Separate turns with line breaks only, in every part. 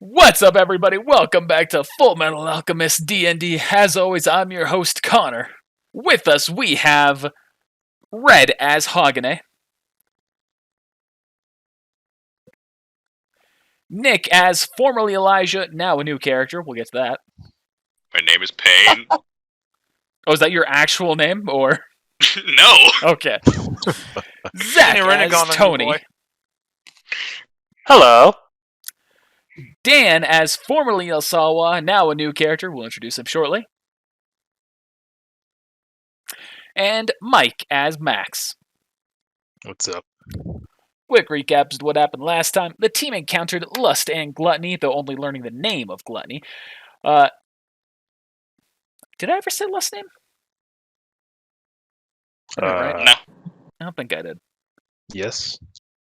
What's up, everybody? Welcome back to Fullmetal Alchemist D&D. As always, I'm your host, Connor. With us, we have Red as Hogane, Nick as formerly Elijah, now a new character. We'll get to that.
My name is Payne.
Oh, is that your actual name, or?
No.
Okay. Zach as Tony.
Hello.
Dan as formerly Elsawa, now a new character. We'll introduce him shortly. And Mike as Max.
What's up?
Quick recaps of what happened last time. The team encountered Lust and Gluttony, though only learning the name of Gluttony. Did I ever say Lust's name? Right?
No.
I don't think I did.
Yes.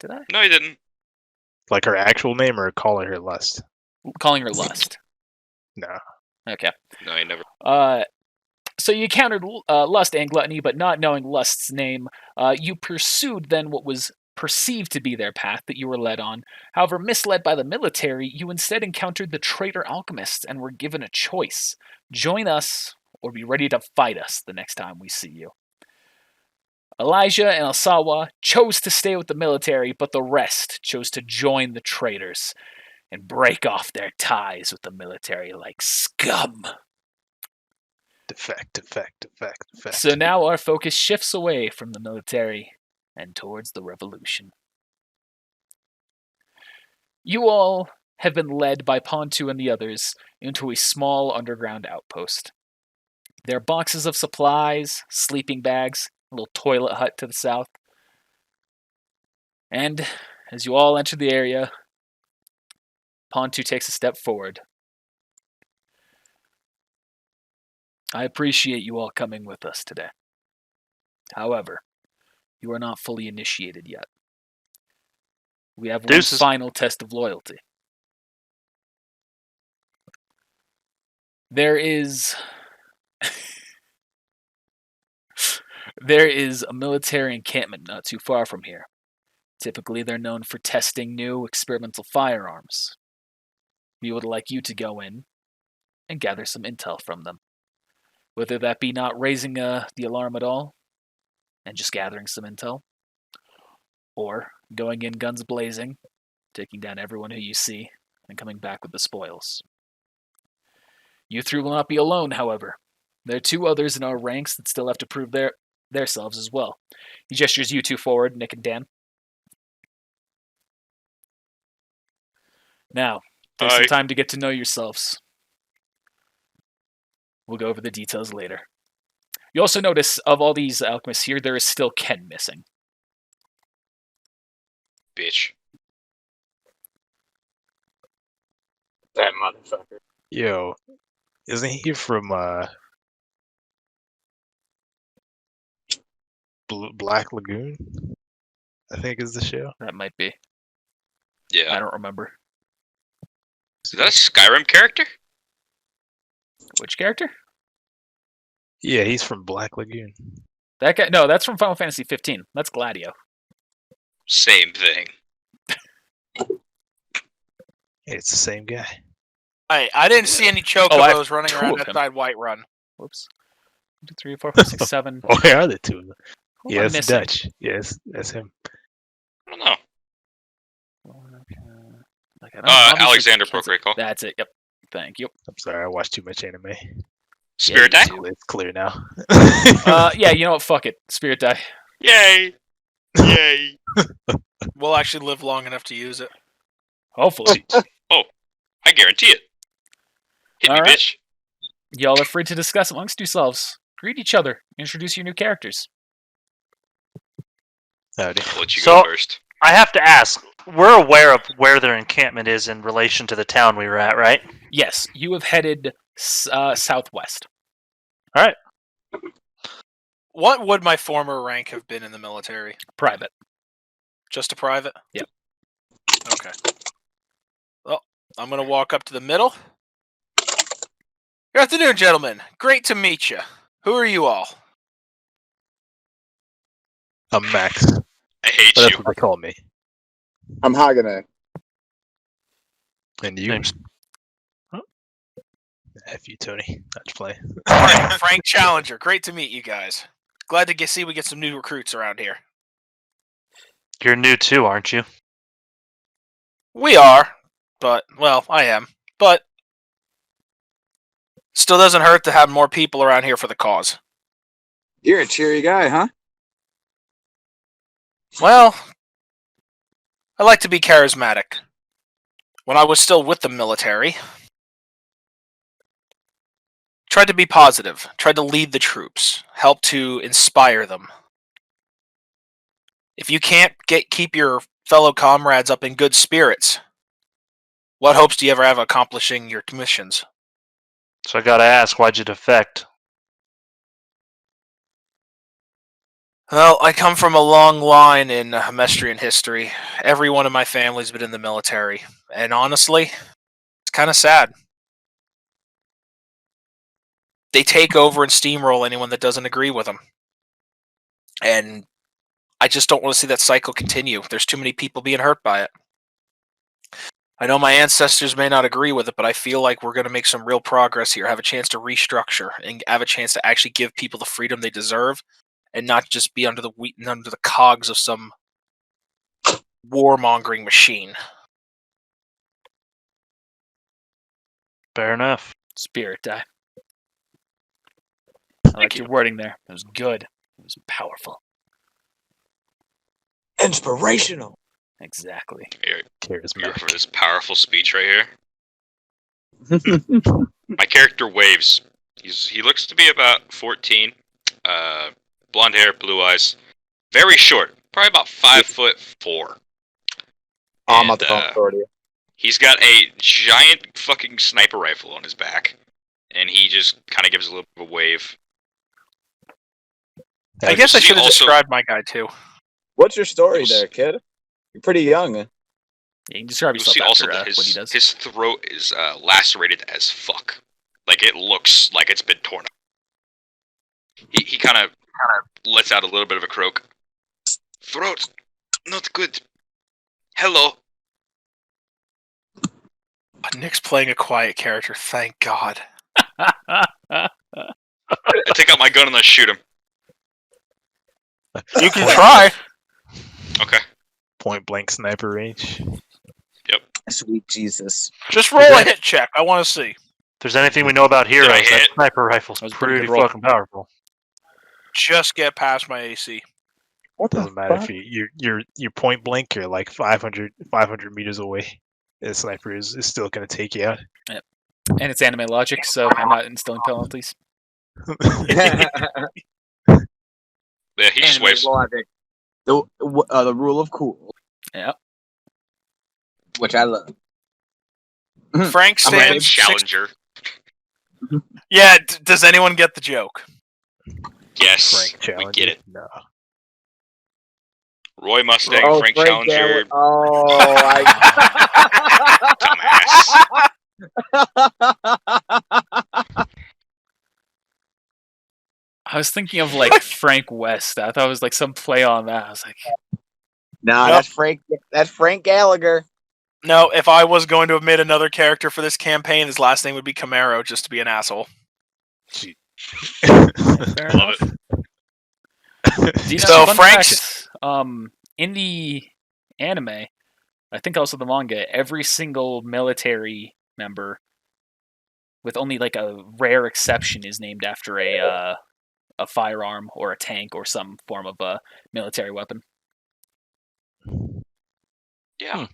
Did I?
No, you didn't.
Like her actual name or calling her Lust?
Calling her Lust.
No.
Okay.
No, you never.
So you encountered Lust and Gluttony, but not knowing Lust's name, you pursued then what was perceived to be their path that you were led on. However, misled by the military, you instead encountered the traitor alchemists and were given a choice. Join us or be ready to fight us the next time we see you. Elijah and Elsawa chose to stay with the military, but the rest chose to join the traitors and break off their ties with the military like scum.
Defect.
So now our focus shifts away from the military and towards the revolution. You all have been led by Pontu and the others into a small underground outpost. There are boxes of supplies, sleeping bags, a little toilet hut to the south. And as you all enter the area, Pontu takes a step forward. I appreciate you all coming with us today. However, you are not fully initiated yet. We have one final test of loyalty. There is a military encampment not too far from here. Typically, they're known for testing new experimental firearms. We would like you to go in and gather some intel from them. Whether that be not raising the alarm at all and just gathering some intel, or going in guns blazing, taking down everyone who you see, and coming back with the spoils. You three will not be alone, however. There are two others in our ranks that still have to prove theirselves as well. He gestures you two forward, Nick and Dan. Now, there's some time to get to know yourselves. We'll go over the details later. You also notice, of all these alchemists here, there is still Ken missing.
Bitch.
That motherfucker.
Yo, isn't he from Black Lagoon? I think is the show.
That might be.
Yeah.
I don't remember.
Is that a Skyrim character?
Which character?
Yeah, he's from Black Lagoon.
That guy? No, that's from Final Fantasy 15. That's Gladio.
Same thing.
It's the same guy.
I didn't see any chocobos running around outside Whiterun.
Whoops. 1, 2, 3, 4, 5, 6, 7.
Oh, where are the two of them?
Who
Yeah,
am I
it's
missing?
Dutch. Yes, that's him.
I don't know.
Alexander
Alexander Procreate.
That's it. Yep. Thank you.
I'm sorry, I watched too much anime.
Spirit
Yeah,
Die?
It's clear now.
Yeah, you know what? Fuck it. Spirit Die.
Yay! Yay!
We'll actually live long enough to use it.
Hopefully.
I guarantee it. Hit me,
Alright.
bitch.
Y'all are free to discuss amongst yourselves. Greet each other. Introduce your new characters.
Howdy.
I'll let you
So-
go first.
I have to ask, we're aware of where their encampment is in relation to the town we were at, right?
Yes, you have headed southwest.
What would my former rank have been in the military?
Private.
Just a private?
Yep.
Okay. Well, I'm going to walk up to the middle. Good afternoon, gentlemen. Great to meet you. Who are you all?
I'm Max.
I hate
But that's
you.
what they call me.
I'm Hagane.
And you?
Name's
F you, Tony. Let's play.
All right, Frank Challenger. Great to meet you guys. Glad to see we get some new recruits around here.
You're new too, aren't you?
We are, but, well, I am. But still doesn't hurt to have more people around here for the cause.
You're a cheery guy, huh?
Well, I like to be charismatic. When I was still with the military, tried to be positive, tried to lead the troops, help to inspire them. If you can't keep your fellow comrades up in good spirits, what hopes do you ever have of accomplishing your missions?
So I gotta ask, why'd you defect?
Well, I come from a long line in Mestrian history. Every one of my family's been in the military. And honestly, it's kind of sad. They take over and steamroll anyone that doesn't agree with them. And I just don't want to see that cycle continue. There's too many people being hurt by it. I know my ancestors may not agree with it, but I feel like we're going to make some real progress here, have a chance to restructure, and have a chance to actually give people the freedom they deserve, and not just be under the cogs of some warmongering machine.
Fair enough.
Spirit die. I liked your wording there. It was good. It was powerful.
Inspirational.
Exactly.
Here for
Charismatic.
this powerful speech right here. My character Waves. He looks to be about 14. Blonde hair, blue eyes. Very short. Probably about 5'4".
I'm about
And,
to phone authority.
He's got a giant fucking sniper rifle on his back. And he just kind of gives a little bit of a wave.
I guess I
see
should have
also-
described my guy too.
What's your story there, kid? You're pretty young.
Yeah, you can describe
You'll
yourself
see also
after
that
what he does.
his throat is lacerated as fuck. Like, it looks like it's been torn up. He kind of lets out a little bit of a croak. Throat, not good. Hello.
Nick's playing a quiet character, thank God.
I take out my gun and I shoot him.
You can try.
Okay.
Point blank sniper range.
Sweet Jesus.
Just roll a hit check. I want to see.
If there's anything we know about heroes,
I
that
hit?
sniper rifle's
That was a pretty
pretty
good roll.
fucking powerful.
Just get past my AC.
What
Doesn't matter if you're point blank. You're like 500 meters away. The sniper is still gonna take you out.
And it's anime logic, so I'm not instilling penalties.
Yeah, he just waves.
Logic. The rule of cool,
Yeah.
which I love.
Frank
I'm ready.
stands.
Challenger.
Yeah. Does anyone get the joke?
Yes,
Frank
we
Challenger.
get it.
No.
Roy Mustang, Frank Challenger, dumbass.
I was thinking of like Frank West. I thought it was like some play on that. I was like,
No,
Nope.
that's Frank. That's Frank Gallagher.
No, if I was going to have made another character for this campaign, his last name would be Camaro, just to be an asshole.
fair
Love
enough. Do you know,
So
fun
Frank's-
fact, in the anime, I think also the manga, every single military member, with only like a rare exception, is named after a firearm or a tank or some form of a military weapon.
Yeah.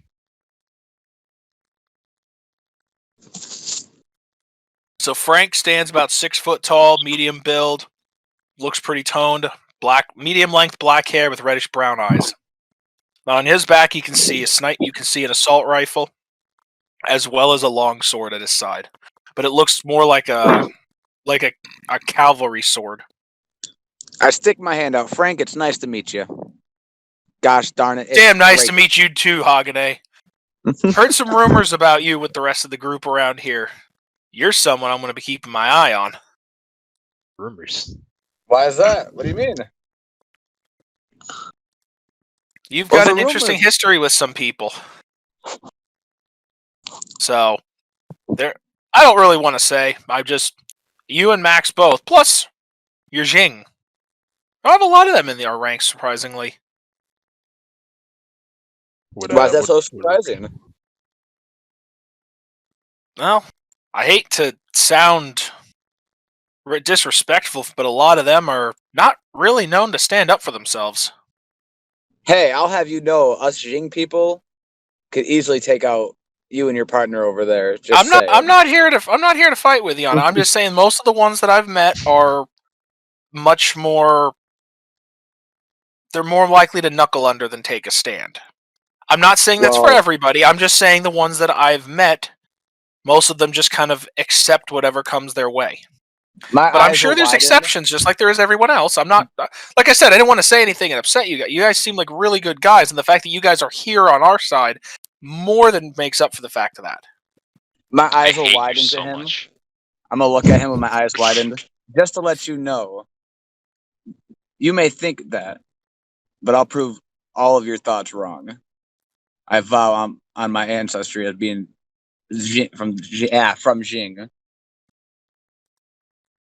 So Frank stands about 6 foot tall, medium build, looks pretty toned, medium length black hair with reddish brown eyes. Now on his back, you can see an assault rifle, as well as a long sword at his side. But it looks more like a cavalry sword.
I stick my hand out. Frank, it's nice to meet you. Gosh darn it.
Damn nice to meet you too, Hagane. Heard some rumors about you with the rest of the group around here. You're someone I'm going to be keeping my eye on.
Rumors.
Why is that? What do you mean?
You've
What's
got an
the
interesting
rumors?
history with some people. So, there. I don't really want to say. You and Max both. Plus, you're Jing. I have a lot of them in our ranks, surprisingly.
Why is that so surprising?
Well, I hate to sound disrespectful, but a lot of them are not really known to stand up for themselves.
Hey, I'll have you know, us Jing people could easily take out you and your partner over there.
I'm not here to fight with you on it. I'm just saying most of the ones that I've met are much more. They're more likely to knuckle under than take a stand. I'm not saying that's for everybody. I'm just saying the ones that I've met, most of them just kind of accept whatever comes their way. But I'm sure there's exceptions, just like there is everyone else. I'm not, like I said, I didn't want to say anything and upset you guys. You guys seem like really good guys, and the fact that you guys are here on our side more than makes up for the fact of that.
My eyes will widen to him. I'm gonna look at him with my eyes widened, just to let you know. You may think that, but I'll prove all of your thoughts wrong. I vow on my ancestry as being from Jing.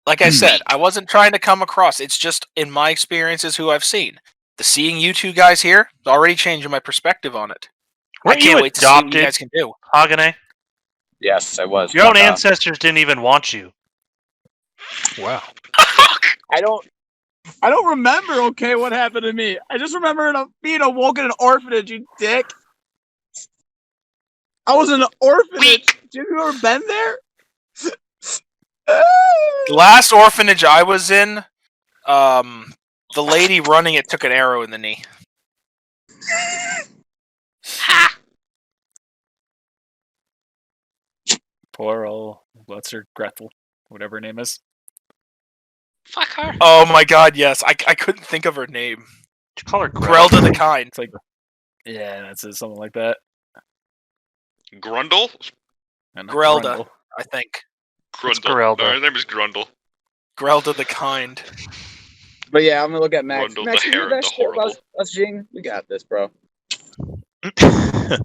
Like I said, I wasn't trying to come across. It's just in my experiences who I've seen. Seeing you two guys here is already changing my perspective on it. I can't wait to see what you guys can do.
Hagane?
Yes, I was.
Your own ancestors didn't even want you.
Wow.
I don't remember, okay, what happened to me. I just remember being awoken in an orphanage, you dick. I was in an orphanage. Have you ever been there?
The last orphanage I was in, the lady running it took an arrow in the knee.
Poor old, what's her, Gretel, whatever her name is.
Fuck her.
Oh my god, yes. I couldn't think of her name.
Did you call her
Grelda the Kind.
It's like, yeah, that's something like that.
Grundle?
Grelda, I think.
Grundle. No, her name is Grundle.
Grelda the Kind.
But yeah, I'm gonna look at Max.
Grundle
Max,
the
you hear that
the
shit
horrible.
about us Jing? We got this, bro.
I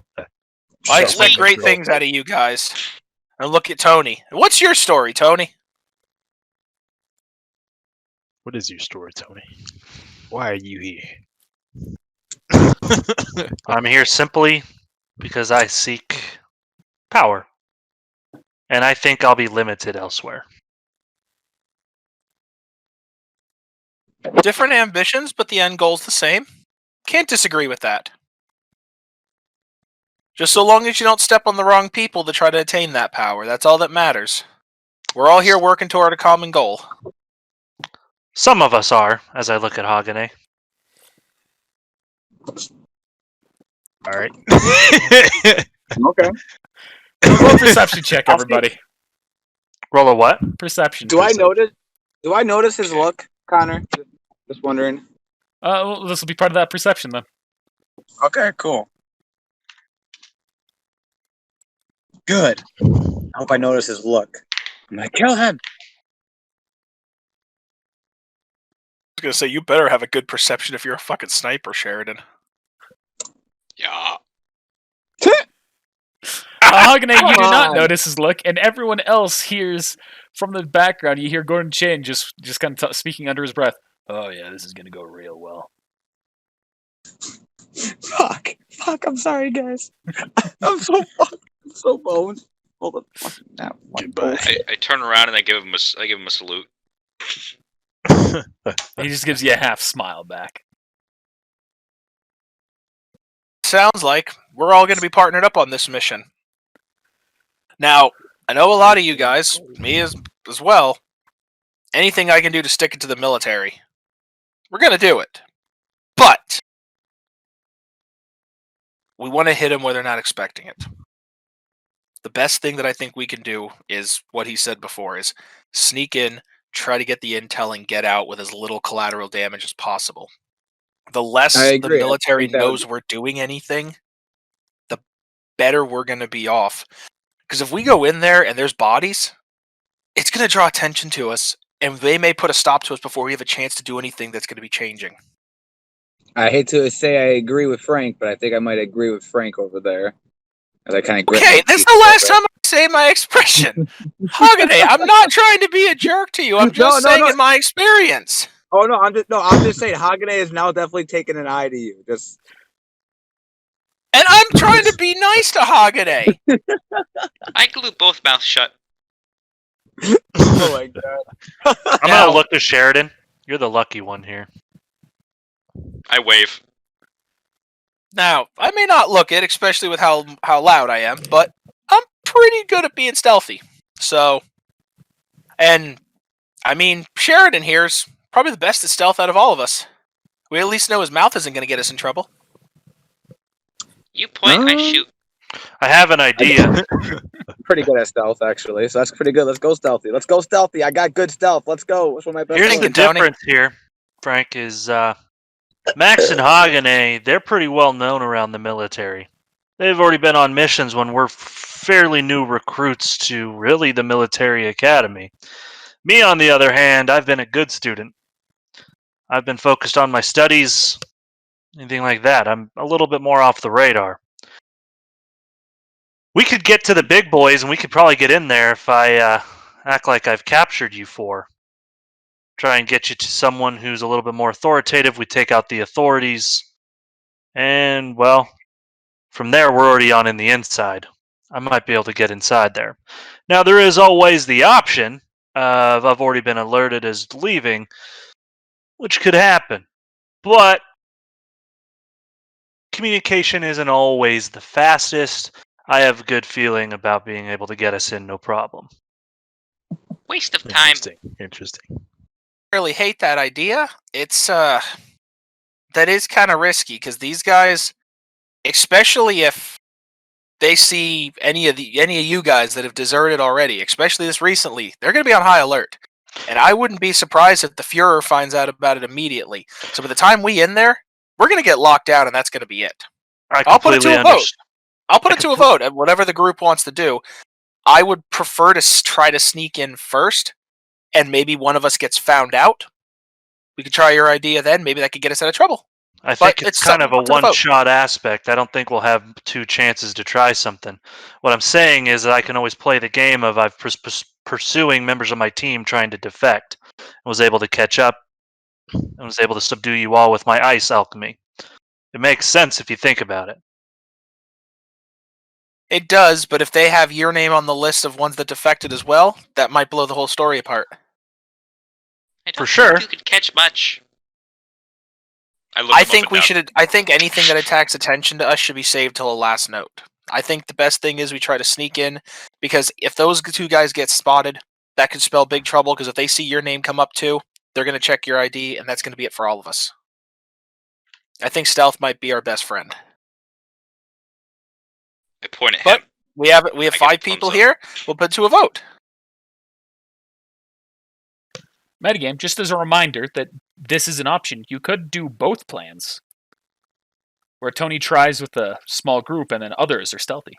expect great things out of you guys. And look at Tony. What's your story, Tony?
What is your story, Tony? Why are you here?
I'm here simply because I seek power. And I think I'll be limited elsewhere.
Different ambitions, but the end goal's the same. Can't disagree with that. Just so long as you don't step on the wrong people to try to attain that power. That's all that matters. We're all here working toward a common goal.
Some of us are, as I look at Hagane.
Alright.
Okay.
Roll perception check, everybody.
Roll a what?
Perception.
Do I notice his look, Connor? Just wondering.
Well, this will be part of that perception then.
Okay, cool. Good. I hope I notice his look. I'm like, kill him.
I was gonna say, you better have a good perception if you're a fucking sniper, Sheridan.
Yeah.
Hagane, you do not notice his look, and everyone else hears from the background. You hear Gordon Chin just kind of speaking under his breath. Oh yeah, this is gonna go real well.
Fuck. I'm sorry, guys. I'm so boned. Hold on.
Goodbye.
I turn around and I give him a salute.
He just gives you a half smile back.
Sounds like we're all going to be partnered up on this mission. Now, I know a lot of you guys, me as well, anything I can do to stick it to the military, we're going to do it. But we want to hit them where they're not expecting it. The best thing that I think we can do is what he said before, is sneak in, try to get the intel, and get out with as little collateral damage as possible. The less the military knows we're doing anything, the better we're going to be off. Because if we go in there and there's bodies, it's going to draw attention to us, and they may put a stop to us before we have a chance to do anything that's going to be changing.
I hate to say I agree with Frank, but I think I might agree with Frank over there. As I kind of grit
Okay,
my
this is
teeth
the
a
last
little
time I say my expression. Hoggaday, I'm not trying to be a jerk to you. I'm just saying in my experience.
Oh I'm just saying Hagane is now definitely taking an eye to you. Just
And I'm trying to be nice to Hoggaday.
I glue both mouths shut.
oh my god.
I'm
Now-
gonna look to Sheridan. You're the lucky one here.
I wave.
Now, I may not look it, especially with how loud I am, but I'm pretty good at being stealthy. So, and I mean, Sheridan here's probably the best at stealth out of all of us. We at least know his mouth isn't going to get us in trouble.
You point, I shoot.
I have an idea.
Pretty good at stealth, actually. So that's pretty good. Let's go stealthy. Let's go stealthy. I got good stealth. Let's go. What's one of my best
Here's
Thank
the
you, Tony.
difference here, Frank, is Max and Hagane, they're pretty well known around the military. They've already been on missions when we're fairly new recruits to really the military academy. Me, on the other hand, I've been a good student. I've been focused on my studies, anything like that. I'm a little bit more off the radar. We could get to the big boys, and we could probably get in there if I act like I've captured you four. Try and get you to someone who's a little bit more authoritative. We take out the authorities. And, well, from there, we're already on in the inside. I might be able to get inside there. Now, there is always the option of I've already been alerted as leaving, which could happen. But communication isn't always the fastest. I have a good feeling about being able to get us in, no problem.
Waste of time.
Interesting.
I really hate that idea. It's that is kind of risky because these guys, especially if they see any of you guys that have deserted already, especially this recently, they're going to be on high alert. And I wouldn't be surprised if the Fuhrer finds out about it immediately. So by the time we in there, we're going to get locked down, and that's going to be it. I'll put it to a vote. I'll put it to a vote, and whatever the group wants to do. I would prefer to try to sneak in first, and maybe one of us gets found out. We could try your idea then. Maybe that could get us out of trouble.
I think
But
it's
it's
kind of a
something to the vote.
one-shot aspect. I don't think we'll have two chances to try something. What I'm saying is that I can always play the game of I've pursuing members of my team trying to defect, and was able to catch up, and was able to subdue you all with my ice alchemy. It makes sense if you think about it.
It does, but if they have your name on the list of ones that defected as well, that might blow the whole story apart.
I don't
For sure.
think you could catch much.
I think we should. I think anything that attacks attention to us should be saved till the last note. I think the best thing is we try to sneak in, because if those two guys get spotted, that could spell big trouble, because if they see your name come up too, they're going to check your ID, and that's going to be it for all of us. I think stealth might be our best friend.
I point at
But
him.
we have
I get
5
thumbs
people
up.
here. We'll put to a vote.
Metagame, just as a reminder that this is an option. You could do both plans, where Tony tries with a small group and then others are stealthy.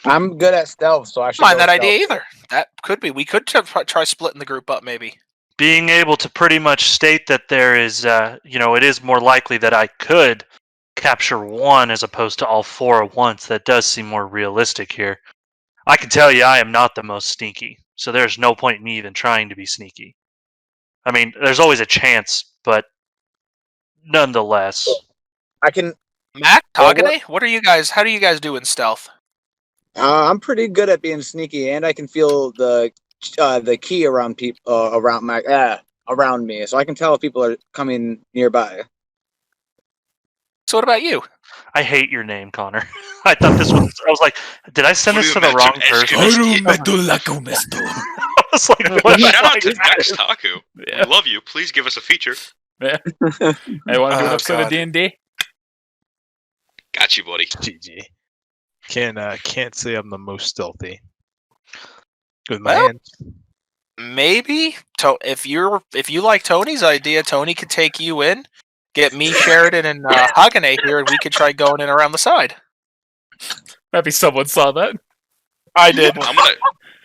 I'm good at stealth, so I should
Mind
go
that
stealth.
idea either. That could be. We could try splitting the group up, maybe.
Being able to pretty much state that there is, it is more likely that I could capture one as opposed to all four at once. That does seem more realistic here. I can tell you I am not the most sneaky, so there's no point in me even trying to be sneaky. I mean, there's always a chance, but nonetheless.
I can.
Mac,
Well,
Hagane, what are you guys? How do you guys do in stealth?
I'm pretty good at being sneaky, and I can feel the key around people around me, so I can tell if people are coming nearby.
So what about you?
I hate your name, Connor. I thought this was. I was like, did I send this to the wrong person? I was like, what?
Shout out to Max Taku.
Yeah.
We love you. Please give us a feature.
Yeah. Hey, want to do an
Oh,
episode of
God.
D&D?
Got you, buddy.
GG. Can't say I'm the most stealthy. With my
Well,
hands.
Maybe if you like Tony's idea, Tony could take you in, get me, Sheridan, and Hagane here, and we could try going in around the side.
Maybe someone saw that.
I did.
I'm gonna.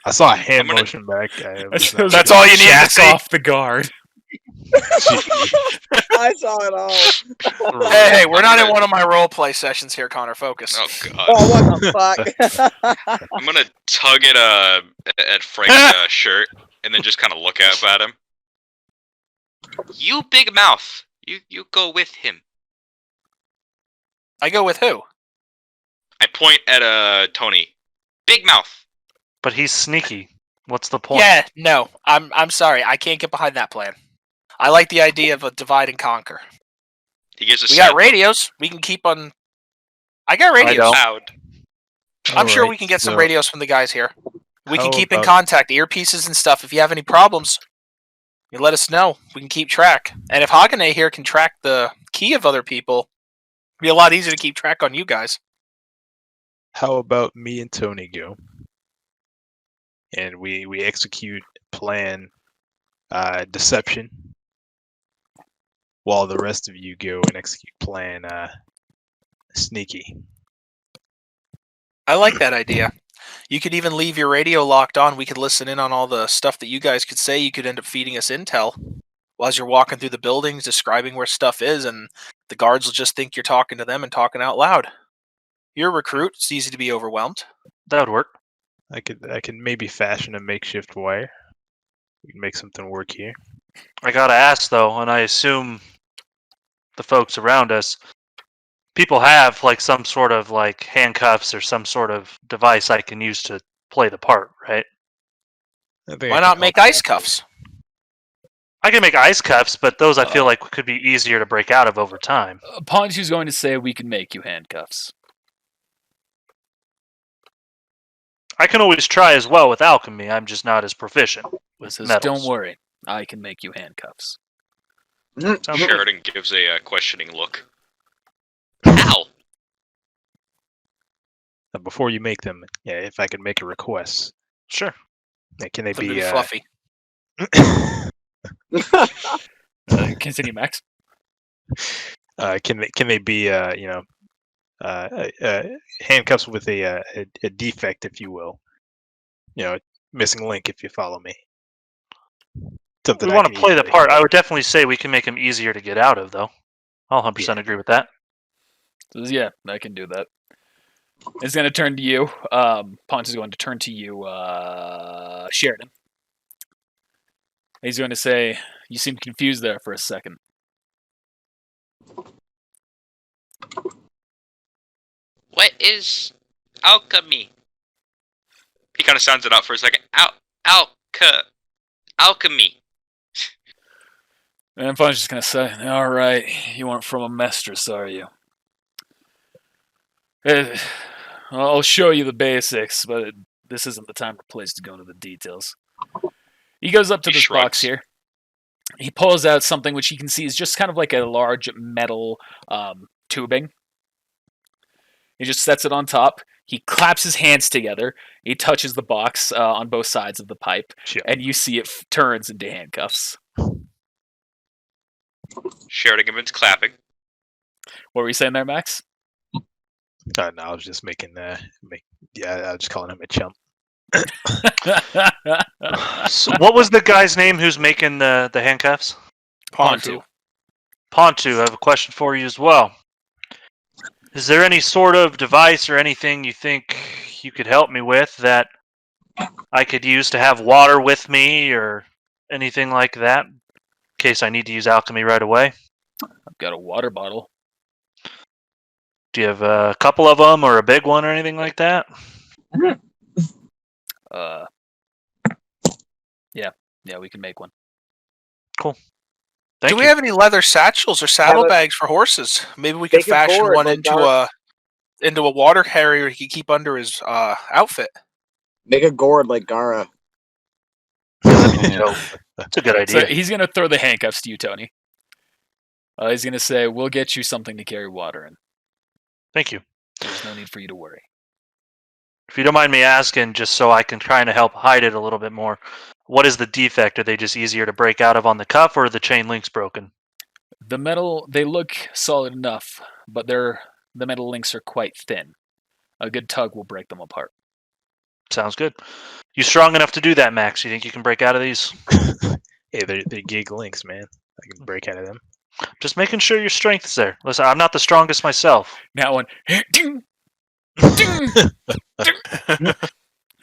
I saw a hand
I'm gonna-
motion back.
That's
That's all you need to
Jack
see.
off the guard.
I saw it all.
Hey, we're not in one of my role play sessions here, Connor. Focus.
Oh god.
Oh, what the fuck?
I'm gonna tug at Frank's shirt and then just kind of look up at him. You big mouth. You go with him.
I go with who?
I point at Tony. Big mouth.
But he's sneaky. What's the point?
Yeah, no. I'm sorry. I can't get behind that plan. I like the idea of a divide and conquer.
He gives a
We got radios. We can keep on. I got radios.
loud.
I'm sure we can get some radios from the guys here. We can
how
keep in
about-
contact, earpieces and stuff. If you have any problems, you let us know. We can keep track. And if Hagane here can track the key of other people, it'll be a lot easier to keep track on you guys.
How about me and Tony go? And we execute plan deception, while the rest of you go and execute plan sneaky.
I like that idea. You could even leave your radio locked on. We could listen in on all the stuff that you guys could say. You could end up feeding us intel as you're walking through the buildings, describing where stuff is, and the guards will just think you're talking to them and talking out loud. You're a recruit. It's easy to be overwhelmed.
That would work.
I could maybe fashion a makeshift wire. We can make something work here.
I gotta ask though, and I assume the folks around us, people have like some sort of like handcuffs or some sort of device I can use to play the part, right?
Why not make ice cuffs?
I can make ice cuffs, but those I feel like could be easier to break out of over time.
Ponchu's going to say we can make you handcuffs.
I can always try as well with alchemy. I'm just not as proficient with
Says,
metals.
don't worry, I can make you handcuffs.
Sheridan gives a questioning look. Ow!
Before you make them, yeah, if I could make a request,
Sure.
can they
It's a bit
be
fluffy.
Continue, Max.
can they be handcuffs with a defect, if you will, missing link, if you follow me. Something
We
I
want to
can
play the
easily-
part. I would definitely say we can make them easier to get out of, though. I'll 100% agree with that.
Says, yeah, I can do that. It's going to turn to you. Ponch is going to turn to you, Sheridan. He's going to say, you seemed confused there for a second.
What is alchemy? He kind of sounds it out for a second. Alchemy.
And Ponch is just going to say, all right, you weren't from a mistress, are you? I'll show you the basics, but this isn't the time or place to go into the details. He goes up to
He
this
shrugs.
box here. He pulls out something which he can see is just kind of like a large metal tubing. He just sets it on top. He claps his hands together. He touches the box on both sides of the pipe,
Sure.
and you see it turns into handcuffs.
Sheridan begins clapping.
What were you saying there, Max?
No, I was just making I was just calling him a chump.
So what was the guy's name who's making the handcuffs?
Pontu.
Pontu, I have a question for you as well. Is there any sort of device or anything you think you could help me with that I could use to have water with me or anything like that in case I need to use alchemy right away?
I've got a water bottle.
Do you have a couple of them or a big one or anything like that?
Yeah, we can make one.
Thank
Do we
you.
have any leather satchels or saddlebags for horses? Maybe we could
Make a
fashion
gourd
one
like
into a water carrier he could keep under his outfit.
Make a gourd like Gara.
That's a good
So
idea.
he's going to throw the handcuffs to you, Tony. He's going to say, we'll get you something to carry water in.
Thank you.
There's no need for you to worry.
If you don't mind me asking, just so I can try to help hide it a little bit more, what is the defect? Are they just easier to break out of on the cuff, or are the chain links broken?
The metal, they look solid enough, but the metal links are quite thin. A good tug will break them apart.
Sounds good. You strong enough to do that, Max? You think you can break out of these?
Hey, they're gig links, man. I can break out of them.
Just making sure your strength is there. Listen, I'm not the strongest myself.
Now one.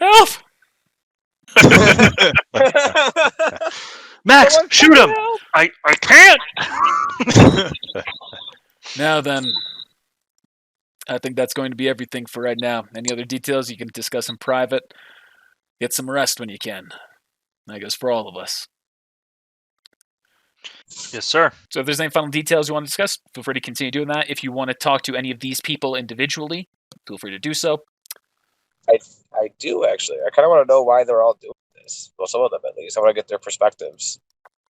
Help!
Max,
Someone
shoot him!
fucking help!
I can't!
Now then, I think that's going to be everything for right now. Any other details you can discuss in private? Get some rest when you can. That goes for all of us.
Yes, sir.
So if there's any final details you want to discuss, feel free to continue doing that. If you want to talk to any of these people individually, feel free to do so.
I do actually. I kind of want to know why they're all doing this. Well, some of them at least. I want to get their perspectives.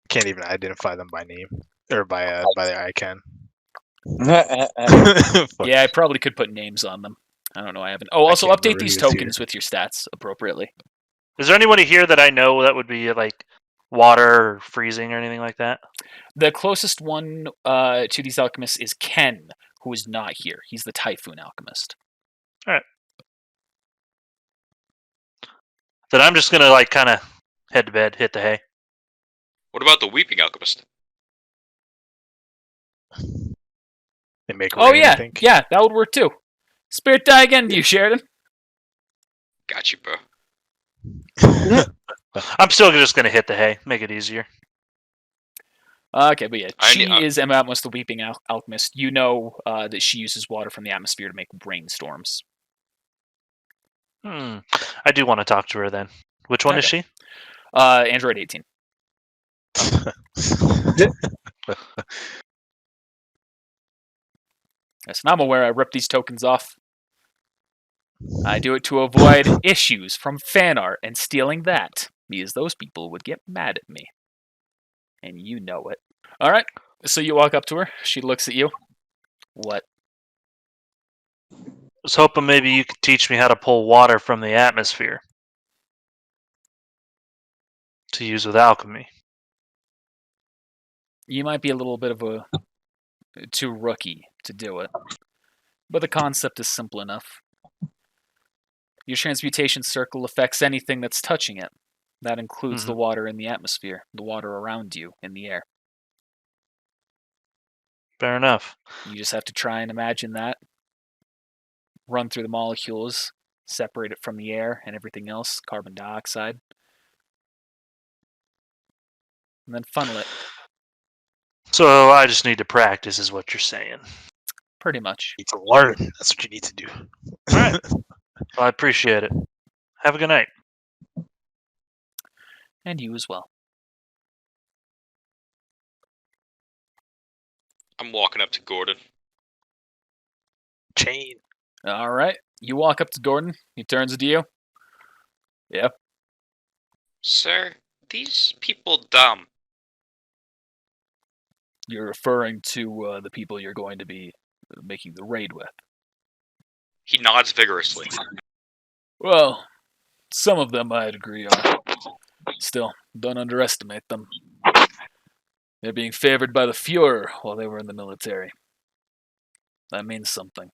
Can't even identify them by name or by their icon.
Yeah, I probably could put names on them. I don't know. I haven't. Oh, also
can't
update
remember
these
who is
tokens with your stats appropriately.
Is there anybody here that I know that would be like water or freezing or anything like that?
The closest one to these alchemists is Ken, who is not here. He's the Typhoon Alchemist.
Then I'm just gonna like kind of head to bed, hit the hay.
What about the Weeping Alchemist?
They make
Oh
rain,
yeah,
I think.
yeah, that would work too. Spirit die again to you, Sheridan.
Got you, bro.
I'm still just gonna hit the hay, make it easier.
Okay, but yeah,
I
she
need-
is Emma Atmos, the Weeping Alchemist. You know that she uses water from the atmosphere to make rainstorms.
I do want to talk to her then. Which one is
Okay.
she?
Android 18. Yes, and I'm aware I ripped these tokens off. I do it to avoid issues from fan art and stealing that, because those people would get mad at me. And you know it. Alright, so you walk up to her. She looks at you. What?
I was hoping maybe you could teach me how to pull water from the atmosphere to use with alchemy.
You might be a little bit of a too rookie to do it, but the concept is simple enough. Your transmutation circle affects anything that's touching it. That includes the water in the atmosphere, the water around you in the air.
Fair enough.
You just have to try and imagine that. Run through the molecules, separate it from the air and everything else, carbon dioxide, and then funnel it.
So I just need to practice, is what you're saying.
Pretty much.
You need to learn. That's what you need to do.
All right. Well, I appreciate it. Have a good night.
And you as well.
I'm walking up to Gordon.
Chain.
Alright. You walk up to Gordon. He turns to you. Yep.
Sir, these people dumb.
You're referring to the people you're going to be making the raid with.
He nods vigorously.
Well, some of them I'd agree are. Still, don't underestimate them. They're being favored by the Fuhrer while they were in the military. That means something.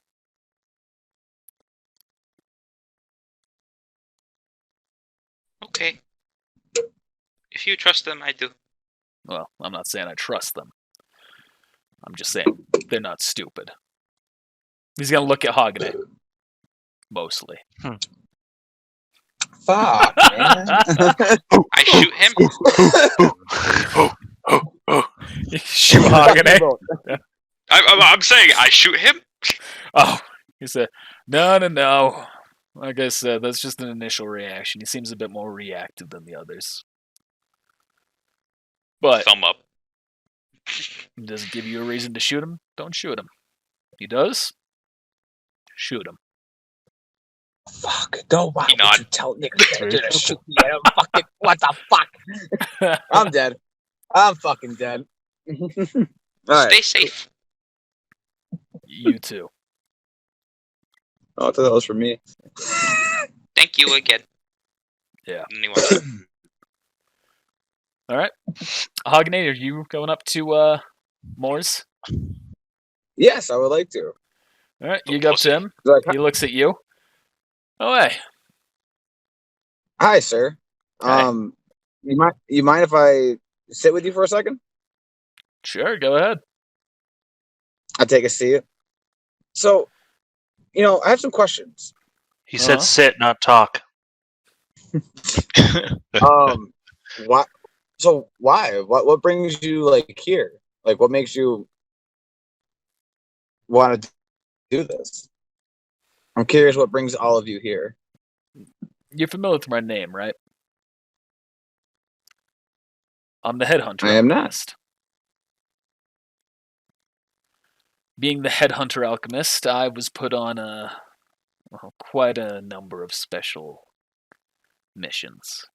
Okay. If you trust them, I do.
Well, I'm not saying I trust them. I'm just saying they're not stupid. He's gonna look at Hogany. Mostly.
Fuck, man.
I shoot him.
Shoot Hogany.
I'm saying I shoot him.
Oh, he said, no. Like I said, that's just an initial reaction. He seems a bit more reactive than the others. But
Thumb up.
does it give you a reason to shoot him? Don't shoot him. He does? Shoot him.
Fuck, don't why
He
would
nod.
you tell niggas to shoot me? I don't fucking, what the fuck? I'm dead. I'm fucking dead. Alright.
Stay safe.
You too.
Oh, I thought that was for me.
Thank you again.
Yeah.
Anyway,
Alright. Hogany, are you going up to Moore's?
Yes, I would like to.
Alright, you go up to him.
Like,
He looks at you. Oh, hey.
hi, sir.
Hi.
You mind if I sit with you for a second?
Sure, go ahead.
I'll take a seat. So, I have some questions.
He said sit, not talk.
Why? So why? What brings you like here? Like, what makes you want to do this? I'm curious. What brings all of you here?
You're familiar with my name, right? I'm the headhunter.
I am not.
Alchemist. Being the headhunter alchemist, I was put on quite a number of special missions.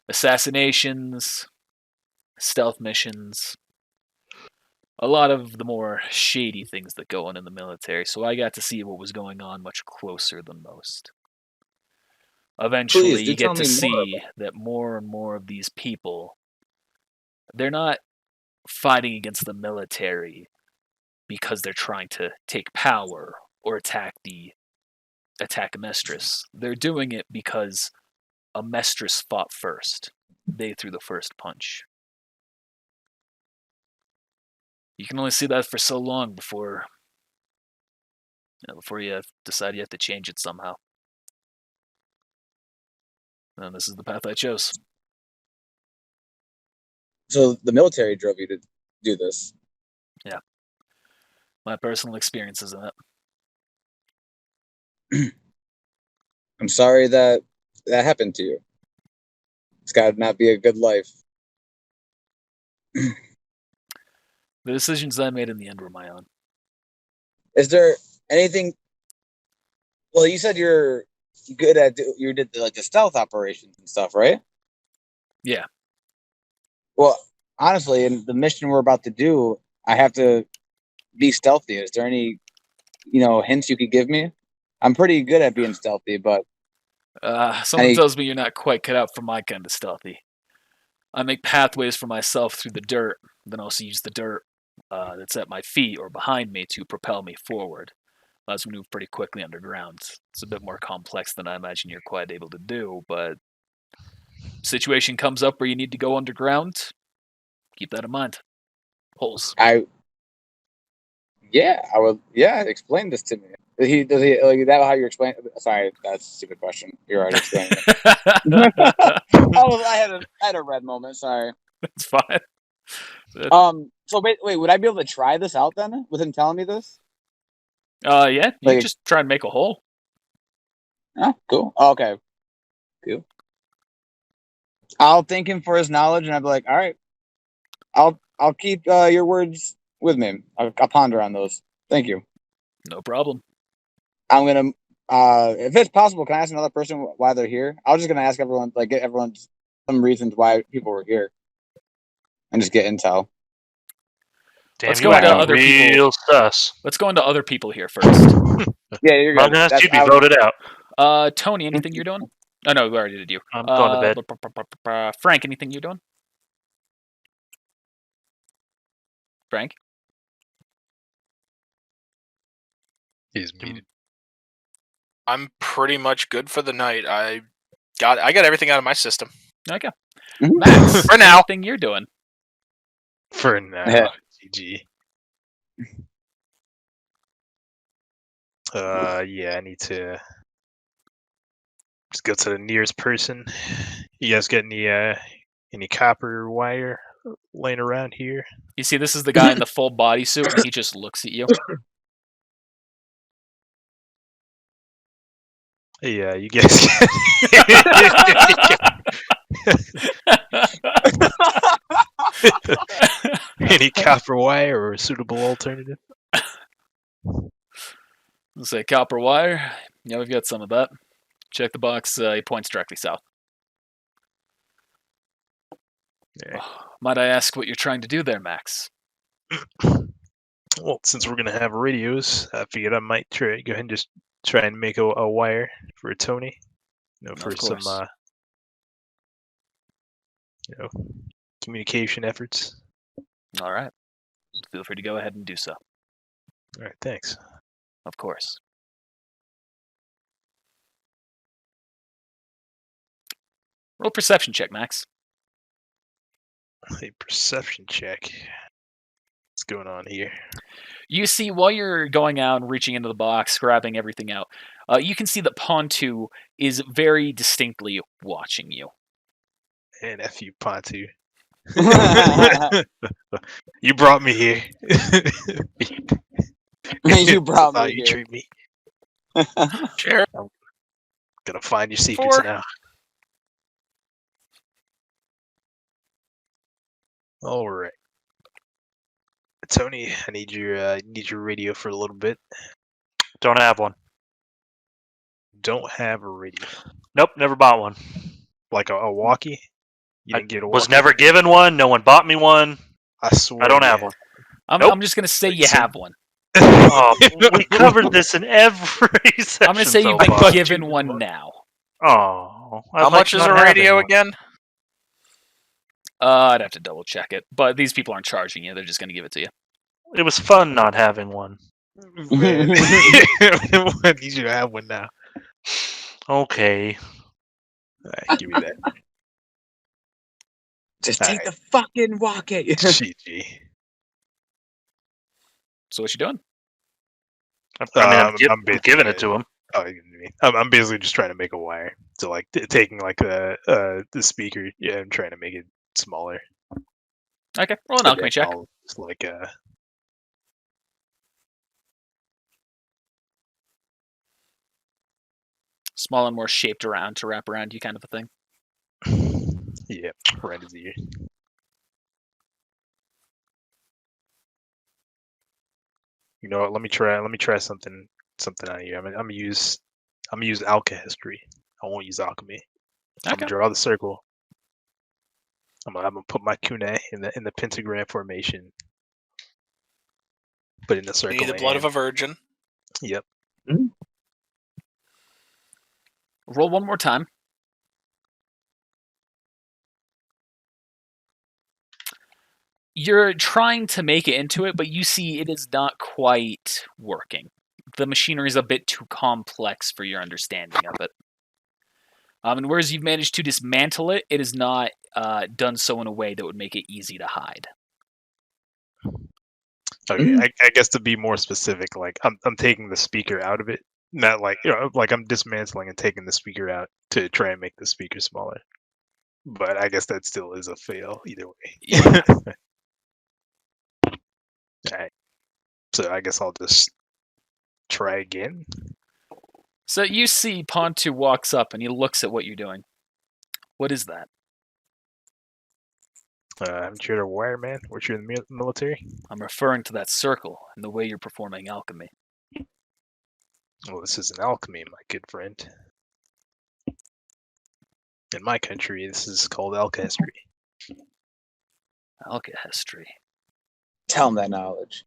Assassinations, stealth missions, a lot of the more shady things that go on in the military, so I got to see what was going on much closer than most. Eventually,
Please, do
you get
tell
to
me more
see that more and more of these people, they're not fighting against the military because they're trying to take power or attack a mistress. They're doing it because a mistress fought first. They threw the first punch. You can only see that for so long before you decide you have to change it somehow. And this is the path I chose.
So the military drove you to do this.
Yeah. My personal experiences in it.
I'm sorry that happened to you. It's got to not be a good life.
The decisions I made in the end were my own.
Is there anything? Well, you said you're good at you did like the stealth operations and stuff, right?
Yeah.
Well, honestly, in the mission we're about to do, I have to be stealthy. Is there any, hints you could give me? I'm pretty good at being stealthy, but
Someone tells me you're not quite cut out for my kind of stealthy. I make pathways for myself through the dirt, then also use the dirt that's at my feet or behind me to propel me forward. Allows me to move pretty quickly underground. It's a bit more complex than I imagine you're quite able to do, but situation comes up where you need to go underground, keep that in mind. Holes.
I would. Yeah, explain this to me. Does he like that? How you explain? Sorry, that's a stupid question. You're already explaining it. I had a red moment. Sorry.
It's fine.
So wait. Would I be able to try this out then with him telling me this?
Yeah. You can just try and make a hole.
Oh, cool. Oh, okay. Cool. I'll thank him for his knowledge, and I'll be like, all right. I'll keep your words with me. I'll ponder on those. Thank you.
No problem.
I'm gonna, if it's possible, can I ask another person why they're here? I was just gonna ask everyone, like, get everyone some reasons why people were here, and just get intel.
Damn,
Let's go into other people.
Sus.
Let's go into other people here first.
Yeah, you're good.
I'm gonna ask you to be voted out.
Tony, anything you're doing? Oh no, we already did you.
I'm going to bed.
Frank, anything you're doing? Frank?
He's muted.
I'm pretty much good for the night. I got everything out of my system.
Okay. Max,
For now.
anything you're doing?
For now, GG. Yeah, I need to just go to the nearest person. You guys got any copper wire laying around here?
You see, this is the guy in the full bodysuit, and he just looks at you.
Yeah, you guys. Any copper wire or a suitable alternative?
Let's say copper wire. Yeah, we've got some of that. Check the box. He points directly south.
Yeah.
Might I ask what you're trying to do there, Max?
Well, since we're gonna have radios, I figured I might go ahead and just try and make a wire for Tony. For some communication efforts.
All right. Feel free to go ahead and do so.
All right, thanks.
Of course. Roll perception check, Max.
A perception check. What's going on here?
You see, while you're going out and reaching into the box, grabbing everything out, you can see that Pontu is very distinctly watching you.
And F you, Pontu. You brought me here.
You brought
That's how
me
you
here.
treat me.
Sure.
Gonna find your secrets
Four.
now. All right, Tony. I need your radio for a little bit.
Don't have one.
Don't have a radio.
Nope, never bought one.
Like a walkie. You
I
didn't get a
was
walkie?
never given one. No one bought me one.
I swear.
I don't
you
have
had.
one.
I'm
Nope.
just going to say you
Wait, so-
have one.
Oh, we covered this in every section.
I'm going to say
so
you've been
far.
given one now.
Oh, I'd
How
like
much is
not
a
having
radio
one.
again?
I'd have to double check it, but these people aren't charging you. They're just going to give it to you.
It was fun not having one.
Man. I need you to have one now.
Okay.
Alright, give me that.
Just take
Alright.
the fucking walkie.
GG.
So what you doing?
I'm
basically
giving it to him.
Oh, I'm basically just trying to make a wire. So like taking like the speaker, yeah, I'm trying to make it smaller.
Okay, roll an
And
alchemy
then
check.
I'll just, like
Small and more shaped around to wrap around you kind of a thing.
yeah, right as ear. You know what? Let me try something out here. I'm gonna use alchemy. I won't use alchemy. I'm
Okay.
gonna draw the circle. I'm gonna put my kunai in the pentagram formation. Put in the circle.
Need the blood of a virgin.
Yep.
Roll one more time. You're trying to make it into it, but you see it is not quite working. The machinery is a bit too complex for your understanding of it. And whereas you've managed to dismantle it, it is not done so in a way that would make it easy to hide.
Okay, I guess to be more specific, like I'm taking the speaker out of it, not like like I'm dismantling and taking the speaker out to try and make the speaker smaller. But I guess that still is a fail either way.
Yeah.
Alright. So I guess I'll just try again.
So you see Pontu walks up and he looks at what you're doing. What is that?
Haven't you heard of wire, man? Weren't you in the military?
I'm referring to that circle and the way you're performing alchemy.
Well, this is an alchemy, my good friend. In my country, this is called alchemy.
Alchemy.
Tell him that knowledge.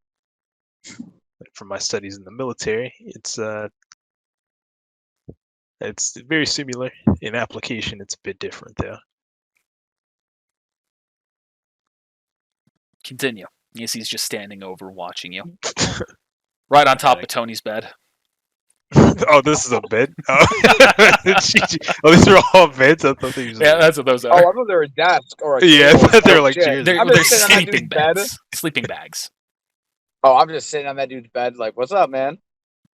From my studies in the military, it's very similar. In application, it's a bit different, though.
Continue. You see he's just standing over watching you. Right on top of Tony's bed.
Oh, this is a bed? Oh, these are all beds? I thought these were...
Yeah, that's what those
Oh,
are.
I thought they were a desk or a
Yeah, I
table.
thought they were like
Shit.
chairs.
They're
I'm just sitting on that
sleeping
dude's bed.
beds. Sleeping bags.
Oh, I'm just sitting on that dude's bed like, what's up, man?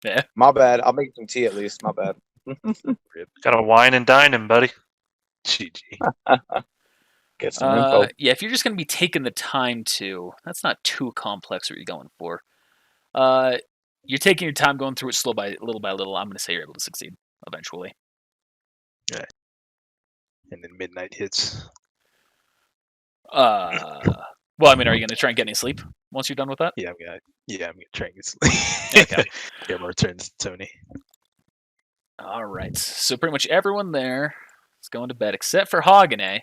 Yeah.
My bad. I'll make some tea at least. My bad.
Gotta wine and dine him, buddy.
GG.
Get some info.
Yeah, if you're just going to be taking the time to, that's not too complex what you're going for. You're taking your time going through it slow by little. I'm going to say you're able to succeed eventually.
Yeah. And then midnight hits.
Well, I mean, are you going to try and get any sleep once you're done with that?
Yeah, I'm gonna try and get sleep.
Okay.
Camera returns to Tony.
All right. So pretty much everyone there is going to bed except for Hagane.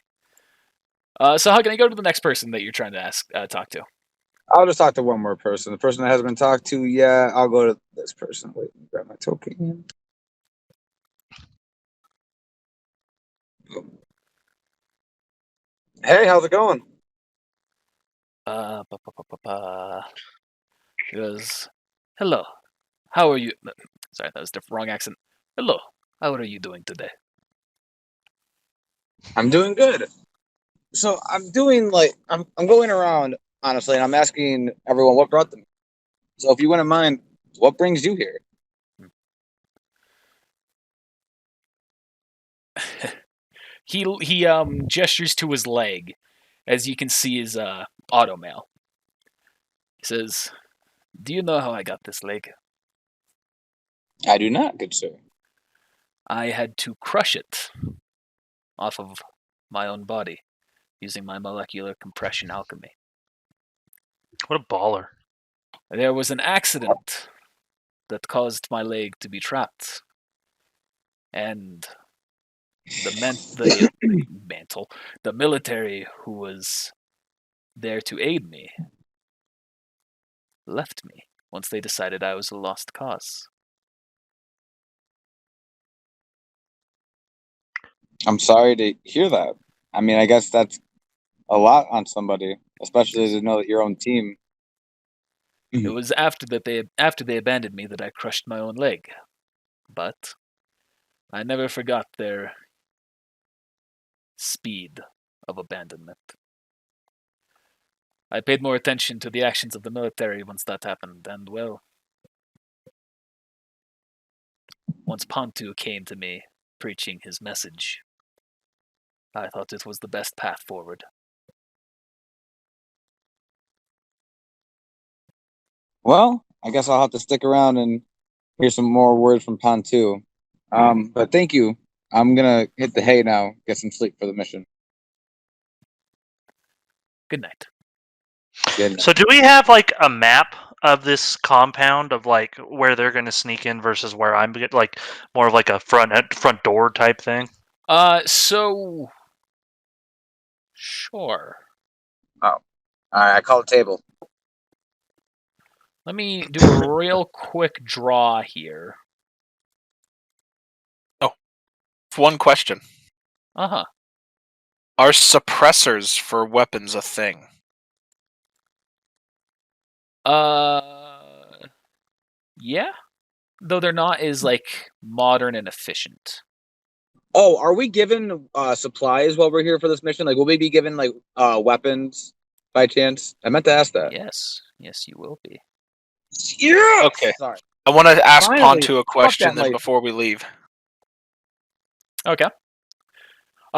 So Hagane, go to the next person that you're trying to talk to.
I'll just talk to one more person. The person that hasn't been talked to yet, I'll go to this person. Wait, let me grab my token. Hey, how's it going?
He goes, hello. How are you? Sorry, that was the wrong accent. Hello. How are you doing today?
I'm doing good. So I'm doing I'm going around honestly, and I'm asking everyone what brought them. So if you wouldn't mind, what brings you here?
He gestures to his leg, as you can see his auto mail. He says, "Do you know how I got this leg?
I do not, good sir.
I had to crush it off of my own body using my molecular compression alchemy.
What a baller.
There was an accident that caused my leg to be trapped, and the military who was there to aid me left me once they decided I was a lost cause."
I'm sorry to hear that. I mean, I guess that's a lot on somebody, especially to know that your own team.
It was after they abandoned me that I crushed my own leg, but I never forgot their speed of abandonment. I paid more attention to the actions of the military once that happened, and well, once Pontu came to me preaching his message, I thought it was the best path forward.
Well, I guess I'll have to stick around and hear some more words from Pontu. But thank you. I'm gonna hit the hay now, get some sleep for the mission.
Good night.
Good night.
So do we have like a map of this compound of like where they're going to sneak in versus where I'm like more of like a front door type thing?
So sure.
All right, I call the table.
Let me do a real quick draw here.
One question.
Uh-huh.
Are suppressors for weapons a thing?
Yeah. Though they're not as like modern and efficient.
Oh, are we given supplies while we're here for this mission? Like, will we be given like weapons by chance? I meant to ask that.
Yes, you will be.
Yeah.
Okay.
Sorry.
I want to ask
Finally,
Pontu a
fuck
question
that
then
light.
before we leave.
Okay.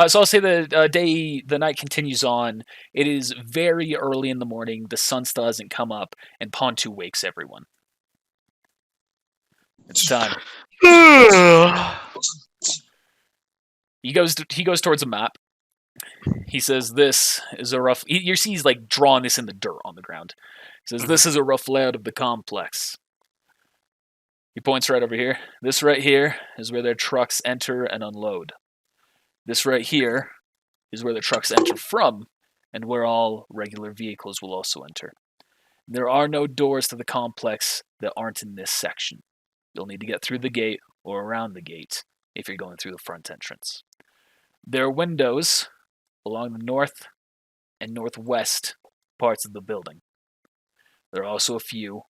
So I'll say the night continues on. It is very early in the morning. The sun still hasn't come up, and Pontu wakes everyone. It's time. He goes towards a map. He says, "This is a rough." You see, he's like drawing this in the dirt on the ground. He says, "This is a rough layout of the complex." He points right over here. This right here is where their trucks enter and unload. This right here is where the trucks enter from, and where all regular vehicles will also enter. There are no doors to the complex that aren't in this section. You'll need to get through the gate or around the gate if you're going through the front entrance. There are windows along the north and northwest parts of the building. There are also a few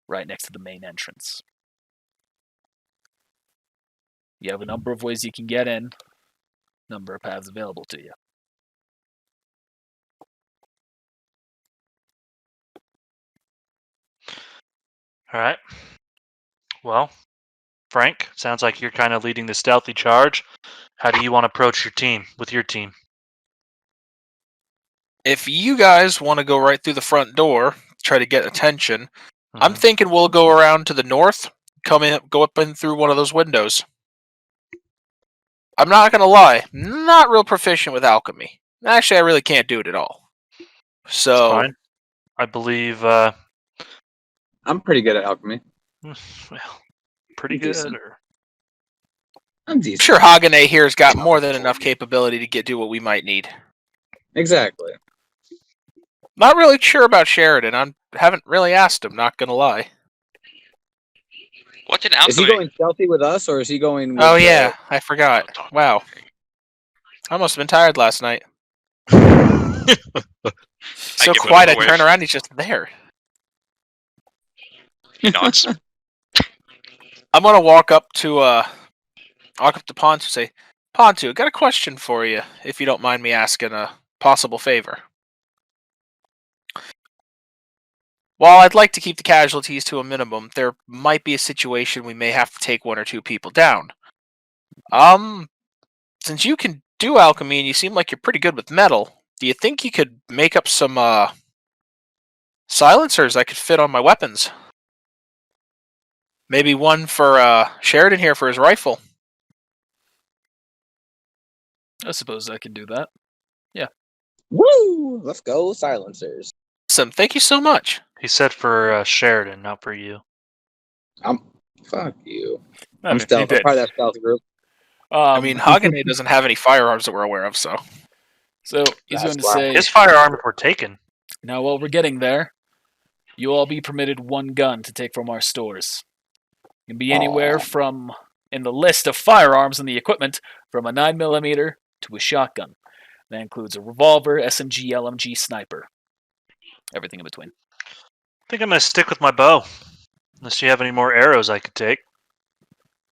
right next to the main entrance. You have a number of ways you can get in, number of paths available to you.
All right. Well, Frank, sounds like you're kind of leading the stealthy charge. How do you want to approach your team with your team?
If you guys want to go right through the front door, try to get attention, I'm thinking we'll go around to the north, go up in through one of those windows. I'm not going to lie, not real proficient with alchemy. Actually, I really can't do it at all. So,
fine. I believe
I'm pretty good at alchemy.
well, pretty
I'm
good.
decent.
Or...
I'm decent.
I'm sure Hagane here has got more than enough capability to do what we might need.
Exactly.
Not really sure about Sheridan. I haven't really asked him, not going to lie.
What's an alchemy?
Is he going stealthy with us, or is he going with
Oh, yeah, I forgot. Wow. I must have been tired last night. So
give
quiet, I
another
turn
wave.
around, he's just there.
He nods.
I'm going to walk up to Pontu and say, Pontu, got a question for you, if you don't mind me asking. possible favor. While I'd like to keep the casualties to a minimum, there might be a situation we may have to take 1 or 2 people down. Since you can do alchemy and you seem like you're pretty good with metal, do you think you could make up some silencers I could fit on my weapons? Maybe one for Sheridan here for his rifle.
I suppose I can do that. Yeah.
Woo! Let's go, silencers.
Awesome, thank you so much.
He said for Sheridan, not for you.
Fuck you.
Okay,
I'm stealth.
you did.
I'm part of that stealth group.
I mean, Hagane doesn't have any firearms that we're aware of, so...
So, he's going to
That's
say...
His firearms were taken.
Now, while we're getting there, you'll all be permitted 1 gun to take from our stores. It can be anywhere from, in the list of firearms in the equipment, from a 9mm to a shotgun. That includes a revolver, SMG, LMG, sniper. Everything in between.
I think I'm going to stick with my bow. Unless you have any more arrows I could take.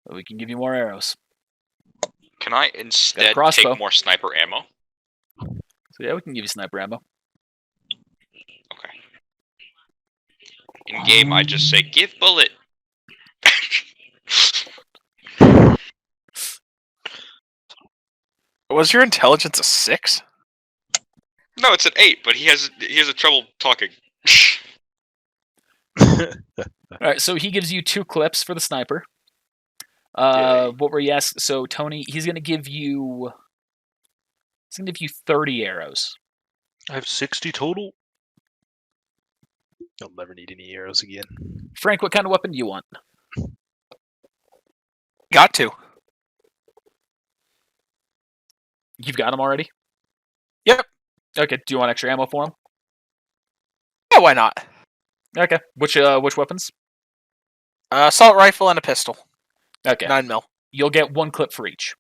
But we can give you more arrows.
Can I instead
crossbow.
take more sniper ammo?
So yeah, we can give you sniper ammo.
Okay. In game, I just say, give bullet.
Was your intelligence a 6?
No, it's an 8, but he has a trouble talking.
Alright, so he gives you 2 clips for the sniper.
Yay.
What were you asking? So Tony, he's gonna give you 30 arrows.
I have 60 total.
I'll never need any arrows again.
Frank, what kind of weapon do you want?
Got to.
You've got them already?
Yep.
Okay, do you want extra ammo for them?
Yeah, why not?
Okay, which weapons?
Assault rifle and a pistol.
Okay,
9mm.
you'll get 1 clip for each.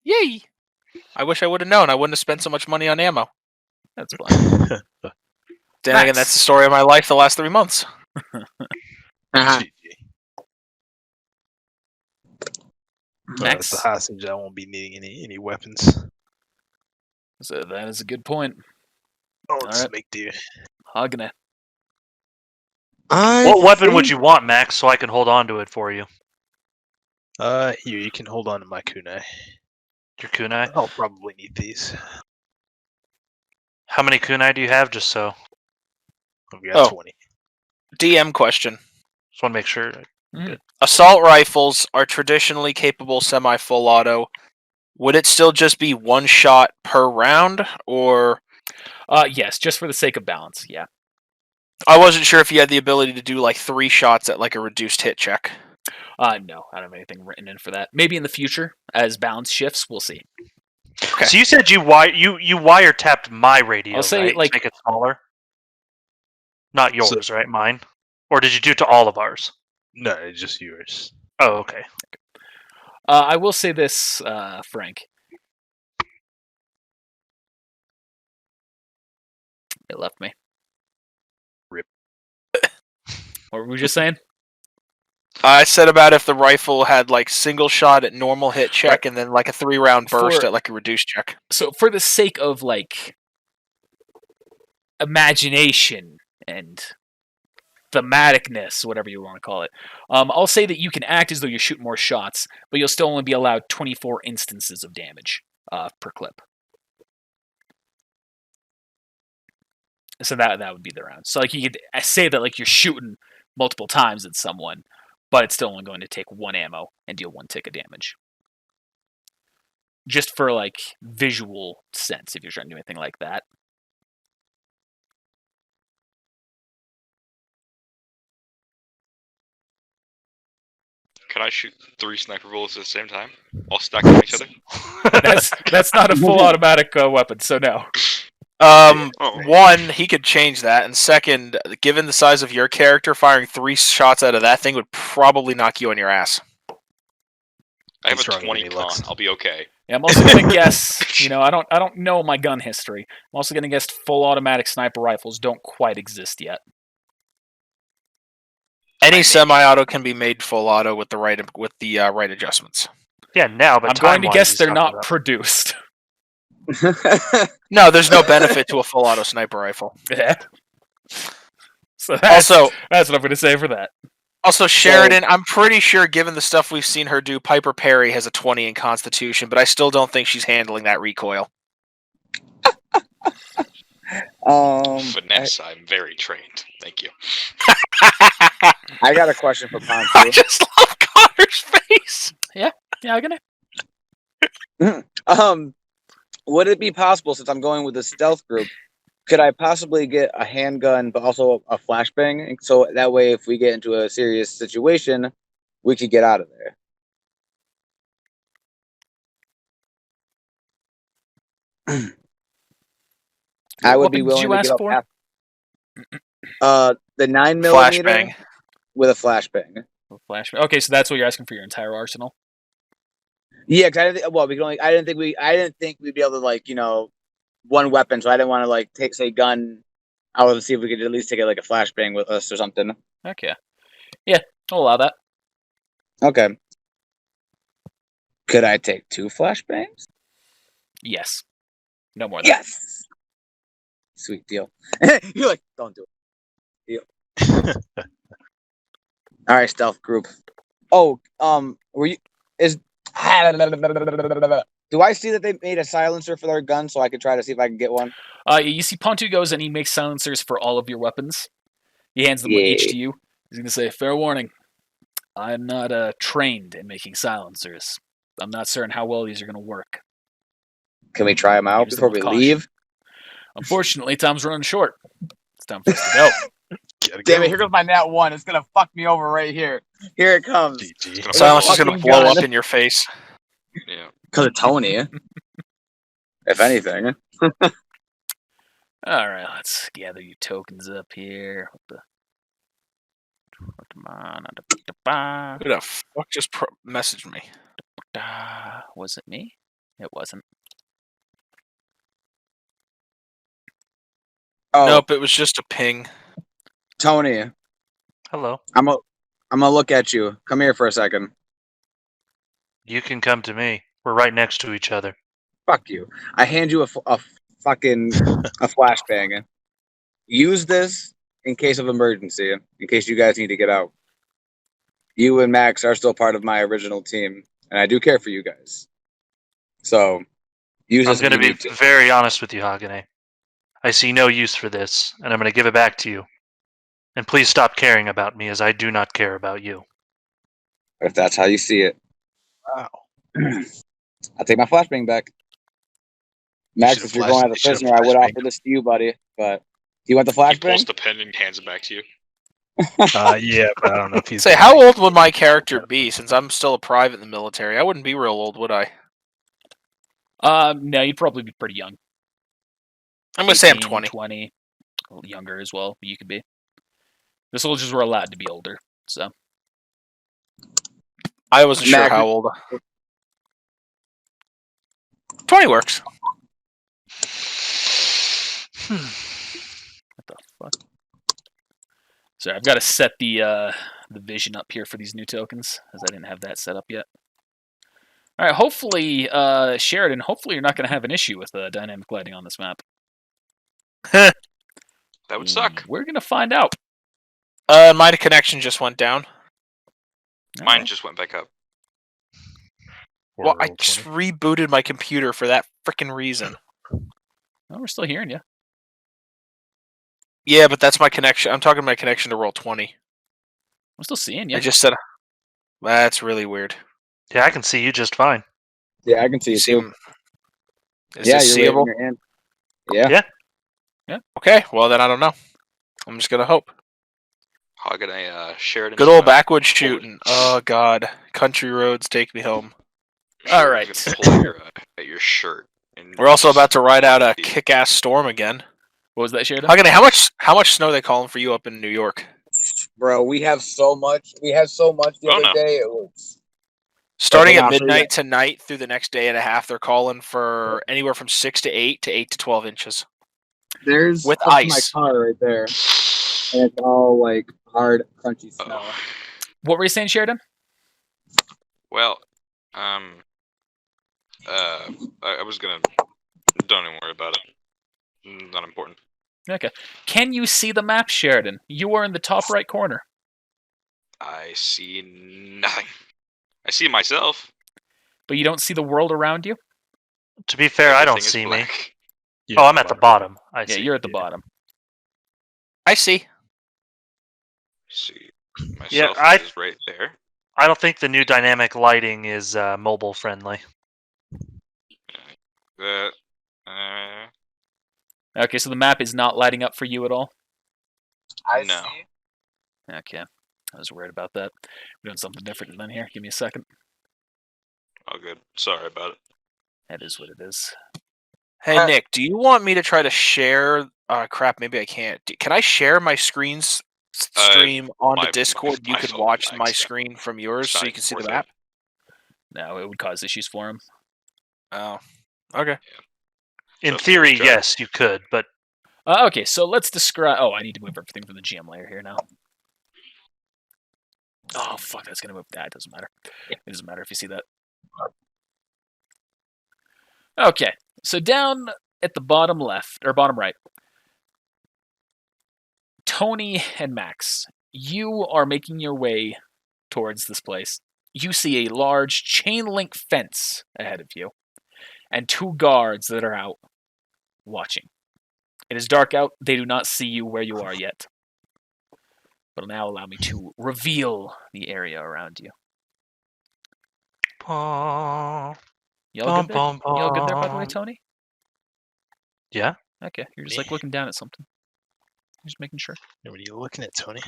Yay! I wish I would have known. I wouldn't have spent so much money on ammo.
That's fine.
Then
Nice.
again, that's the story of my life the last 3 months.
Uh-huh.
GG. As
Max.
the hostage, I won't be needing any weapons.
So that is a good point.
Oh, let's
Alright.
make do.
Hagane.
What weapon would you want, Max, so I can hold on to it for you?
Here, you can hold on to my kunai.
Your kunai?
I'll probably need these.
How many kunai do you have, just so?
I've got
Oh.
20.
DM question.
Just want to make sure.
Assault rifles are traditionally capable semi-full auto. Would it still just be 1 shot per round, or...
Yes, just for the sake of balance, yeah.
I wasn't sure if you had the ability to do like 3 shots at like a reduced hit check.
No, I don't have anything written in for that. Maybe in the future, as balance shifts, we'll see.
Okay.
So you said you wiretapped my radio,
I'll say,
right?
like-
To make it smaller? Not yours, right? Mine? Or did you do it to all of ours?
No, it's just yours.
Oh, okay.
I will say this, Frank. It left me.
Rip.
What were we just saying?
I said about if the rifle had like single shot at normal hit check
Right.
and then like a 3-round burst
For-
at like a reduced check.
So for the sake of like imagination and thematicness, whatever you want to call it, I'll say that you can act as though you're shooting more shots, but you'll still only be allowed 24 instances of damage per clip. So that would be the round. So like you could say that like you're shooting multiple times at someone, but it's still only going to take 1 ammo and deal 1 tick of damage. Just for like visual sense, if you're trying to do anything like that.
Can I shoot 3 sniper bullets at the same time? All stacked on each other?
That's not a full automatic weapon, so no.
Oh.
1, he could change that, and 2nd, given the size of your character, firing 3 shots out of that thing would probably knock you on your ass.
I have
He's
a
throwing
20
any
con.
licks.
I'll be okay.
Yeah, I'm also gonna guess. You know, I don't know my gun history. I'm also gonna guess full automatic sniper rifles don't quite exist yet.
Any semi-auto can be made full auto with the right right adjustments.
Yeah, now, but
I'm going to
time-wise,
guess
he's
they're
talking
not
about-
produced.
No, there's no benefit to a full auto sniper rifle.
Yeah. So that's
Also,
what I'm going to say for that.
Also, Sheridan, I'm pretty sure, given the stuff we've seen her do, Piper Perry has a 20 in Constitution, but I still don't think she's handling that recoil.
Finesse, I'm very trained. Thank you.
I got a question for Ponzu.
I just love Connor's face.
Yeah, I'm going
to. Would it be possible, since I'm going with the stealth group, could I possibly get a handgun, but also a flashbang? So that way, if we get into a serious situation, we could get out of there. I would be willing to give up half. The 9mm
Flashbang.
with a flashbang.
Flashbang. Okay, so that's what you're asking for your entire arsenal.
Yeah, because I didn't. Well, we can only. I didn't think we'd be able to, like, one weapon. So I didn't want to, like, take, say, gun. I wanted to see if we could at least take, like, a flashbang with us or something.
Okay. Yeah, I'll allow that.
Okay. Could I take 2 flashbangs?
Yes. No more than
Yes. Sweet deal. You're like, don't do it. Deal. All right, stealth group. Oh, were you? Do I see that they made a silencer for their gun so I could try to see if I can get one?
You see Pontu goes and he makes silencers for all of your weapons. He hands them each to you. He's going to say, fair warning, I'm not trained in making silencers. I'm not certain how well these are going to work.
Can we try them out before we leave?
Unfortunately, time's running short. It's time for us to go.
Damn it, here goes my nat 1. It's going to fuck me over right here. Here it comes.
Silence is going to blow up in your face.
Yeah.
Because of Tony, if anything.
Alright, let's gather your tokens up here.
Who the fuck just messaged me?
Was it me? It wasn't.
Oh,
nope, it was just a ping.
Tony.
Hello.
I'm gonna look at you. Come here for a second.
You can come to me. We're right next to each other.
Fuck you. I hand you a fucking a flashbang. Use this in case of emergency, in case you guys need to get out. You and Max are still part of my original team, and I do care for you guys. So, use this.
I'm going to be very honest with you, Hagane. I see no use for this, and I'm going to give it back to you. And please stop caring about me, as I do not care about you.
If that's how you see it.
Wow.
I'll take my flashbang back. Max, if you're going as a prisoner, I would offer this to you, buddy. But do you want the flashbang?
He pulls the pen and hands it back to you.
Yeah, but I don't know if he's...
Say, how old would my character be, since I'm still a private in the military? I wouldn't be real old, would I?
No, you'd probably be pretty young.
I'm going to say I'm 20.
20. A little younger as well, you could be. The soldiers were allowed to be older, so...
I wasn't sure how old. 20 works.
What the fuck? Sorry, I've got to set the vision up here for these new tokens, as I didn't have that set up yet. All right, hopefully, Sheridan, hopefully you're not going to have an issue with dynamic lighting on this map.
That would suck.
We're going to find out.
My connection just went down.
Mine just went back up.
Well, I just rebooted my computer for that freaking reason.
Well, we're still hearing you.
Yeah, but that's my connection. I'm talking my connection to Roll20.
I'm still seeing you.
I just said... That's really weird.
Yeah, I can see you just fine.
Yeah, I can see you too.
Is this seeable?
Yeah.
Okay, well then I don't know. I'm just gonna hope.
Hagane, Sheridan.
Good old backwoods shooting. Oh god, country roads take me home.
All right.
Pull at your shirt.
We're also about to ride out a kick-ass storm again.
What was that, Sheridan?
Hagane, how much snow are they calling for you up in New York?
Bro, we have so much. We had so much the other day. It was...
Starting at midnight tonight through the next day and a half, they're calling for anywhere from 6 to 8 to 8 to 12 inches.
There's
with ice.
My car right there, and it's all like hard, crunchy snow.
What were you saying, Sheridan?
Well, I was gonna Don't even worry about it. Not important.
Okay. Can you see the map, Sheridan? You are in the top right corner.
I see nothing. I see myself.
But you don't see the world around you?
To be fair, I don't
Everything is
see me.
black.
Yeah,
Oh, I'm at the bottom. I
Yeah,
see.
you're at the
Yeah.
bottom.
I see.
See,
Yeah,
myself is right there.
I don't think the new dynamic lighting is mobile friendly.
That.
Okay, so the map is not lighting up for you at all?
I
No.
see.
Okay. I was worried about that. We're doing something different than here. Give me a second.
Oh, good. Sorry about it.
That is what it is.
Hey, Nick, do you want me to try to share... crap, maybe I can't. Can I share my stream onto
my
Discord? You could
phone
watch
lags
my
down.
screen from yours so you can see the map?
No, it would cause issues for him.
Oh, okay.
In
Just
theory,
try.
yes, you could, but
Okay, so let's describe... Oh, I need to move everything from the GM layer here now. Oh, fuck, that's going to move... That it doesn't matter. It doesn't matter if you see that. Okay, so down at the bottom left, or bottom right, Tony and Max, you are making your way towards this place. You see a large chain link fence ahead of you, and 2 guards that are out watching. It is dark out. They do not see you where you are yet. But now allow me to reveal the area around you. You all good there? You all good there, by the way, Tony?
Yeah.
Okay, you're just like looking down at something. Just making sure.
What are you looking at, Tony?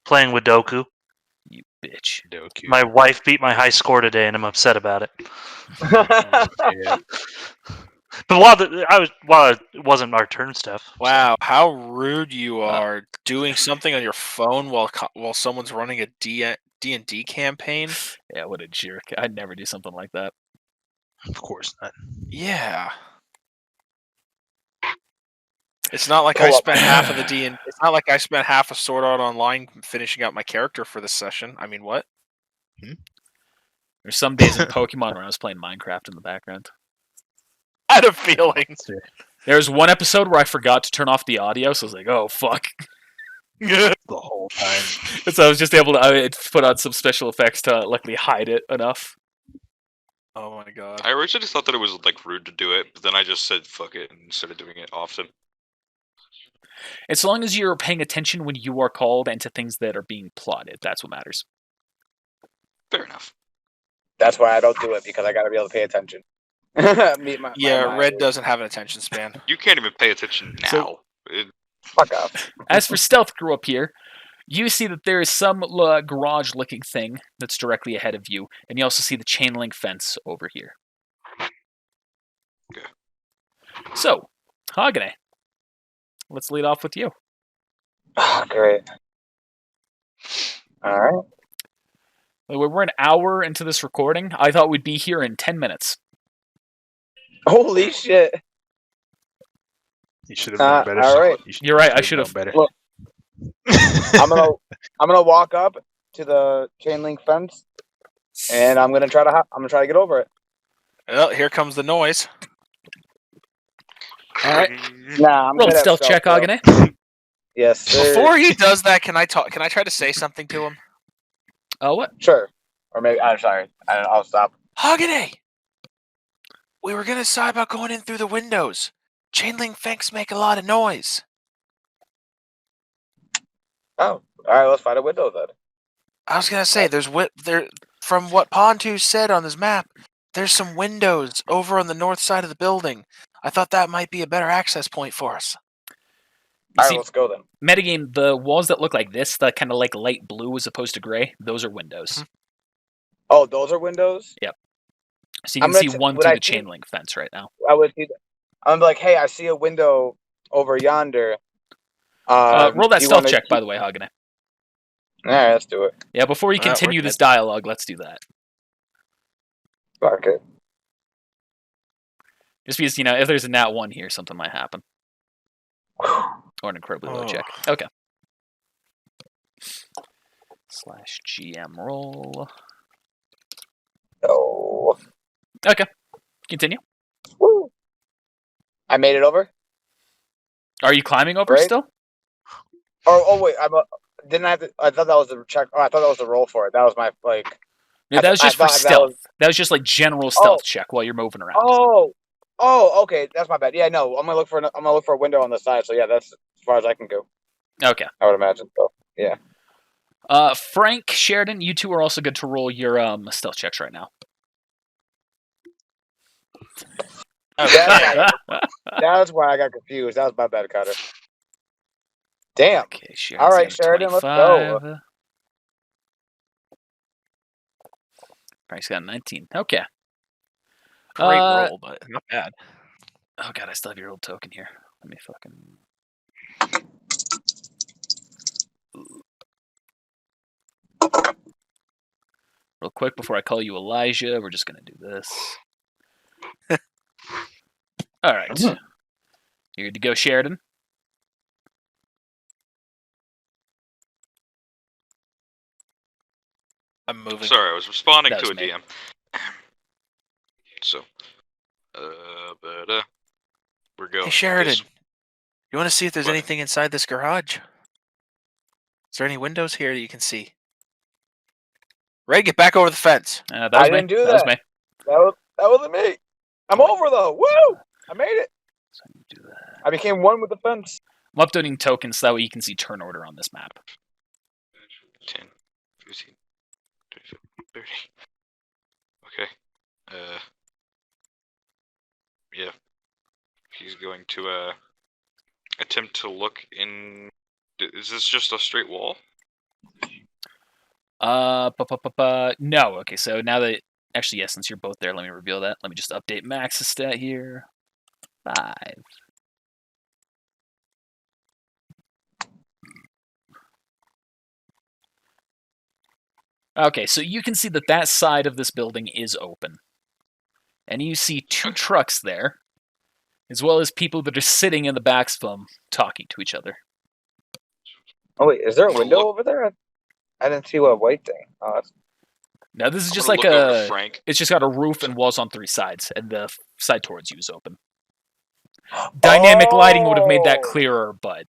Playing with Doku.
You bitch.
Doku.
My wife beat my high score today, and I'm upset about it.
Yeah.
But while it wasn't our turn stuff. so-
Wow, how rude you are doing something on your phone while someone's running a D&D campaign.
Yeah, what a jerk. I'd never do something like that.
Of course not.
Yeah. It's not like
Pull
I
up.
spent half of the D&D. It's not like I spent half of Sword Art Online finishing out my character for this session. I mean, what?
There's some days in Pokemon where I was playing Minecraft in the background.
I had a feeling.
There was one episode where I forgot to turn off the audio, so I was like, oh, fuck.
The whole time.
So I was just able to put on some special effects to luckily hide it enough.
Oh my god.
I originally thought that it was like rude to do it, but then I just said fuck it and started doing it often.
And so long as you're paying attention when you are called and to things that are being plotted, that's what matters.
Fair enough.
That's why I don't do it, because I gotta be able to pay attention.
Yeah, Red doesn't have an attention span.
You can't even pay attention now.
So-
Fuck off.
As for stealth crew up here, you see that there is some garage-looking thing that's directly ahead of you, and you also see the chain link fence over here.
Okay.
So, Hagane, let's lead off with you.
Great. All right.
We're an hour into this recording. I thought we'd be here in 10 minutes.
Holy shit.
You should have known better.
All right.
You're right, I should
known
have.
better.
Look. I'm gonna walk up to the chain link fence, and I'm gonna try to get over it.
Well, here comes the noise.
All right.
Nah, I'm
Roll
good
a
at
stealth check,
bro.
Hagane.
Yes, sir.
Before he does that, can I try to say something to him?
What?
Sure. Or maybe I'm sorry. I'll stop.
Hagane! We were gonna decide about going in through the windows. Chain link fence make a lot of noise.
Oh, all right. Let's find a window then.
I was gonna say, from what Pontu said on his map, there's some windows over on the north side of the building. I thought that might be a better access point for us.
All
See,
right, let's go then.
metagame, the walls that look like this, the kind of like light blue as opposed to gray, those are windows.
Oh, those are windows.
So you
I'm
can see
gonna
one
would
through
I
the
see-
chain link fence right now.
I'm like, hey, I see a window over yonder.
Roll that
do you
stealth
wanna-
check, by the way, Hagane.
All right, let's do it.
Yeah, before you
Alright, we're
continue this
good.
dialogue, let's do that.
Fuck it.
Just because, if there's a nat 1 here, something might happen. Or an incredibly low check. Okay. /GM roll.
No.
Okay, continue.
Woo! I made it over.
Are you climbing over
Right?
still?
Oh wait, didn't I have to? I thought that was the check. Oh, I thought that was the roll for it. That was my like.
No, that was
I
just for
thought that
stealth.
was-
That was just like general stealth check while you're moving around.
Okay, that's my bad. Yeah, no, I'm gonna look for a window on the side. So yeah, that's as far as I can go.
Okay.
I would imagine. So yeah.
Frank, Sheridan, you two are also good to roll your stealth checks right now.
That's why I got confused. That was my bad, Cutter. Damn.
Okay,
All right,
got a
Sheridan, let's go.
25. Frank's got a 19. Okay.
Great roll, but not bad.
Oh god, I still have your old token here. Let me fucking. Real quick before I call you Elijah, we're just gonna do this. All right. You good to go, Sheridan?
I'm moving.
Sorry, I was responding
That
to
was
a
me.
DM. So, we're going.
Hey, Sheridan, you want to see if there's
What?
anything inside this garage? Is there any windows here that you can see? Ray, get back over the fence.
That was
I
me.
didn't do
That was
that.
me.
That wasn't me. I'm over though. Woo! I made it.
So let me do that.
I became one with the fence.
I'm updating tokens so that way you can see turn order on this map.
10, 15, 25, 30. Okay. Yeah. He's going to attempt to look in. Is this just a straight wall?
No. Okay, so now that actually, yes, since you're both there, let me reveal that. Let me just update Max's stat here. 5. Okay, so you can see that side of this building is open. And you see 2 trucks there, as well as people that are sitting in the backs of them talking to each other.
Oh wait, is there a
I'm gonna
window
look-
over there? I didn't see a white thing. Oh, that's...
Now this is
I'm
just
gonna
like
look over to Frank.
it's just got a roof and walls on 3 sides, and the side towards you is open. Dynamic lighting would have made that clearer, but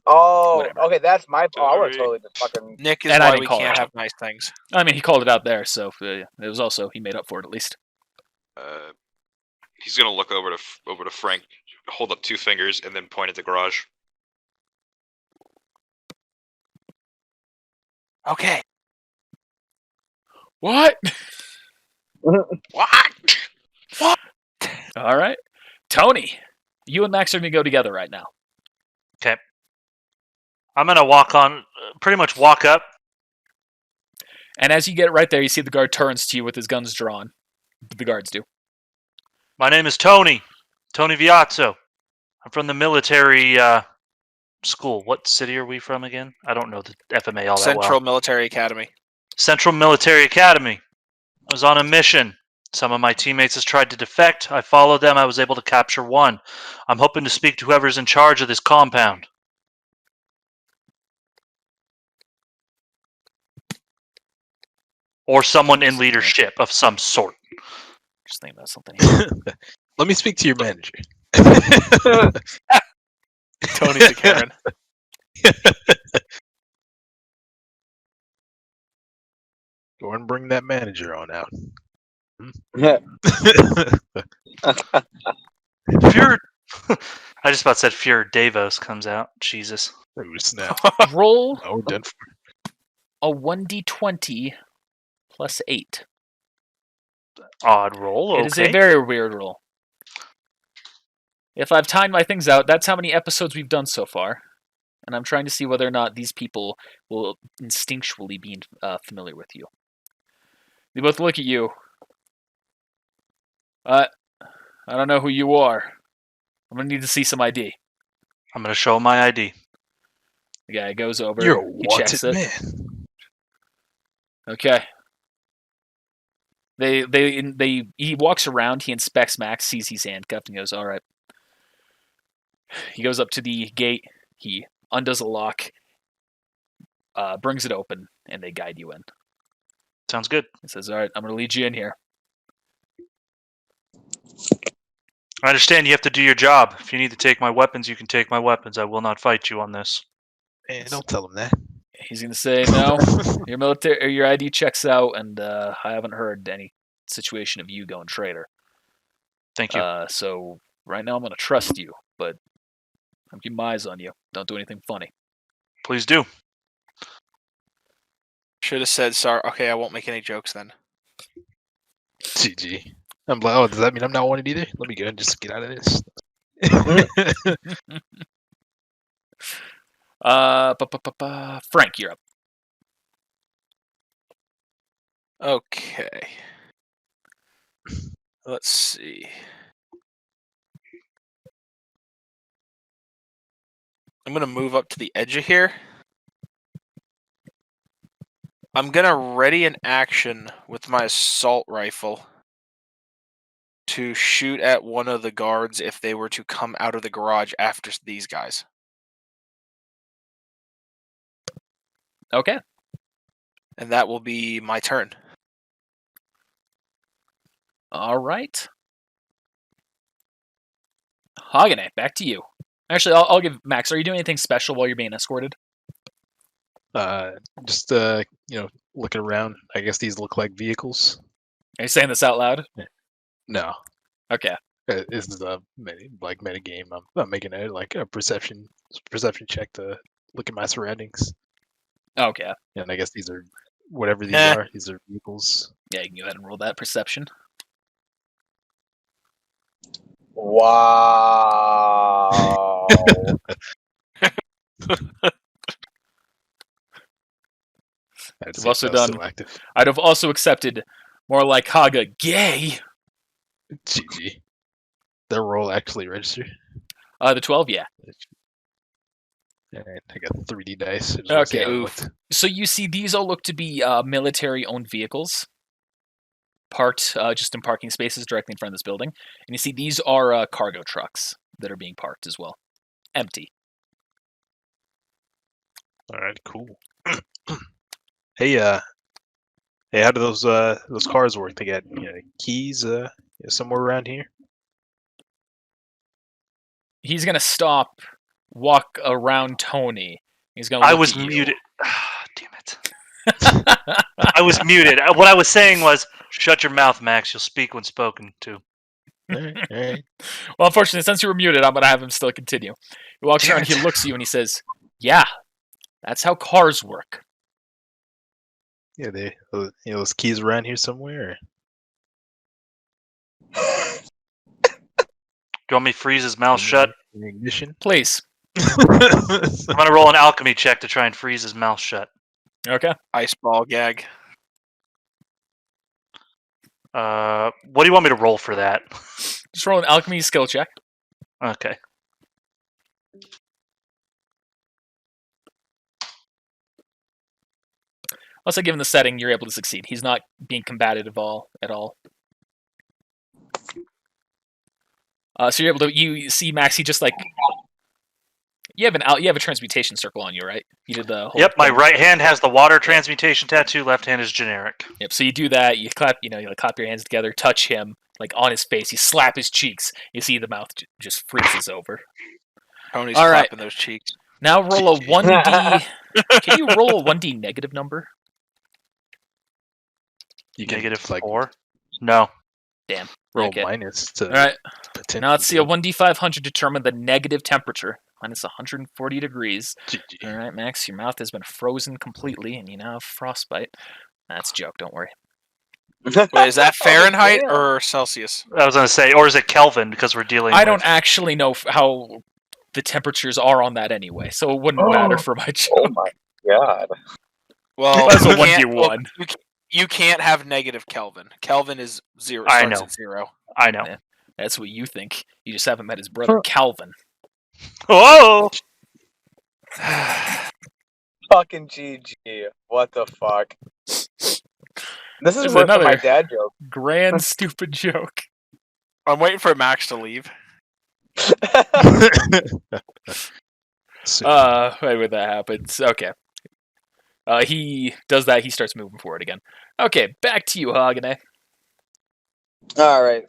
Oh,
whatever.
okay, that's my. Oh, I would
Sorry.
totally just fucking.
Nick is
And I
why
didn't
we
call it
can't
out.
have nice things.
I mean, he called it out there, so it was also he made up for it at least.
He's gonna look over to Frank, hold up 2 fingers, and then point at the garage.
Okay.
What?
What?
All right, Tony, you and Max are gonna go together right now.
Okay. I'm gonna pretty much walk up.
And as you get right there, you see the guard turns to you with his guns drawn. The guards do.
My name is Tony Viazzo. I'm from the military school. What city are we from again? I don't know the FMA all that
Central
well.
Military Academy.
Central Military Academy. I was on a mission. Some of my teammates has tried to defect. I followed them. I was able to capture one. I'm hoping to speak to whoever's in charge of this compound. Or someone in leadership of some sort.
Just think about something here.
Let me speak to your manager.
Tony's a Karen.
Go and bring that manager on out.
Fear. I just about said Fear Davos comes out. Jesus.
Ooh, snap.
Roll
Oh, we're done for.
a 1d20 plus 8.
Odd roll.
It is a very weird roll. If I've timed my things out, that's how many episodes we've done so far. And I'm trying to see whether or not these people will instinctually be familiar with you. They both look at you. I don't know who you are. I'm going to need to see some ID.
I'm going to show him my ID.
The guy goes over.
You're a
he
wanted
checks it.
man.
Okay. He walks around, he inspects Max, sees he's handcuffed, and goes, all right. He goes up to the gate, he undoes a lock, brings it open, and they guide you in.
Sounds good.
He says, all right, I'm going to lead you in here.
I understand you have to do your job. If you need to take my weapons, you can take my weapons. I will not fight you on this.
Man, don't tell him that.
He's gonna say no. Your military or your ID checks out, and I haven't heard any situation of you going traitor.
Thank you.
So right now I'm gonna trust you, but I'm keeping my eyes on you. Don't do anything funny.
Please do.
Should have said sorry. Okay, I won't make any jokes then.
GG. I'm like, oh, does that mean I'm not wanted either? Let me go and just get out of this.
Frank, you're up.
Okay. Let's see. I'm going to move up to the edge of here. I'm going to ready an action with my assault rifle to shoot at one of the guards if they were to come out of the garage after these guys.
Okay.
And that will be my turn.
All right. Hagane, back to you. Actually, I'll give Max. Are you doing anything special while you're being escorted?
Just looking around. I guess these look like vehicles.
Are you saying this out loud?
No.
Okay.
This is a meta game. I'm making a perception check to look at my surroundings.
Okay.
And I guess these are whatever these are. These are vehicles.
Yeah, you can go ahead and roll that perception.
Wow.
I've also done. I'd have also accepted more like Haga gay.
GG. Their roll actually register.
The 12, yeah.
Alright, I got 3D dice.
Okay. So you see, these all look to be military-owned vehicles, parked just in parking spaces directly in front of this building. And you see, these are cargo trucks that are being parked as well, empty.
All right, cool. Hey, how do those cars work? They got keys somewhere around here.
He's gonna stop, walk around Tony. He's gonna.
I was muted. Damn it. I was muted. What I was saying was, shut your mouth, Max. You'll speak when spoken to.
All right.
Well, unfortunately, since you were muted, I'm gonna have him still continue. He walks around, he looks at you, and he says, "Yeah, that's how cars work."
Yeah, those keys around here somewhere.
Do you want me to freeze his mouth shut?
Ignition.
Please.
I'm gonna roll an alchemy check to try and freeze his mouth shut.
Okay.
Ice ball gag.
What do you want me to roll for that?
Just roll an alchemy skill check.
Okay.
Also, given the setting, you're able to succeed. He's not being combative at all. So you're able to. You see, Max. He just you have a transmutation circle on you, right? You did the whole.
Yep. My right hand has the water transmutation tattoo. Left hand is generic.
Yep. So you do that. You clap. You clap your hands together. Touch him on his face. You slap his cheeks. You see the mouth just freezes over.
Tony's
all
clapping
right.
those cheeks.
Now roll a 1d. Can you roll a 1d negative number?
You can
-4. No.
Damn.
Roll
okay.
minus to.
All right. Now let's see. A 1d500 determine the negative temperature. Minus 140 degrees.
GG.
All right, Max. Your mouth has been frozen completely, and you now have frostbite. That's a joke. Don't worry.
Wait, is that Fahrenheit or Celsius?
I was gonna say, or is it Kelvin? Because we're dealing.
I don't actually know how the temperatures are on that anyway, so it wouldn't matter for my joke.
Oh my god.
Well,
that's a
you can't-
1d1.
You can't have negative Kelvin. Kelvin is 0.
I
Starts
know.
at 0.
I know.
Yeah. That's what you think. You just haven't met his brother, Calvin.
Oh!
Fucking GG. What the fuck? This is
There's
worse than
another-
my dad joke.
Grand stupid joke.
I'm waiting for Max to leave.
Wait, when that happens. Okay. He does that. He starts moving forward again. Okay, back to you, Hagane.
All right.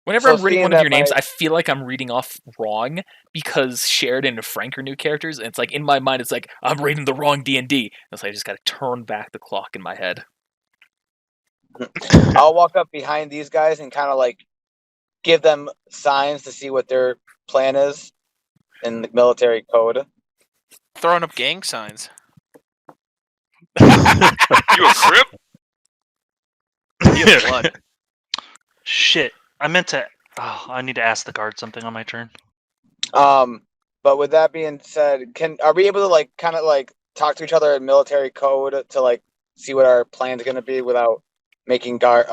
Whenever
So
I'm reading
seeing
one of
that
your names,
my-
I feel like I'm reading off wrong because Sheridan and Frank are new characters, and it's like in my mind, it's like I'm reading the wrong D&D. It's like I just got to turn back the clock in my head.
I'll walk up behind these guys and kind of like give them signs to see what their plan is in the military code.
Throwing up gang signs.
You a crip?
You have blood.
Shit. I meant to. Oh, I need to ask the guard something on my turn.
But with that being said, are we able to like kind of like talk to each other in military code to like see what our plan's going to be without making guard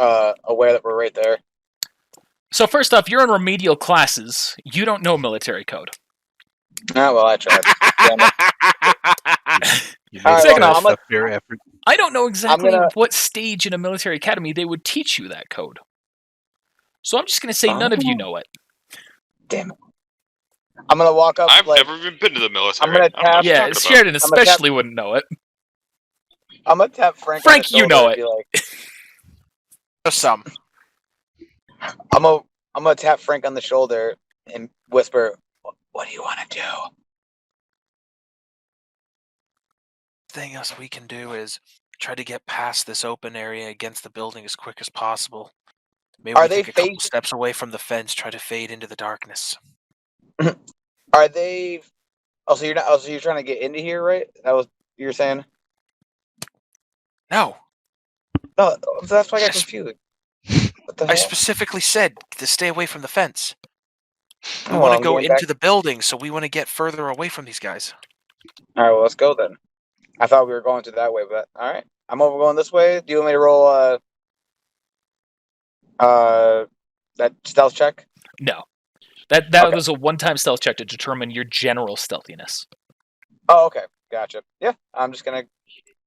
aware that we're right there?
So first off, you're in remedial classes. You don't know military code.
Ah, well, I tried. Damn it.
You
All right,
Second
well,
off,
I'm
a fair effort.
I don't know exactly
gonna-
what stage in a military academy they would teach you that code. So I'm just going to say none of you know it.
Damn it. I'm going to walk up
I've
like
never even been to the military.
I'm gonna
I don't know what
tap-
you're
Yeah,
talking about.
Sheridan
I'm gonna tap-
especially wouldn't know it.
I'm going to tap Frank.
Frank,
on the
you know
shoulder and
it.
be like,
Just some.
I'm gonna tap Frank on the shoulder and whisper, "What do you want to do?"
Thing else we can do is try to get past this open area against the building as quick as possible. Maybe
Are
we
they
take a couple
fade-
steps away from the fence, try to fade into the darkness.
Are they? Oh, so you're not. Oh, so you're trying to get into here, right? That was you were saying.
No,
No, that's why I got
Yes.
confused. What the
I
hell?
specifically said to stay away from the fence. We
Oh,
want
I'm
to go
going
into
back.
the building, so we want to get further away from these guys.
All right, well, let's go then. I thought we were going to that way, but all right. I'm over going this way. Do you want me to roll that stealth check?
No. That
Okay.
was a one-time stealth check to determine your general stealthiness.
Oh, okay, gotcha. Yeah, I'm just gonna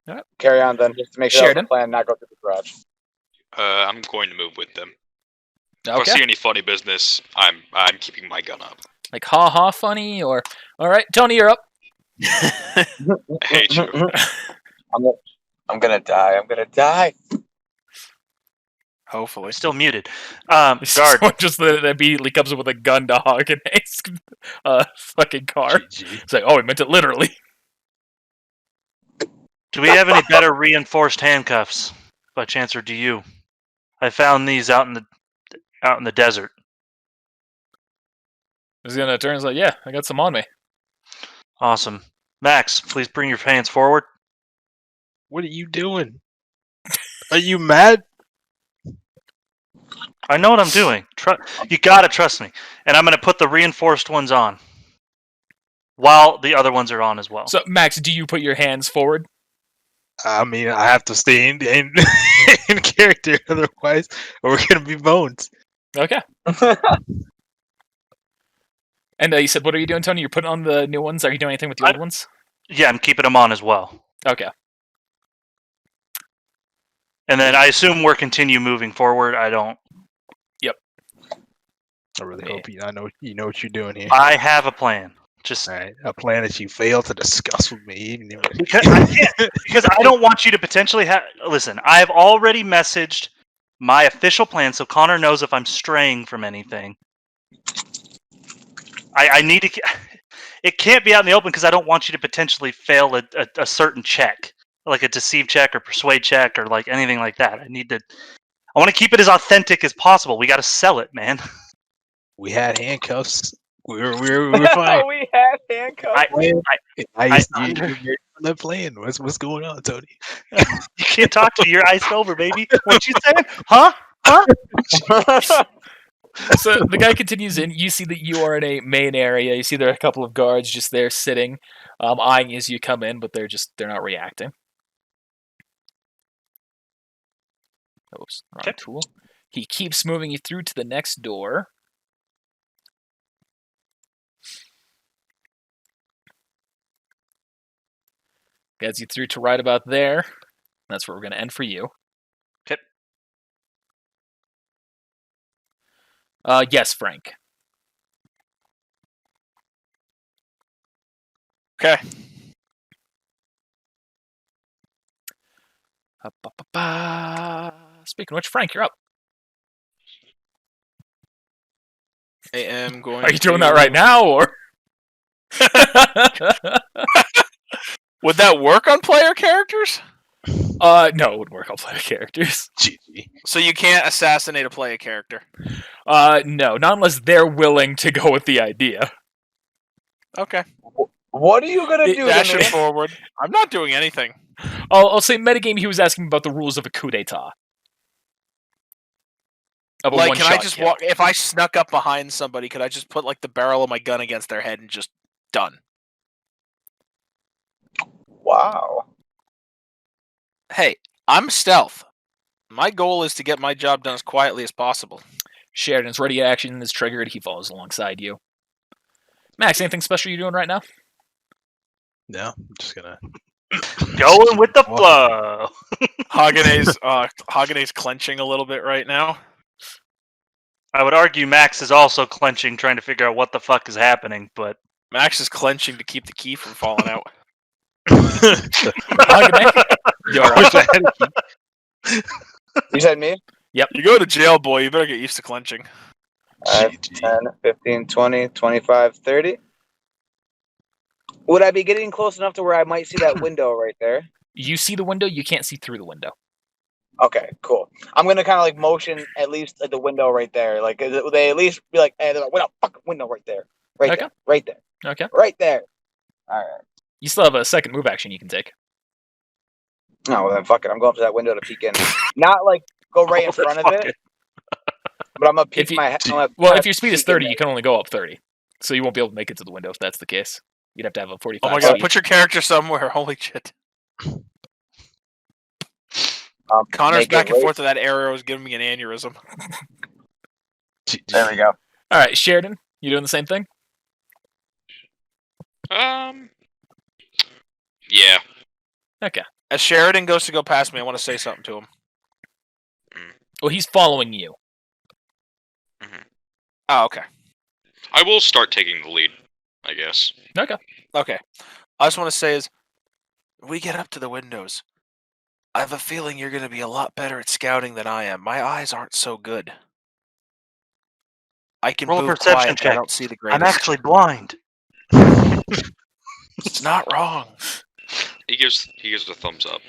Alright.
carry on then, just to make sure that was
Sheridan?
the plan, not go through the garage.
I'm going to move with them. If I
Okay.
see any funny business, I'm keeping my gun up.
Like ha funny or all right, Tony, you're up.
I hate you.
I'm gonna die. I'm gonna die.
Hopefully.
Still muted. Guard.
Someone just immediately comes up with a gun to hog an fucking car.
GG.
It's like, oh, he meant it literally.
Do we have any better reinforced handcuffs, by chance, or do you? I found these out in the desert.
He's gonna turn and say, yeah, I got some on me.
Awesome. Max, please bring your hands forward.
What are you doing? Are you mad?
I know what I'm doing. You gotta trust me. And I'm gonna put the reinforced ones on, while the other ones are on as well.
So, Max, do you put your hands forward?
I mean, I have to stay in in character, otherwise we're gonna be bones.
Okay. And you said, what are you doing, Tony? You're putting on the new ones? Are you doing anything with the old ones?
Yeah, I'm keeping them on as well.
Okay.
And then I assume we're continue moving forward. I don't.
I really hope you know what you're doing here.
I have a plan. Just
All right, a plan that you failed to discuss with me. Even
because I can't, because I don't want you to potentially have. Listen, I have already messaged my official plan, so Connor knows if I'm straying from anything. I need to. It can't be out in the open because I don't want you to potentially fail a certain check, like a deceive check or persuade check or like anything like that. I want to keep it as authentic as possible. We got to sell it, man.
we had handcuffs. We were fine.
We had handcuffs.
You're not playing. What's going on, Tony?
You can't talk to me. You're iced over, baby. What you saying? Huh?
So the guy continues in. You see that you are in a main area. You see there are a couple of guards just there sitting, eyeing you as you come in, but they're not reacting. Oops, wrong tool. He keeps moving you through to the next door. Gets you through to right about there. That's where we're going to end for you.
Okay.
Yes, Frank.
Okay.
Speaking of which, Frank, you're up.
I am going.
Are you doing that right now, or?
Would that work on player characters?
No, it would work on player characters.
GG.
So you can't assassinate a player character.
No, not unless they're willing to go with the idea.
Okay.
What are you gonna do to
Dashing
me?
forward. I'm not doing anything.
I'll say metagame. He was asking about the rules of a coup d'état. Of a
Like, can I
one-shot
just
kill.
walk? If I snuck up behind somebody, could I just put like the barrel of my gun against their head and just done?
Wow.
Hey, I'm stealth. My goal is to get my job done as quietly as possible.
Sheridan's ready action is triggered. He follows alongside you. Max, anything special you're doing right now?
No, I'm just gonna.
Going with the flow.
Hagane's clenching a little bit right now.
I would argue Max is also clenching, trying to figure out what the fuck is happening, but
Max is clenching to keep the key from falling out.
Hagane, you're up.
You said me?
You go to jail, boy. You better get used to clenching.
10, 15, 20, 25, 30. Would I be getting close enough to where I might see that window right there?
You see the window. You can't see through the window.
Okay, cool. I'm gonna kind of like motion at least at the window right there. Like they at least be like, "Hey, there's a fucking window right there, right
Okay.
there, right there,
Okay.
right there." All right.
You still have a second move action you can take.
No, well then fuck it. I'm going up to that window to peek in. Not like go right in front of it, but I'm gonna peek my head.
Well, if your speed is 30, you can only go up 30. So you won't be able to make it to the window if that's the case. You'd have to have a 45
Oh my god,
speed.
put your character somewhere. Holy shit. Connor's back and forth to that arrow is giving me an aneurysm.
There we go.
All right, Sheridan, you doing the same thing?
Yeah.
Okay.
As Sheridan goes to go past me, I want to say something to him.
Well, he's following you.
Oh, okay.
I will start taking the lead, I guess.
Okay. I just want to say is, we get up to the windows. I have a feeling you're going to be a lot better at scouting than I am. My eyes aren't so good. I can
roll a
move
perception
quiet, but I
check.
don't see the greatest.
I'm actually blind.
It's not wrong.
He gives a thumbs up.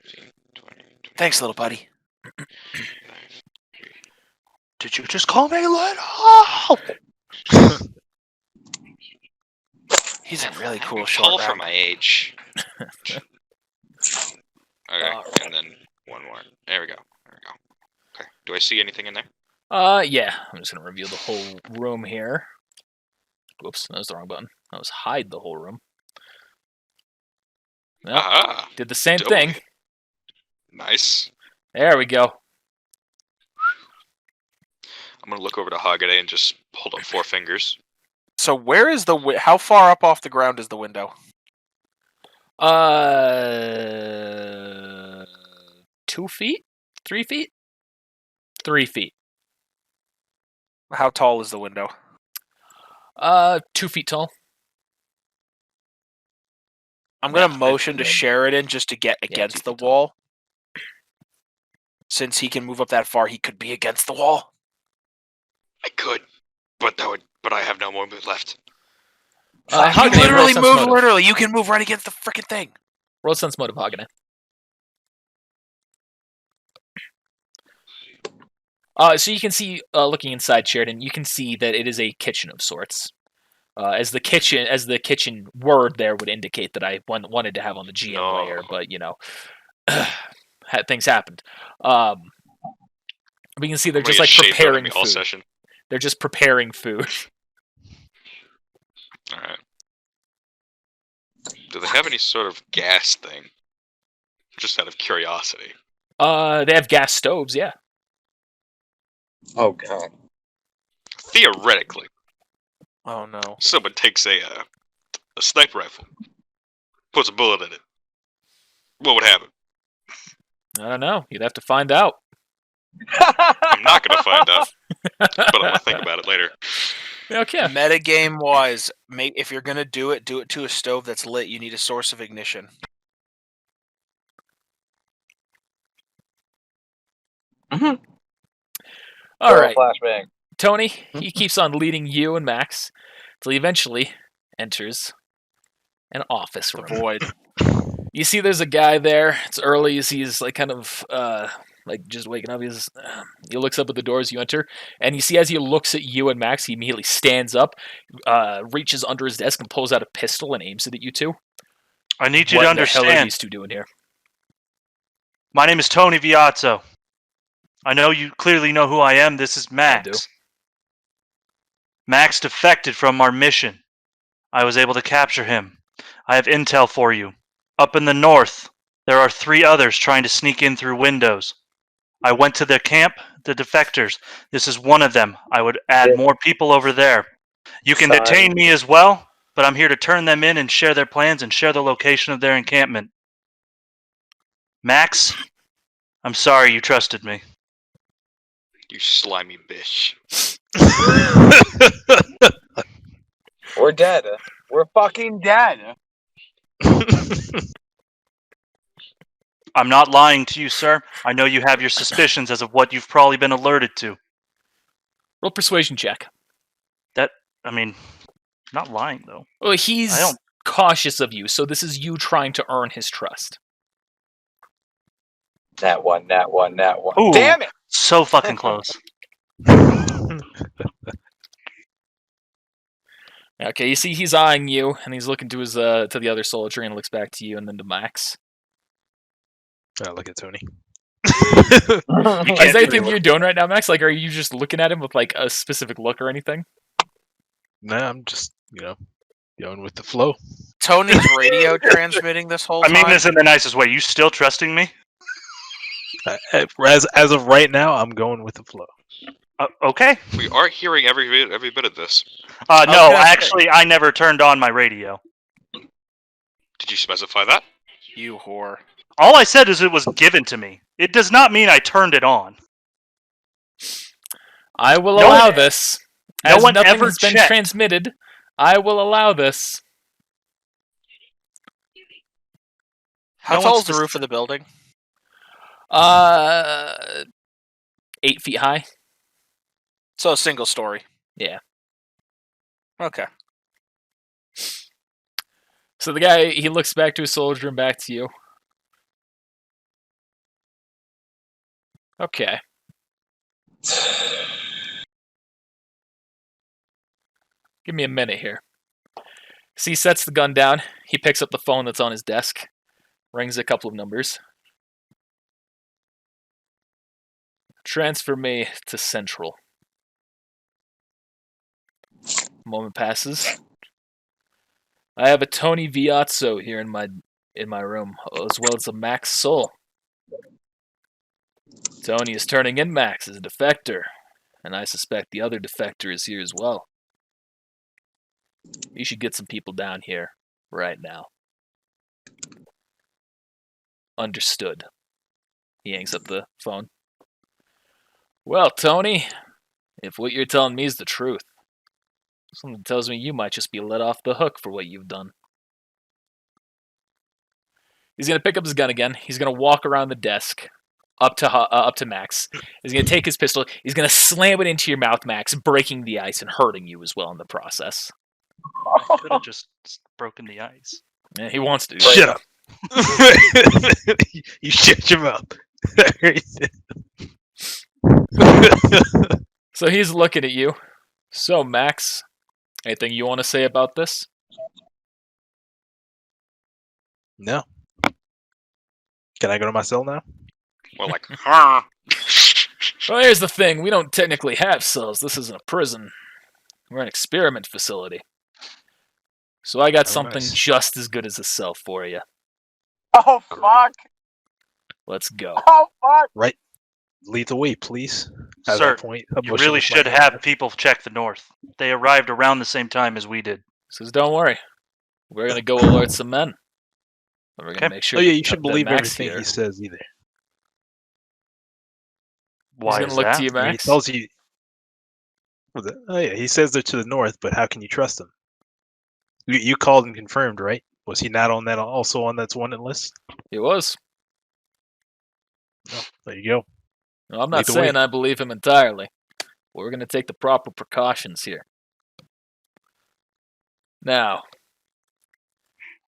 15, 20,
Thanks, little buddy.
25.
Did you just call me little?
He's a really cool
Tall
short
for
round.
my age. Okay, and then one more. There we go. Okay. Do I see anything in there?
Yeah. I'm just gonna reveal the whole room here. Whoops, that was the wrong button. That was hide the whole room. Well,
Aha!
did the same
Dope.
thing.
Nice.
There we go.
I'm gonna look over to Hagade and just hold up 4 fingers.
So where is how far up off the ground is the window?
2 feet? 3 feet? 3 feet.
How tall is the window?
2 feet tall.
I'm going to motion to Sheridan just to get against the wall. Since he can move up that far, he could be against the wall.
I could, but I have no more move left.
You
Hagane,
literally
roll sense
move.
motive.
You can move right against the freaking thing.
Roll sense motive, Hagane. So you can see, looking inside Sheridan, you can see that it is a kitchen of sorts. As the kitchen word there would indicate that I wanted to have on the GM layer, but things happened. We can see they're just like preparing food.
All session.
They're just preparing food.
All right. Do they have any sort of gas thing? Just out of curiosity.
They have gas stoves, yeah.
Oh god.
Theoretically,
Oh no.
someone takes a sniper rifle, puts a bullet in it. What would happen?
I don't know. You'd have to find out.
I'm not gonna find out, but I'm gonna think about it later.
Okay.
Metagame wise, if you're gonna do it to a stove that's lit. You need a source of ignition.
Mm-hmm.
All right.
Flashbang.
Tony, he keeps on leading you and Max till he eventually enters an office room.
Void.
You see, there's a guy there. It's early. You see, he's like kind of like just waking up. He looks up at the door as you enter, and you see as he looks at you and Max, he immediately stands up, reaches under his desk, and pulls out a pistol and aims it at you two.
I need you
What
to
the hell are
understand.
these two doing here?
My name is Tony Viazzo. I know you clearly know who I am. This is
I do.
Max. Max defected from our mission. I was able to capture him. I have intel for you. Up in the north, there are 3 others trying to sneak in through windows. I went to their camp, the defectors. This is one of them. I would add more people over there. You can detain me as well, but I'm here to turn them in and share their plans and share the location of their encampment. Max, I'm sorry you trusted me.
You slimy bitch.
We're dead. We're fucking dead.
I'm not lying to you, sir. I know you have your suspicions as of what you've probably been alerted to.
Roll persuasion check.
Not lying, though.
Well, he's cautious of you, so this is you trying to earn his trust.
That one.
Ooh,
Damn it!
so fucking close.
Okay, you see he's eyeing you, and he's looking to his to the other soldier, and looks back to you, and then to Max.
Oh, look at Tony.
Is there anything you're doing right now, Max? Like, are you just looking at him with like a specific look or anything?
No, I'm just, going with the flow.
Tony's radio transmitting this whole
I
time.
mean this in the nicest way. You still trusting me?
As of right now, I'm going with the flow.
Okay.
We are hearing every bit of this.
No, actually, I never turned on my radio.
Did you specify that?
You whore.
All I said is it was given to me. It does not mean I turned it on.
I will
No
allow
one-
this.
no
As
one
nothing
ever
has been
checked.
transmitted, I will allow this.
How
No
tall
one's
is the roof of the building?
8 feet high.
So a single story.
Yeah.
Okay.
So the guy, he looks back to his soldier and back to you. Okay. Give me a minute here. So he sets the gun down. He picks up the phone that's on his desk. Rings a couple of numbers. Transfer me to Central. A moment passes. I have a Tony Viazzo here in my room, as well as a Max Soul. Tony is turning in Max as a defector, and I suspect the other defector is here as well. You should get some people down here right now. Understood. He hangs up the phone. Well, Tony, if what you're telling me is the truth, something tells me you might just be let off the hook for what you've done. He's going to pick up his gun again. He's going to walk around the desk up to Max. He's going to take his pistol. He's going to slam it into your mouth, Max, breaking the ice and hurting you as well in the process.
Could have just broken the ice.
Yeah, he wants to.
Shut up. You shut your mouth.
So he's looking at you. So, Max, anything you want to say about this?
No. Can I go to my cell now?
Well, like,
Well, here's the thing. We don't technically have cells. This isn't a prison. We're an experiment facility. So I got something
nice.
just as good as a cell for you.
Oh fuck!
Let's go.
Oh fuck!
Right. Lead the way, please. At
Sir,
that point, a
You
bush
really
of
should
flame.
have people check the north. They arrived around the same time as we did.
Says, don't worry. We're going to go alert some men. And we're going to
Okay.
make sure
Oh yeah,
that-
you should
that
believe
Max
everything
here.
he says either.
Why
He's
is
gonna look
that?
to you,
I mean, he
Max.
tells you. Oh yeah, he says they're to the north, but how can you trust him? You called and confirmed, right? Was he not on that? Also on that wanted list?
He was.
No. There you go.
No, I'm
Lead
not
the
saying
way.
I believe him entirely. We're going to take the proper precautions here. Now,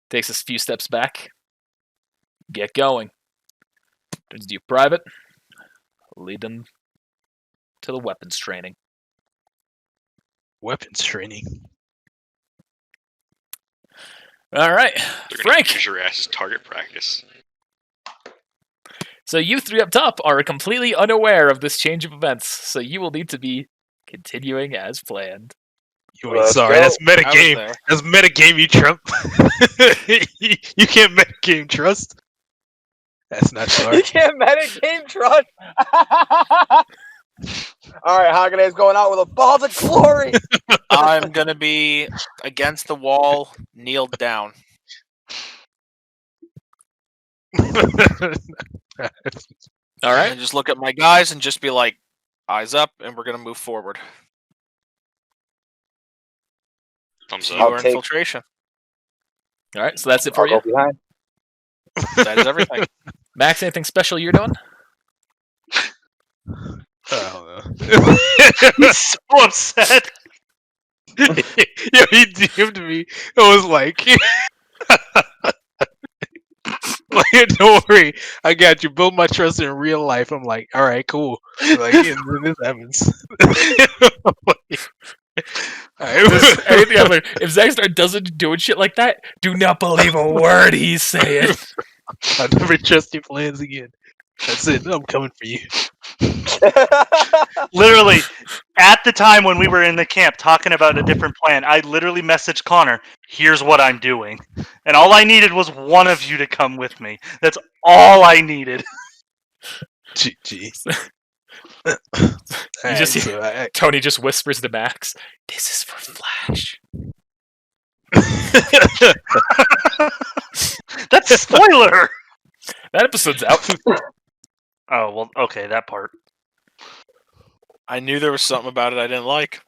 takes us a few steps back. Get going. Turns to you, Private. Lead them to the weapons training.
Weapons training.
All right,
They're gonna
Frank.
use your ass as target practice.
So you three up top are completely unaware of this change of events, so you will need to be continuing as planned.
You ain't
Let's
sorry.
go.
That's
I was
metagame.
there.
That's metagame, you Trump. You can't metagame trust. That's not sorry.
You can't metagame trust. All right, Hagane's going out with a balls of glory.
I'm gonna be against the wall, kneeled down.
All right.
And just look at my guys and just be like, eyes up, and we're gonna move forward.
Thumbs
You
up.
I'll
are
take-
infiltration.
All right, so that's it for
I'll
you.
go behind.
That is everything.
Max, anything special you're doing?
I don't know.
He's so upset.
Yo, he DM'd me. It was like, don't worry, I got you. Build my trust in real life. I'm like, all right, cool. Like, and then this happens.
Anything I've learned, if Zackstar doesn't do shit like that, do not believe a word he's saying.
I never trust your plans again. That's it. I'm coming for you.
Literally, at the time when we were in the camp talking about a different plan, I literally messaged Connor, here's what I'm doing. And all I needed was one of you to come with me. That's all I needed.
GG.
You just Tony just whispers to Max, "This is for Flash."
That's a spoiler!
That episode's out.
Oh, well, okay, that part.
I knew there was something about it I didn't like.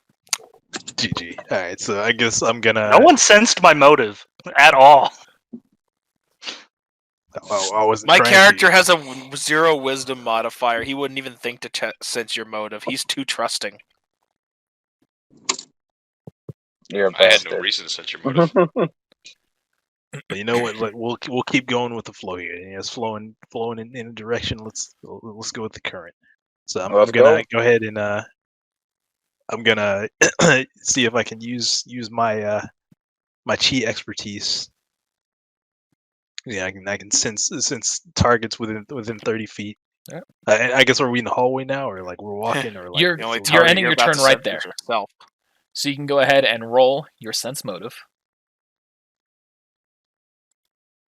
GG. Alright, so I guess I'm gonna.
No one sensed my motive at all.
I wasn't
My
trying
character
to.
has a 0 wisdom modifier. He wouldn't even think to sense your motive. He's too trusting.
You're a
I had no
bastard.
reason to sense your motive.
But you know what? Like, we'll keep going with the flow here. You know, it's flowing in a direction. Let's go with the current. So I'm
Let's
gonna
go.
go ahead and I'm gonna see if I can use my my chi expertise. Yeah, I can sense targets within 30 feet.
Yeah.
I guess are we in the hallway now, or like we're walking, or like
You're
The only
you're
target
ending
you're
your
about
turn
to
right
sense
there,
is yourself.
so you can go ahead and roll your sense motive.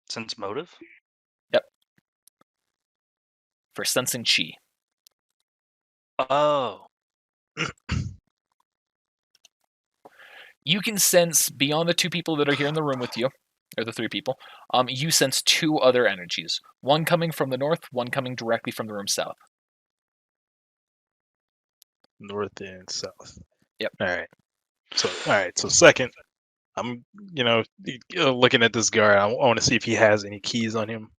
Sense motive?
For sensing chi.
Oh.
You can sense beyond the two people that are here in the room with you, or the three people. You sense two other energies. One coming from the north, one coming directly from the room south.
north and south.
Yep.
All right. So second, I'm looking at this guard. I want to see if he has any keys on him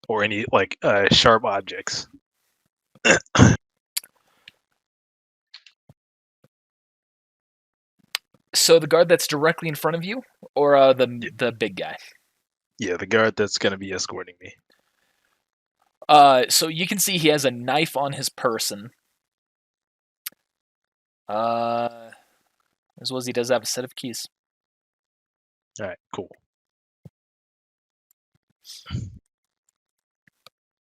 or any like sharp objects.
So the guard that's directly in front of you, or the big guy?
Yeah, the guard that's gonna be escorting me.
So you can see he has a knife on his person. As well as he does have a set of keys.
All right, cool.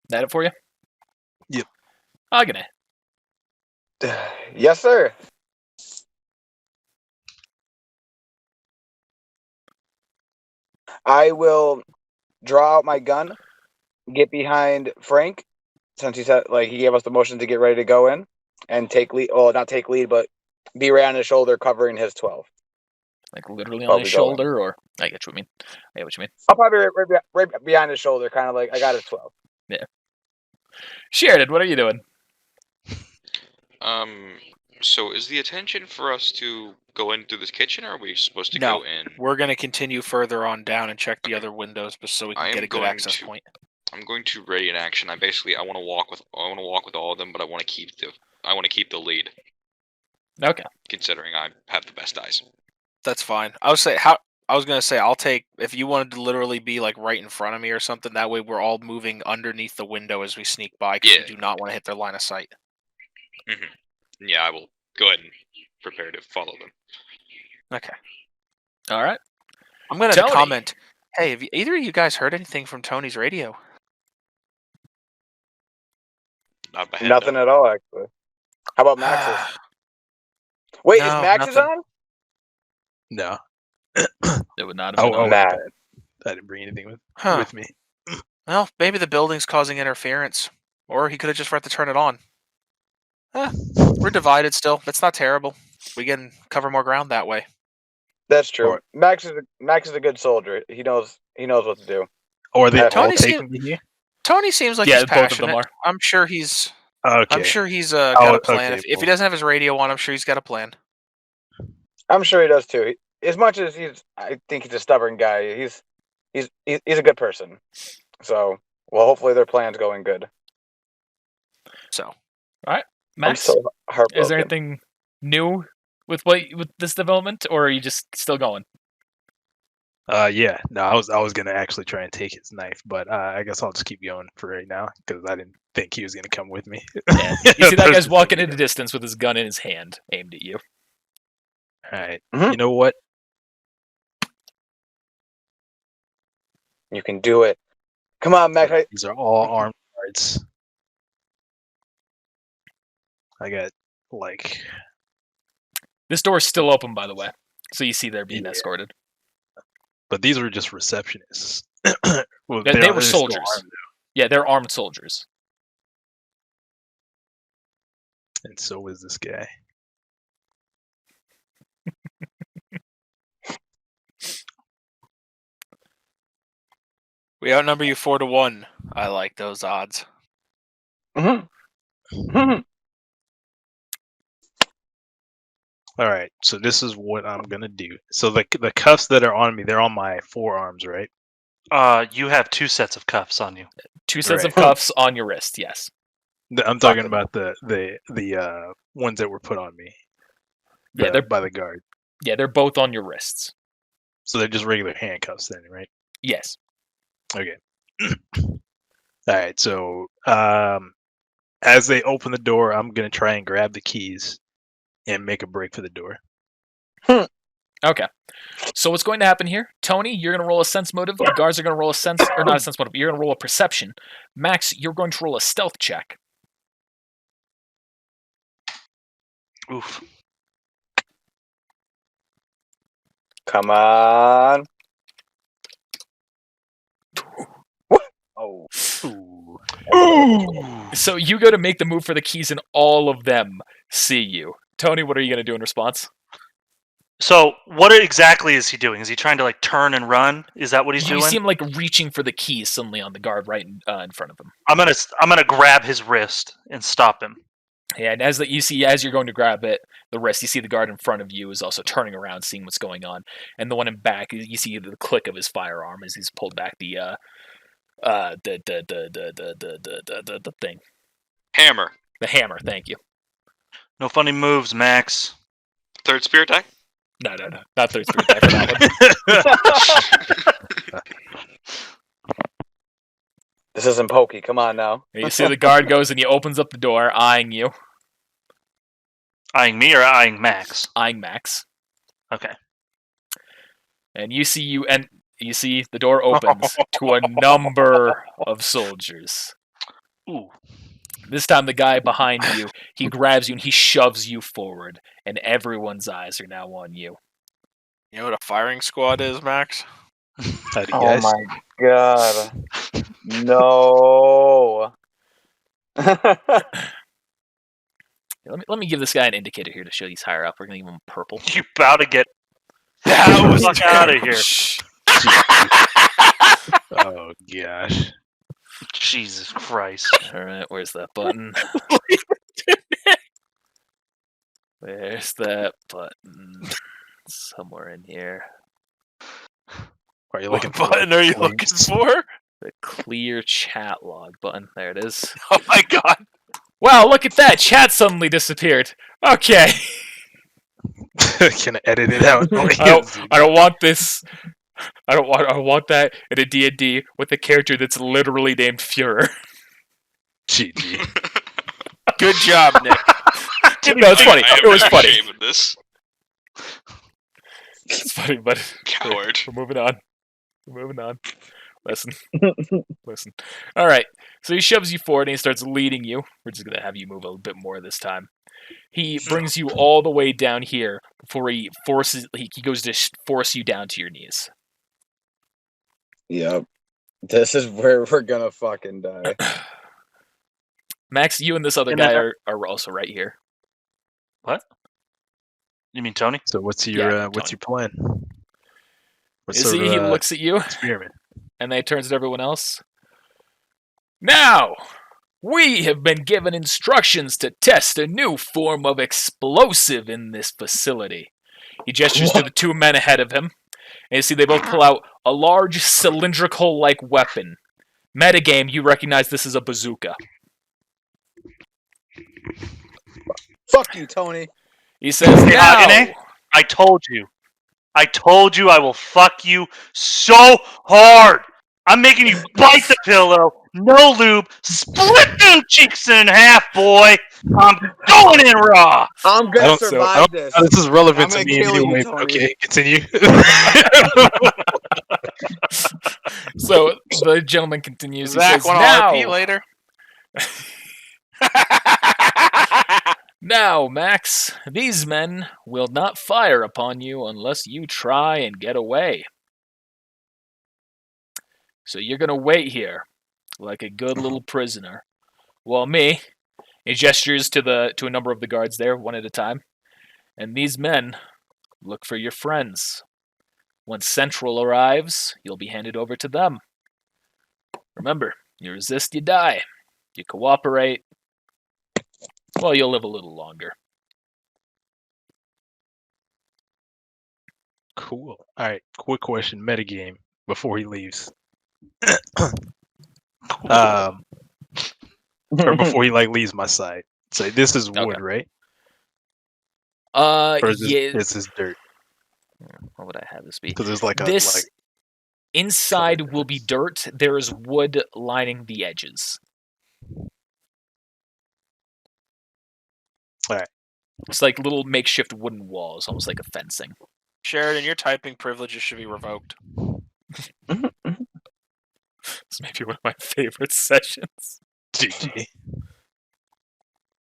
That it for you?
Yep.
Agane.
Yes, sir. I will draw out my gun, get behind Frank, since he said he gave us the motion to get ready to go in, and take lead. Well, not take lead, but be right on his shoulder, covering his 12.
Like literally on
Probably
his
go in.
shoulder, or I get what you mean. I get what you mean.
I'll probably be right behind his shoulder, kind of like I got his 12.
Sheridan, what are you doing?
So is the intention for us to go in through this kitchen, or are we supposed to
No.
go in?
We're going to continue further on down and check the other windows so we
I
can
am
get a good
going
access
to-
point.
I'm going to ready an action. I want to walk with all of them, but I want to keep the lead.
Okay.
Considering I have the best eyes.
That's fine. I was gonna say I'll take if you wanted to literally be like right in front of me or something. That way we're all moving underneath the window as we sneak by because
Yeah.
we do not want to hit their line of sight.
Yeah, I will go ahead and prepare to follow them.
Okay.
All right.
I'm gonna
Tony.
comment. Hey, have either of you guys heard anything from Tony's radio?
Not my head,
Nothing
no.
at all, actually. How about Max's? Wait, is
No,
Max's
nothing.
on?
No.
It would not have been
Oh,
on.
Matt.
I didn't bring anything with me.
Well, maybe the building's causing interference, or he could have just forgot to turn it on. We're divided still. That's not terrible. We can cover more ground that way.
That's true.
Or-
Max is a good soldier. He knows what to do.
Or they all
Tony
taking me here?
Tony seems like
Yeah,
he's
both of them
passionate.
are.
I'm sure he's.
Okay.
I'm sure he's got a plan.
okay,
If he doesn't have his radio on, I'm sure he's got a plan.
I'm sure he does too. As much as I think he's a stubborn guy. He's a good person. So, well, hopefully their plan's going good.
So,
I'm
Max,
so heartbroken.
is there anything new with this development, or are you just still going?
Yeah. No, I was gonna actually try and take his knife, but I guess I'll just keep going for right now because I didn't think he was gonna come with me.
Yeah. You see that
There's
guy's
just
walking
no
in the distance with his gun in his hand, aimed at you.
All right.
Mhm.
You know what?
You can do it. Come on, Max.
These are all armed guards. I got like
This door is still open, by the way, so you see they're being
Yeah.
escorted.
but these were just receptionists. Well,
They
they're
were
still
soldiers.
armed,
Yeah, they're armed soldiers.
and so is this guy.
we outnumber you 4-1. I like those odds.
Mm-hmm.
All right, so this is what I'm gonna do. So the cuffs that are on me, they're on my forearms, right?
You have 2 sets of cuffs on you.
2 sets of
Right.
cuffs on your wrist. Yes.
I'm talking about the ones that were put on me.
Yeah, they're
by the guard.
they're both on your wrists.
So they're just regular handcuffs, then, right?
Yes.
Okay. All right. So as they open the door, I'm gonna try and grab the keys and make a break for the door.
Okay. So what's going to happen here? Tony, you're going to roll a sense motive. The guards are going to roll a sense, or not a sense motive. You're going to roll a perception. Max, you're going to roll a stealth check.
Oof.
Come on. What? Oh.
Ooh.
So you go to make the move for the keys, and all of them see you. Tony, what are you going to do in response?
So, what exactly is he doing? Is he trying to like turn and run? Is that what he's
You
doing?
see him like reaching for the keys suddenly on the guard right in front of him.
I'm gonna grab his wrist and stop him.
Yeah, and as you're going to grab it, the wrist, you see the guard in front of you is also turning around, seeing what's going on, and the one in back, you see the click of his firearm as he's pulled back the thing,
Hammer.
the hammer. Thank you.
No funny moves, Max.
Third spear attack?
No, not third spirit attack for that one.
This isn't pokey. Come on now.
And you see the guard goes and he opens up the door, eyeing you,
Eyeing me or eyeing Max?
eyeing Max,
Okay.
and you see the door opens to a number of soldiers.
Ooh.
This time, the guy behind you, he grabs you and he shoves you forward, and everyone's eyes are now on you.
You know what a firing squad is, Max?
Howdy,
Oh
guys.
my god. No.
Let me give this guy an indicator here to show he's higher up. We're gonna give him purple.
You about to get the fuck out of here.
Shh.
Oh gosh.
Jesus Christ.
All right, where's that button? Where's that button? Somewhere in here.
Are you
What
looking for
button are you looking
links?
for?
The clear chat log button. There it is.
Oh my god.
Wow, look at that! Chat suddenly disappeared. Okay.
Can I edit it out?
I don't want this. I want that in a D&D with a character that's literally named Fuhrer.
GG.
Good job, Nick.
No, it's funny.
I
It was
am
funny.
ashamed of this.
It's funny, but
Coward.
we're moving on. We're moving on. Listen. All right. So he shoves you forward and he starts leading you. We're just going to have you move a bit more this time. He brings you all the way down here before he goes to force you down to your knees.
Yep. This is where we're gonna fucking die.
Max, you and this other guy are also right here.
What? You mean Tony?
So what's
Yeah,
your what's your plan? What
He
sort of,
looks at you,
experiment?
and then he turns to everyone else. Now, we have been given instructions to test a new form of explosive in this facility. He gestures to the two men ahead of him, and you see they both pull out a large cylindrical-like weapon. Metagame, you recognize this as a bazooka.
Fuck you, Tony.
He says,
Hey,
now...
Hagane, I told you I will fuck you so hard. I'm making you bite the pillow, no lube, split them cheeks in half, boy. I'm going in raw.
I'm gonna survive this.
This is relevant
I'm
to
gonna
me
kill you,
anyway.
Tony.
Okay, continue.
So the gentleman continues. He
Zach,
says,
want to
now...
RP later?
Now, Max, these men will not fire upon you unless you try and get away. So you're going to wait here, like a good little prisoner. While me, he gestures to a number of the guards there, one at a time. And these men look for your friends. When Central arrives, you'll be handed over to them. Remember, you resist, you die. You cooperate, well, you'll live a little longer.
Cool. All right. Quick question. Metagame before he leaves. Or before he leaves my side. Say this is wood,
Okay.
right? Or is
yeah.
this is dirt?
What would I have this be?
Because there's like
This inside will be dirt. There is wood lining the edges.
All right.
It's like little makeshift wooden walls, almost like a fencing.
Sheridan, your typing privileges should be revoked.
It's maybe one of my favorite sessions.
GG.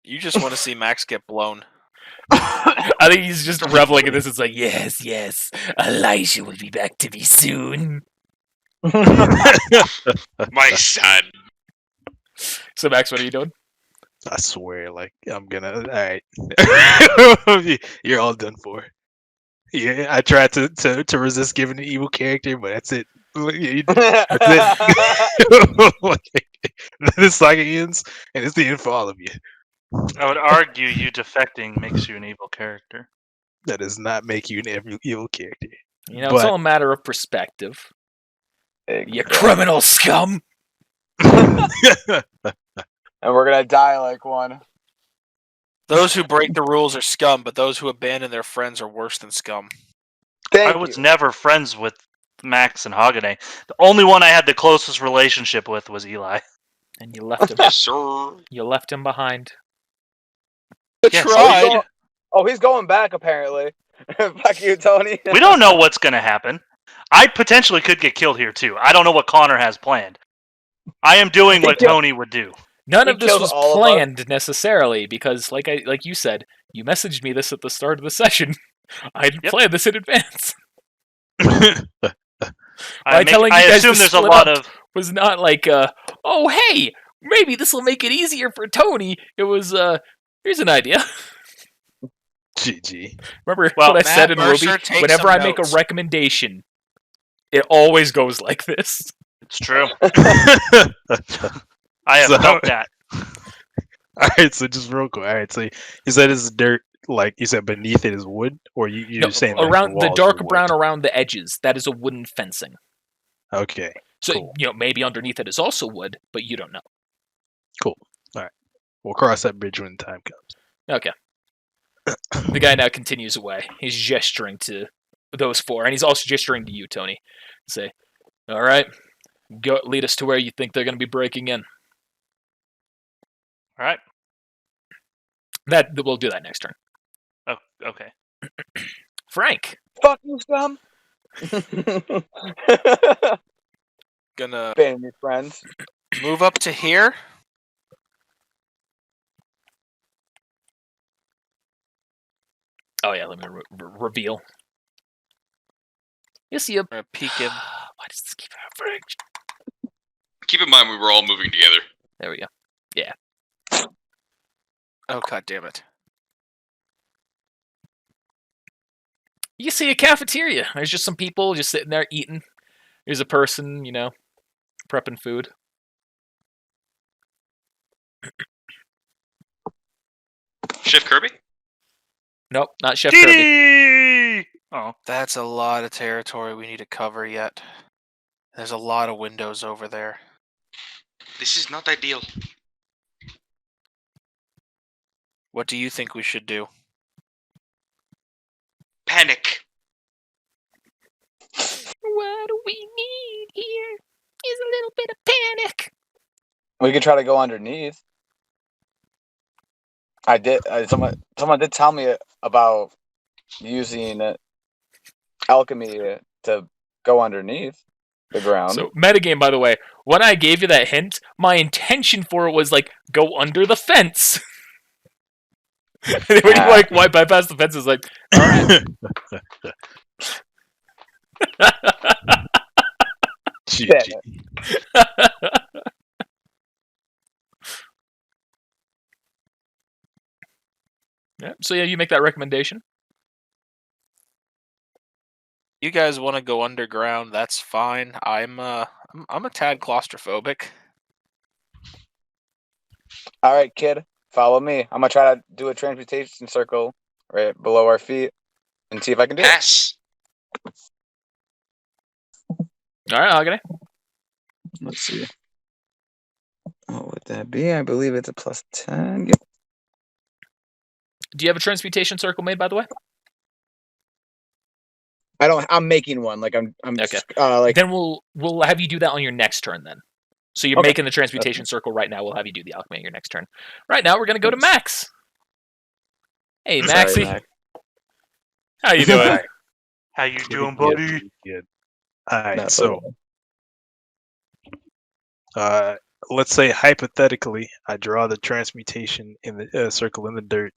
You just want to see Max get blown.
I think he's just reveling in this. It's like, yes, Elijah will be back to me soon.
My son.
So, Max, what are you doing?
I swear, like I'm gonna. All right. You're all done for. Yeah, I tried to resist giving an evil character, but that's it. That's it. This saga ends, and it's the end for all of you.
I would argue you defecting makes you an evil character.
That does not make you an evil character.
You know, it's
But-
all a matter of perspective. You criminal scum!
And we're gonna die like one.
Those who break the rules are scum, but those who abandon their friends are worse than scum.
Thank
I was
you.
never friends with Max and Hagane. The only one I had the closest relationship with was Eli.
And you left him.
Yes, sir.
You left him behind.
Yes.
Tried.
He's going back apparently. Fuck you, Tony.
We don't know what's going to happen. I potentially could get killed here too. I don't know what Connor has planned. I am doing what Tony would do.
None
He
of this
killed
was
all of us.
planned necessarily, because like you said, you messaged me this at the start of the session. I didn't plan this in advance.
I
telling you guys
assume
to
there's a
split
lot
up.
of.
Was not like, oh hey, maybe this will make it easier for Tony. It was, here's an idea.
GG.
Remember
Well,
what I said in
Mercer,
Ruby?
take
Whenever
some
I make a
notes.
recommendation, it always goes like this.
It's true. I have
So-
felt that.
All right, so just real quick. All right, so you said it's dirt, like you said beneath it is wood, or you're
No,
saying like,
around the
walls
dark
are wood?
brown around the edges, that is a wooden fencing.
Okay,
So
Cool.
maybe underneath it is also wood, but you don't know.
cool. All right, we'll cross that bridge when the time comes.
Okay. The guy now continues away. He's gesturing to those four, and he's also gesturing to you, Tony. Say, all right, go lead us to where you think they're going to be breaking in.
All right.
We'll do that next turn.
Oh, okay.
Fuck
Frank.
you, Scum.
Gonna
Ban your friends.
move up to here.
Oh yeah, let me reveal. You see a
Peek in.
Why does this keep happening?
Keep in mind we were all moving together.
There we go. Yeah.
Oh, god damn it.
You see a cafeteria. There's just some people just sitting there eating. There's a person, prepping food.
Chef Kirby?
Nope, not Chef Kirby.
Kirby! Oh.
That's a lot of territory we need to cover yet. There's a lot of windows over there.
This is not ideal.
What do you think we should do?
Panic.
What we need here is a little bit of panic.
We could try to go underneath. I did. Someone did tell me about using alchemy to go underneath the ground.
So, metagame, by the way, when I gave you that hint, my intention for it was, go under the fence. And then when you, why bypass the fence, it's like, alright.
GG.
Yeah, so you make that recommendation.
You guys want to go underground? That's fine. I'm a tad claustrophobic.
All right, kid, follow me. I'm gonna try to do a transmutation circle right below our feet and see if I can do it.
Pass.
All right, Agane.
Let's see. What would that be? I believe it's a +10. Yep.
Do you have a transmutation circle made, by the way?
I don't. I'm making one. I'm.
Okay.
Like.
Then we'll have you do that on your next turn. Then, so you're
Okay.
making the transmutation circle right now. We'll have you do the alchemy on your next turn. Right now, we're gonna go to Max. Hey, Maxie.
Max.
How you doing?
How you doing, buddy?
Good. Alright,
Not
so let's say hypothetically I draw the transmutation in the circle in the dirt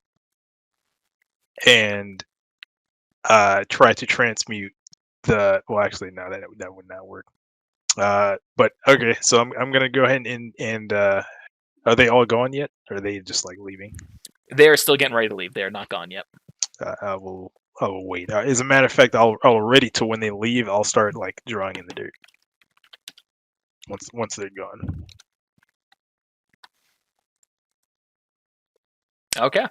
and try to transmute the actually no, that would not work. But okay, so I'm gonna go ahead and are they all gone yet? Or are they just leaving?
They're still getting ready to leave. They're not gone yet.
I will wait. As a matter of fact, I'll ready to when they leave. I'll start drawing in the dirt. Once they're gone.
Okay.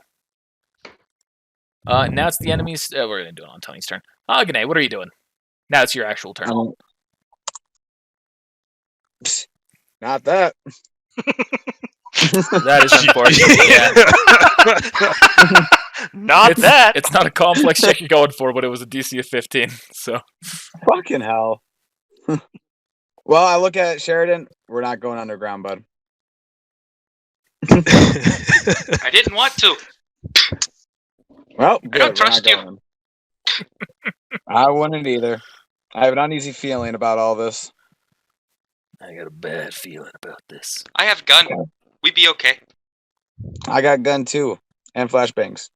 Now it's the enemy's. We're gonna do it on Tony's turn. Agane, what are you doing? Now it's your actual turn.
Not that.
That is unfortunate. Yeah.
Not that.
It's not a complex check you're going for, but it was a DC of 15. So.
Fucking hell. Well, I look at Sheridan. We're not going underground, bud.
I didn't want to.
Well, good.
I don't trust you.
Going. I wouldn't either. I have an uneasy feeling about all this.
I got a bad feeling about this.
I have gun. We be okay.
I got gun too, and flashbangs.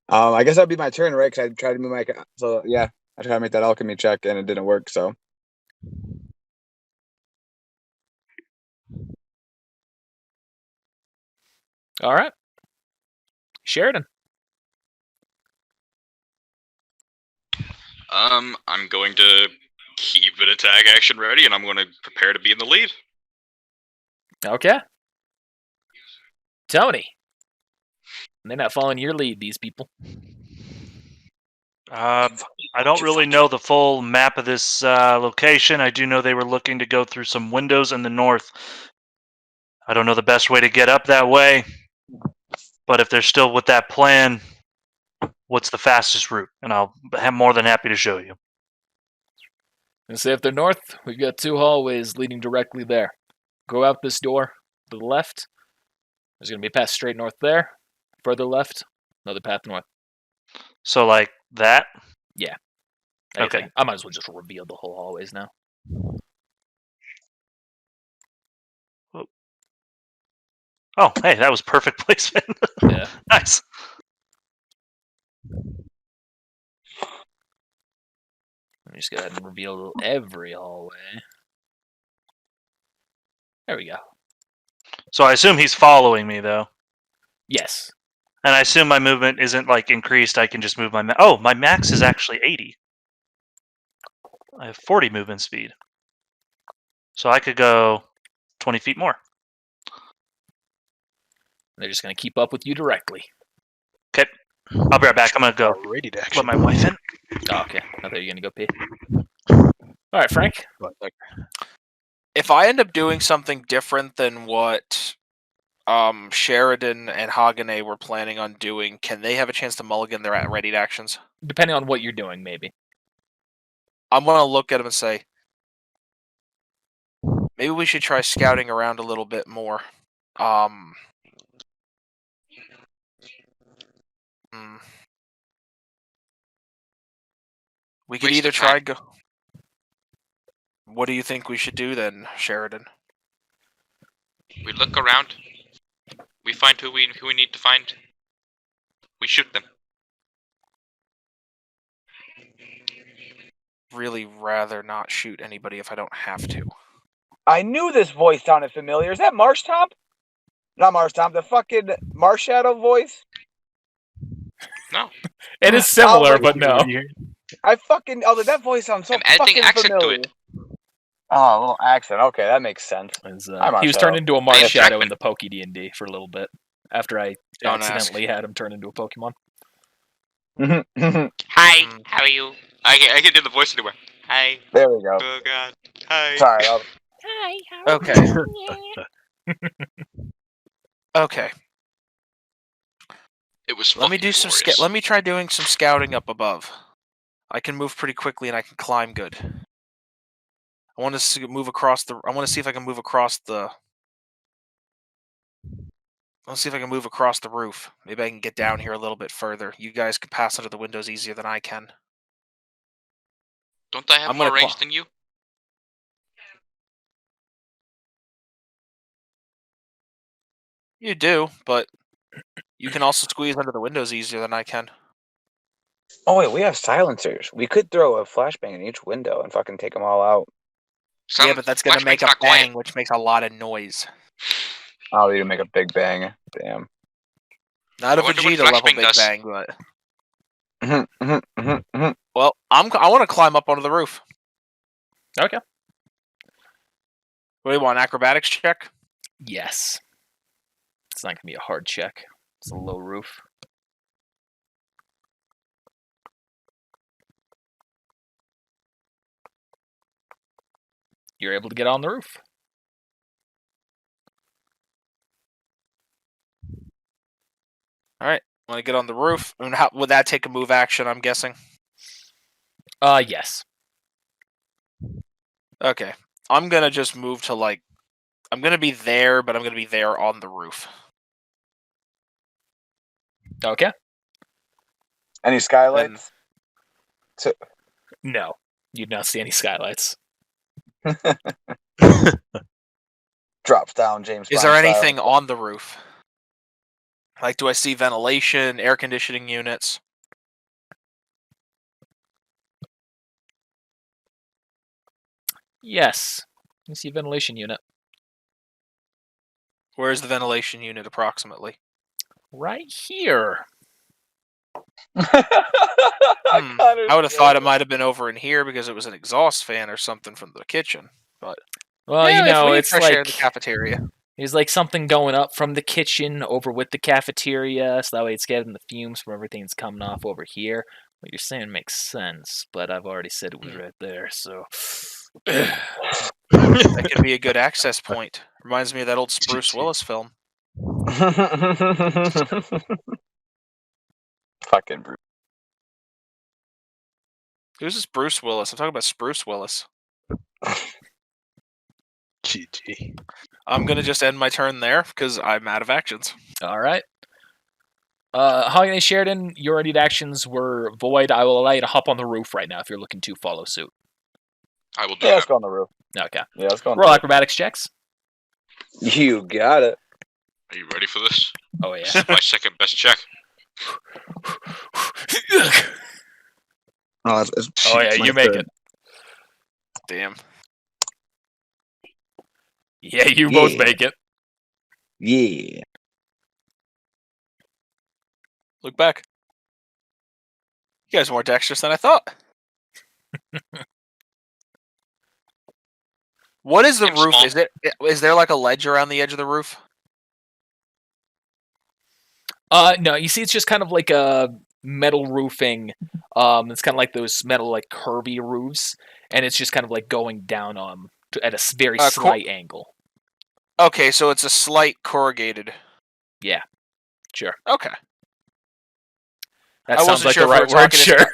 I guess that'd be my turn, right? Because I tried to move my. So yeah, I tried to make that alchemy check and it didn't work. So.
All right. Sheridan.
I'm going to keep an attack action ready, and I'm going to prepare to be in the lead.
Okay. Tony. They're not following your lead, these people.
I don't really know the full map of this location. I do know they were looking to go through some windows in the north. I don't know the best way to get up that way, but if they're still with that plan, what's the fastest route? And I'm more than happy to show you.
And say if they're north, we've got 2 hallways leading directly there. Go out this door to the left. There's going to be a path straight north there. Further left, another path north.
So like that?
Anything.
Okay.
I might as well just reveal the whole hallways now.
Oh, hey, that was perfect placement.
Yeah.
Nice.
Let me just go ahead and reveal every hallway. There we go.
So I assume he's following me, though.
Yes.
And I assume my movement isn't, like, increased. I can just move my... Oh, my max is actually 80. I have 40 movement speed. So I could go 20 feet more.
They're just going to keep up with you directly.
Okay. I'll be right back. I'm going to go
Ready to
let
action.
my wife in.
Oh, okay. I thought you were going to go pee. All right, Frank.
If I end up doing something different than what Sheridan and Hagenay were planning on doing, can they have a chance to mulligan their readied actions?
Depending on what you're doing, maybe.
I'm going to look at them and say, maybe we should try scouting around a little bit more. We could
Waste
either
of
try
time.
go. What do you think we should do then, Sheridan?
We look around. We find who we need to find. We shoot them.
Really rather not shoot anybody if I don't have to.
I knew this voice sounded familiar. Is that Marshtomp? Not Marshtomp, the fucking Marsh Shadow voice?
No.
It is similar,
like,
but no.
That voice sounds so
I'm adding
fucking
accent to
familiar.
it.
Oh, a little accent. Okay, that makes sense.
He was turned into a Marsh
Hey,
Shadow
Jackman.
in the Poke D&D for a little bit. After I
Don't
accidentally had him turn into a Pokemon.
Hi, how are you? I can do the voice anywhere. Hi.
There we go.
Oh god. Hi.
Sorry.
Hi, how are
Okay.
you?
Okay.
It was
Let me
fucking
do some
glorious.
Let me try doing some scouting up above. I can move pretty quickly and I can climb good. I want to move across the. I want to see if I can move across the. Let's see if I can move across the roof. Maybe I can get down here a little bit further. You guys can pass under the windows easier than I can.
Don't I have
I'm
more
gonna
range than you?
You do, but you can also squeeze under the windows easier than I can.
Oh wait, we have silencers. We could throw a flashbang in each window and fucking take them all out.
Yeah, but that's going to make a
not
bang,
quiet.
which makes a lot of noise.
Oh, you make a big bang. Damn.
Not a
I wonder what
Vegeta level
flashbang
big
does.
bang, but well, I want to climb up onto the roof.
Okay.
What do you want? Acrobatics check?
Yes. It's not going to be a hard check. It's a low roof. You're able to get on the roof.
All right. Want to get on the roof? I mean, how, would that take a move action? I'm guessing.
Yes.
Okay. I'm gonna just move to like. I'm gonna be there, but I'm gonna be there on the roof.
Okay.
Any skylights?
No. You do not see any skylights.
Drops down, James.
Is
Bond
there
style.
anything on the roof? Like, do I see ventilation, air conditioning units?
Yes. You see a ventilation unit.
Where's the ventilation unit approximately?
Right here.
I would have thought it might have been over in here because it was an exhaust fan or something from the kitchen. But
Well,
yeah,
you know,
if
it's
we share
like
the cafeteria.
there's like something going up from the kitchen over with the cafeteria, so that way it's getting the fumes from everything that's coming off over here. What you're saying makes sense, but I've already said it was right there, so
That could be a good access point. Reminds me of that old Bruce
Cheat.
Willis film.
Fucking Bruce.
Who's this Bruce Willis? I'm talking about Spruce Willis.
GG.
I'm gonna just end my turn there because I'm out of actions.
All right. Hagen and Sheridan, your ready actions were void. I will allow you to hop on the roof right now if you're looking to follow suit.
I will do
Yeah, let's
that.
go on the roof.
Okay.
Yeah, let's go on
Roll
the roof.
acrobatics checks.
You got it.
Are you ready for this?
Oh, yeah.
This is my second best check.
Oh, it's
Oh, yeah,
my
you make
turn.
it.
Damn.
Yeah, you both
Yeah.
make it.
Yeah.
Look back. You guys are more dexterous than I thought. What is the
I'm
roof?
small.
Is there like a ledge around the edge of the roof?
No, you see, it's just kind of like a metal roofing. It's kind of like those metal, like curvy roofs, and it's just kind of like going down at a very slight angle.
Okay, so it's a slight corrugated.
Yeah, sure.
Okay.
That
I
sounds
wasn't
like
sure
the
if we
right
were
word.
talking
Sure.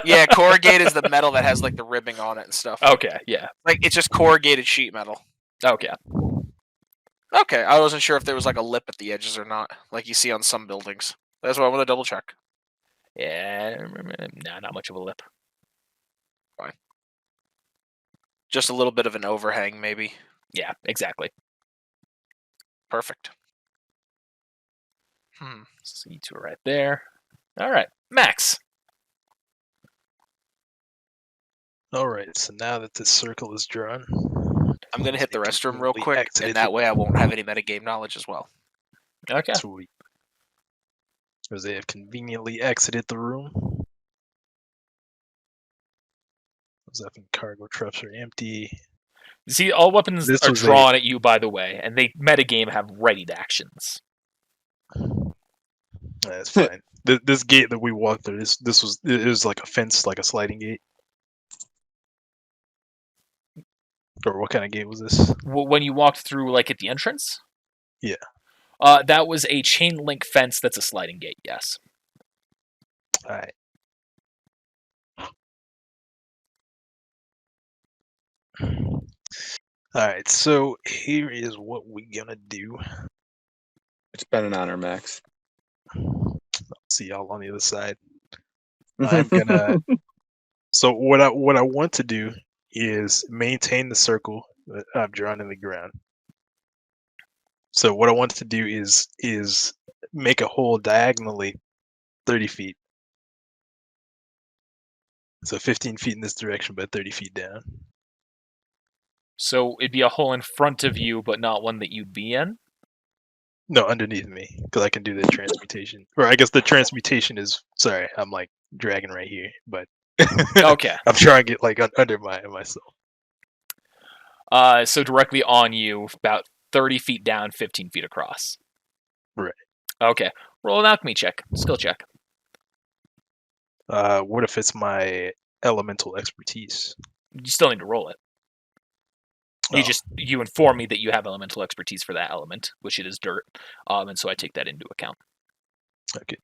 Yeah, corrugated is the metal that has like the ribbing on it and stuff.
Okay. Yeah.
Like it's just corrugated sheet metal.
Okay.
Okay, I wasn't sure if there was like a lip at the edges or not, like you see on some buildings. That's why I want to double check.
Yeah. Nah, not much of a lip.
Just a little bit of an overhang, maybe.
Yeah. Exactly.
Perfect.
So you two are right there. All right, Max.
All right. So now that this circle is drawn,
I'm gonna hit the
they
restroom real
conveniently
quick,
exited
and that
the-
way I won't have any metagame knowledge as well.
Okay.
Sweet. Because they have conveniently exited the room. Those effing cargo trucks are empty.
You see, all weapons
This
are
was
drawn at you, by the way, and they metagame have readied actions.
That's fine. This gate that we walked through, it was like a fence, like a sliding gate. Or what kind of gate was this?
When you walked through, like, at the entrance?
Yeah.
That was a chain link fence that's a sliding gate, yes.
Alright. Alright, so here is what we gonna do.
It's been an honor, Max.
I'll see y'all on the other side. I'm gonna so what I want to do is maintain the circle that I've drawn in the ground. So what I want to do is make a hole diagonally 30 feet. So 15 feet in this direction, but 30 feet down.
So it'd be a hole in front of you, but not one that you'd be in?
No, underneath me, because I can do the transmutation. Or I guess the transmutation is, sorry, I'm like dragging right here, but
Okay.
I'm trying to get like under myself.
So directly on you, about 30 feet down, 15 feet across.
Right.
Okay. Roll an alchemy check. Skill check.
What if it's my elemental expertise?
You still need to roll it. You inform me that you have elemental expertise for that element, which it is dirt, and so I take that into account.
Okay.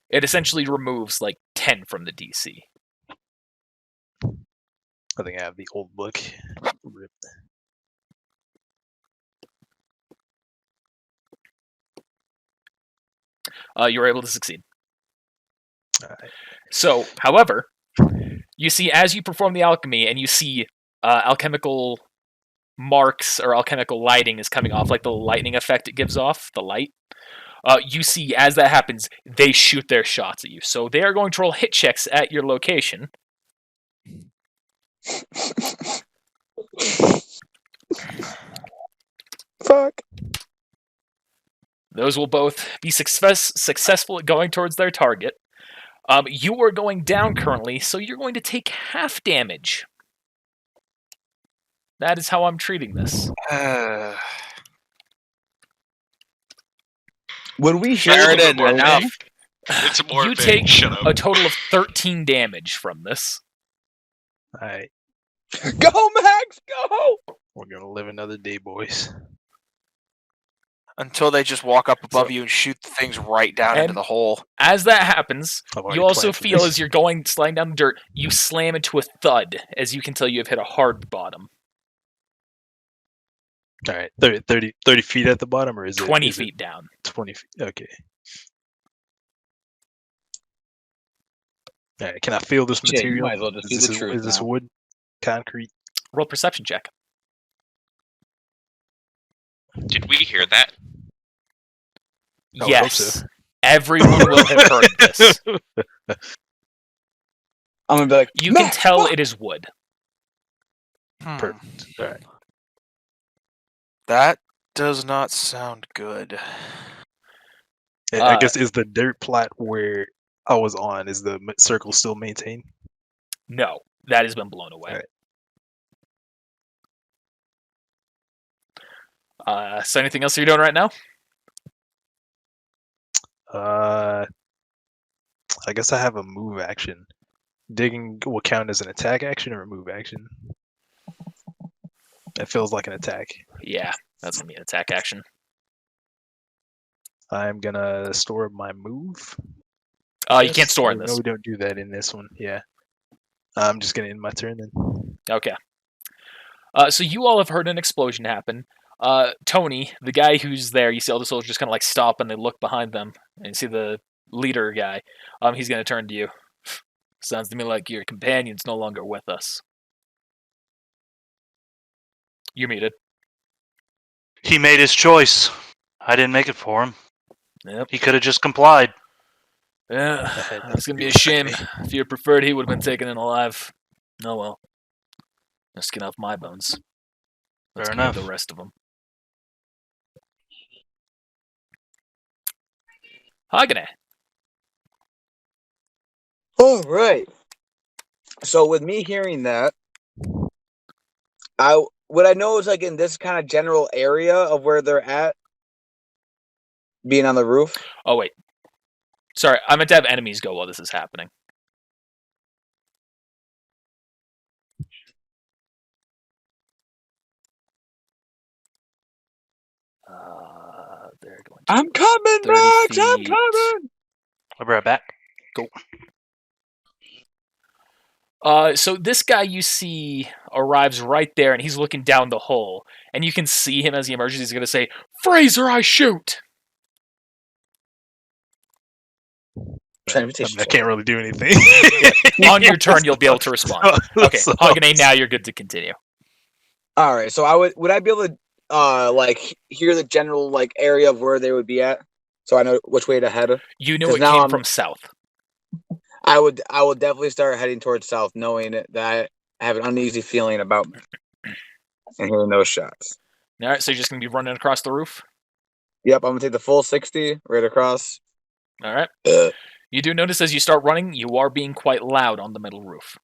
It essentially removes like 10 from the DC.
I think I have the old book. Rip.
You're able to succeed.
Alright.
So, however, you see as you perform the alchemy and you see alchemical marks or alchemical lighting is coming off, like the lightning effect it gives off, the light. You see as that happens, they shoot their shots at you. So they are going to roll hit checks at your location.
Fuck.
Those will both be successful at going towards their target. You are going down currently, so you're going to take half damage. That is how I'm treating this.
When we hear
Sheridan,
the warning,
enough.
It's more
You
vague.
take
Shut up.
a total of 13 damage from this.
Alright.
go Max, go!
We're gonna live another day, boys.
Until they just walk up above
So-
you and shoot the things right down into
And-
the hole.
As that happens,
I've
you
already
also
planned for
feel
this.
as you're sliding down the dirt, you slam into a thud. As you can tell, you have hit a hard bottom.
All right, 30 feet at the bottom, or is it
20
is it
feet down.
20 feet? Okay. All right, can I feel this
Shit, you
material?
might as well just do the truth
Is this
now.
wood, concrete?
Roll perception check.
Did we hear that?
I would hope
Yes.
so.
Everyone will have heard this.
I'm gonna be like,
You can
"Max,
tell
fuck!"
it is wood.
Perfect. All right.
That does not sound good.
I guess is the dirt plot where I was on, is the circle still maintained?
No, that has been blown away. So anything else you're doing right now?
I guess I have a move action. Digging will count as an attack action or a move action. It feels like an attack.
Yeah, that's going to be an attack action.
I'm gonna store my move.
You can't store in
No,
this.
we don't do that in this one. Yeah. I'm just gonna end my turn then.
Okay. So you all have heard an explosion happen. Tony, the guy who's there, you see all the soldiers kind of like stop and they look behind them, and you see the leader guy. He's going to turn to you. Sounds to me like your companion's no longer with us. You're muted.
He made his choice. I didn't make it for him.
Yep.
He could have just complied.
Yeah,
had
it's
to
going to be a
do
shame.
it.
If you preferred, he would have been taken in alive. Oh well. No skin off my bones. Let's
Fair
get
enough.
the rest of them. Hagane.
All right. So with me hearing that, what I know is like in this kind of general area of where they're at, being on the roof.
Oh wait. Sorry, I meant to have enemies go while this is happening. They're going to
I'm coming,
30
Max. I'm
feet.
coming.
I'll be right back.
So this guy you see arrives right there, and he's looking down the hole, and you can see him as he emerges. He's going to say, "Fraser, I shoot."
I can't really do anything.
On your turn, you'll be able to respond. Okay,
So-
Hagane, now you're good to continue.
All right. So would I be able to like hear the general like area of where they would be at, so I know which way to head?
You knew
'Cause
it
now
came
I'm-
from south.
I would definitely start heading towards south, knowing that I have an uneasy feeling about me and hearing those shots.
All right, so you're just going to be running across the roof.
Yep, I'm gonna take the full 60 right across.
All right.
Uh,
You do notice as you start running, you are being quite loud on the middle roof.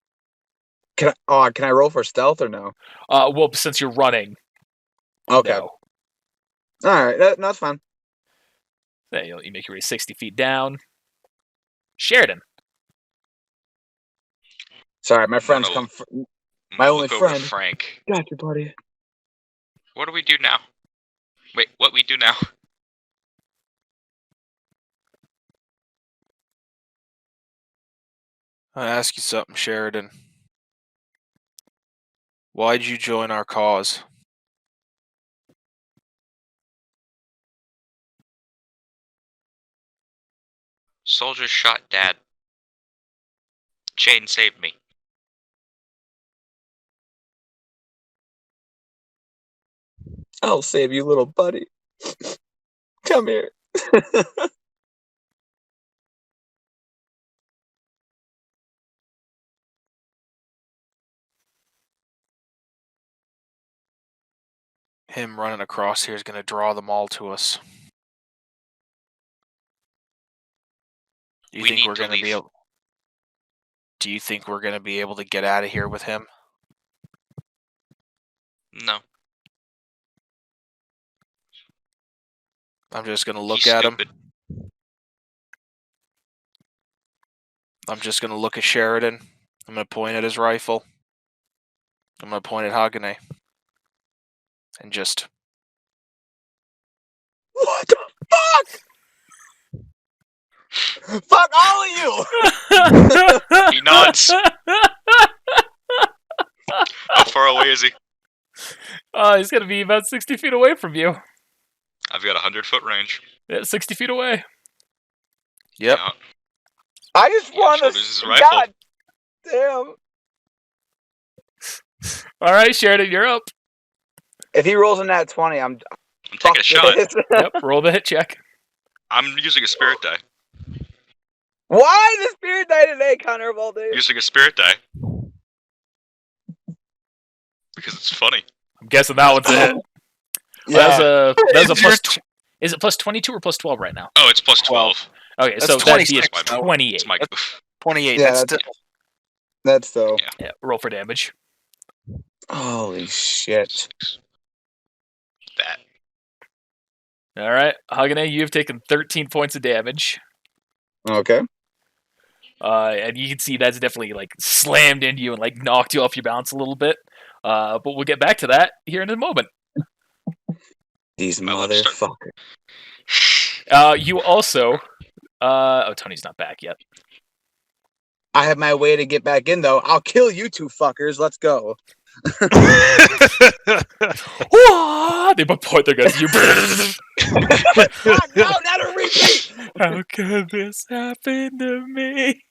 Can I roll for stealth or no?
Well, since you're running.
Okay.
No.
All right, that's fine.
There, you make your way 60 feet down. Sheridan.
Sorry, my friends
Wanna-
come. My only
Look over to
friend.
Frank.
Got you, buddy.
What do we do now? Wait, what we do now?
I ask you something, Sheridan. Why'd you join our cause?
Soldiers shot Dad. Chain saved me.
I'll save you, little buddy. Come here.
Him running across here is going to draw them all to us. Do you
We
think
need
we're
to
going to be
leave.
able? Do you think we're going to be able to get out of here with him?
No.
I'm just going to look
He's
at
stupid.
him. I'm just going to look at Sheridan. I'm going to point at his rifle. I'm going to point at Hagane. and just
What the fuck? Fuck all of you!
He nods. How far away is he?
He's gonna be about 60 feet away from you.
I've got 100-foot range.
Yeah, 60 feet away.
Yep.
Yeah.
I just
Yeah,
want
shoulders his
to.
rifle.
God damn.
All right, Sheridan, you're up.
If he rolls in that 20, I'm
taking a shot.
Yep, roll the hit check.
I'm using a spirit die.
Why the spirit die today, Connor of all days?
Using a spirit die. Because it's funny.
I'm guessing that one's a hit.
Yeah.
That was a plus. Is it plus 22 or plus 12 right now?
Oh, it's plus 12.
Okay,
That's
so that'd be
26,
a 28.
It's my goof.
28.
Yeah,
that's
that's so.
Yeah, roll for damage.
Holy shit.
That.
All right, Hagane, you have taken 13 points of damage.
Okay.
And you can see that's definitely like slammed into you and like knocked you off your balance a little bit. But we'll get back to that here in a moment.
These
My lips start-
motherfuckers.
You also, Tony's not back yet.
I have my way to get back in, though. I'll kill you two fuckers. Let's go.
They both point their guns at you.
Fuck, no, not a repeat.
How could this happen to me?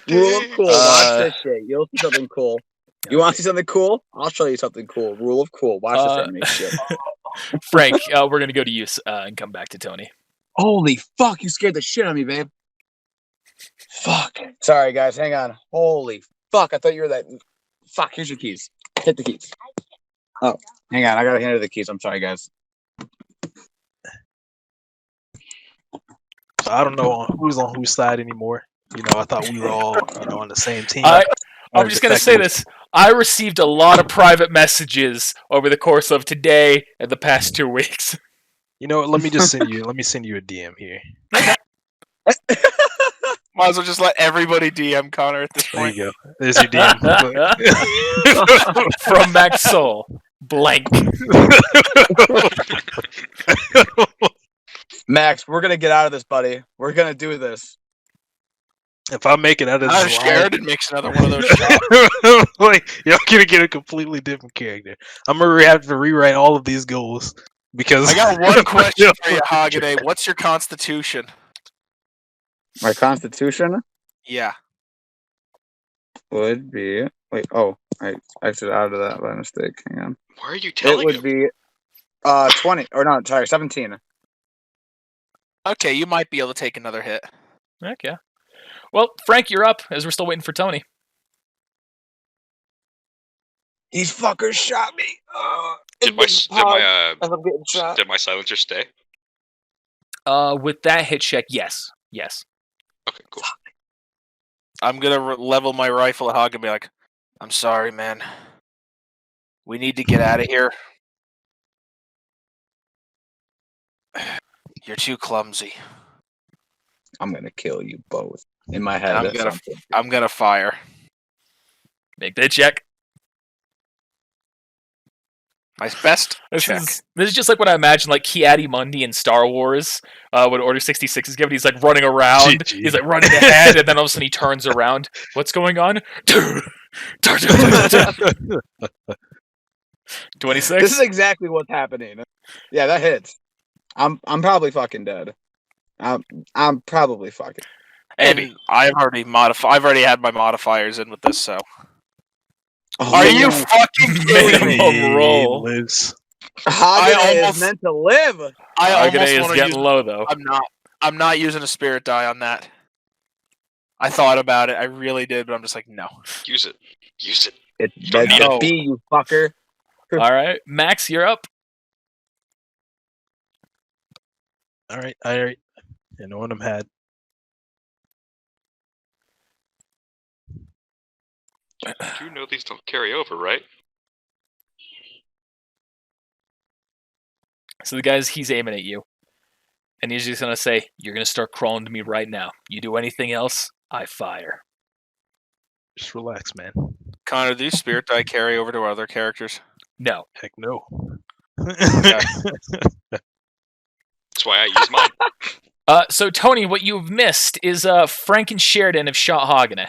Rule of cool. Watch this shit. You'll see something cool. You want to see something cool? I'll show you something cool. Rule of cool. Watch this anime shit.
Frank, we're going to go to you and come back to Tony.
Holy fuck, you scared the shit out of me, babe. Fuck. Sorry, guys. Hang on. Holy fuck. I thought you were that. Fuck, here's your keys. Hit the keys. Oh, hang on. I gotta hand her the keys. I'm sorry, guys.
I don't know who's on whose side anymore. You know, I thought we were all on the same team.
I'm just going to say this. I received a lot of private messages over the course of today and the past 2 weeks.
You know what? Let me send you a DM here.
Might as well just let everybody DM Connor at this
There
point.
you go. There's your DM.
From Max Soul. Blank.
Max, we're gonna get out of this, buddy. We're gonna do this.
If I make it out of this,
Sheridan makes another one of those shots.
like y'all gonna get a completely different character. I'm gonna have to rewrite all of these goals because
I got one question for you, Hagane. What's your constitution?
My constitution
Yeah.
would be. Wait. Oh, I exited out of that by mistake. Hang on.
Why are you telling
It would be 20 or no, sorry, 17.
Okay, you might be able to take another hit.
Heck yeah. Well, Frank, you're up as we're still waiting for Tony.
These fuckers shot me.
Did my silencer stay?
With that hit check, yes. Yes.
Okay, cool.
I'm gonna level my rifle at Hog and be like, "I'm sorry, man. We need to get out of here. You're too clumsy."
I'm gonna kill you both. In my head,
I'm gonna fire.
Make that check.
My best check.
This is just like what I imagine, like Ki-Adi-Mundi in Star Wars, when Order 66 is given. He's like running around. He's like running ahead, and then all of a sudden he turns around. What's going on? 26.
This is exactly what's happening. Yeah, that hits. I'm probably fucking dead. I'm probably fucking.
And I've already had my modifiers in with this, so.
Oh,
are you fucking kidding me?
Minimum roll.
Hagane is meant to live.
Hagane is getting low though.
I'm not using a spirit die on that. I thought about it. I really did, but I'm just like, no.
Use it. Use it.
It's meant to be, you fucker.
All right, Max, you're up.
All right. I know what I'm had.
You know these don't carry over, right?
So the guy's he's aiming at you, and he's just gonna say, "You're gonna start crawling to me right now. You do anything else, I fire."
Just relax, man.
Connor, do spirit die carry over to other characters?
No.
Heck no.
That's why I use mine.
So, Tony, what you've missed is Frank and Sheridan have shot Hageneh.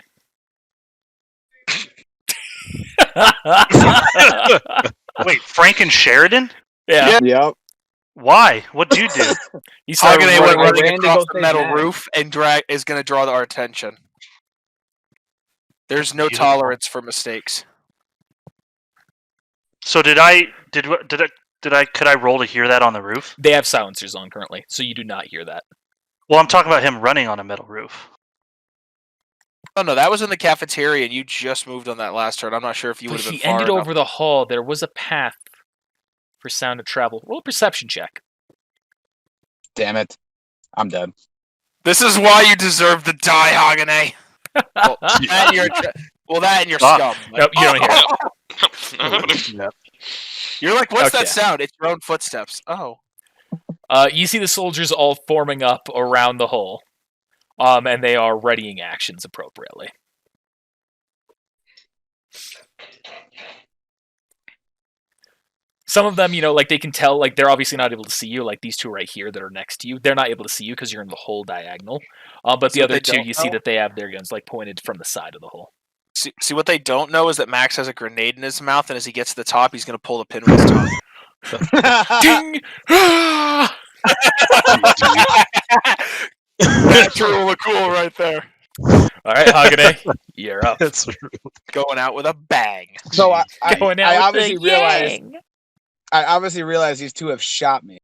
Wait, Frank and Sheridan?
Yeah.
Yep.
Why? What'd you do?
He started
Hageneh went
running.
running
ran to
across
go
the
save
metal
Max.
roof and is going to draw our attention. There's no
Beautiful.
tolerance for mistakes.
So could I roll to hear that on the roof?
They have silencers on currently, so you do not hear that.
Well, I'm talking about him running on a metal roof.
Oh no, that was in the cafeteria, and you just moved on that last turn. I'm not sure if you would
But
have been
he
far
ended
enough.
over the hall. There was a path for sound to travel. Roll a perception check.
Damn it. I'm dead.
This is why you deserve to die, Hageneh. Well, that and your
Ah.
scum.
Nope, you don't hear it.
Yep.
You're like, what's
Okay.
that sound? It's your own footsteps. Oh.
You see the soldiers all forming up around the hole, and they are readying actions appropriately. Some of them, like they can tell, like they're obviously not able to see you. Like these two right here that are next to you, they're not able to see you because you're in the hole diagonal. But the
So
other
they
two,
don't
you see
know?
that they have their guns like pointed from the side of the hole.
See, what they don't know is that Max has a grenade in his mouth, and as he gets to the top, he's going to pull the pin with his tongue.
Ding! Ah!
That's really cool right there.
All right, Hageneh, you're up.
That's rude.
Going out with a bang.
So I
Going out
I
with
obviously
the
realized
Yang.
I obviously realized these two have shot me.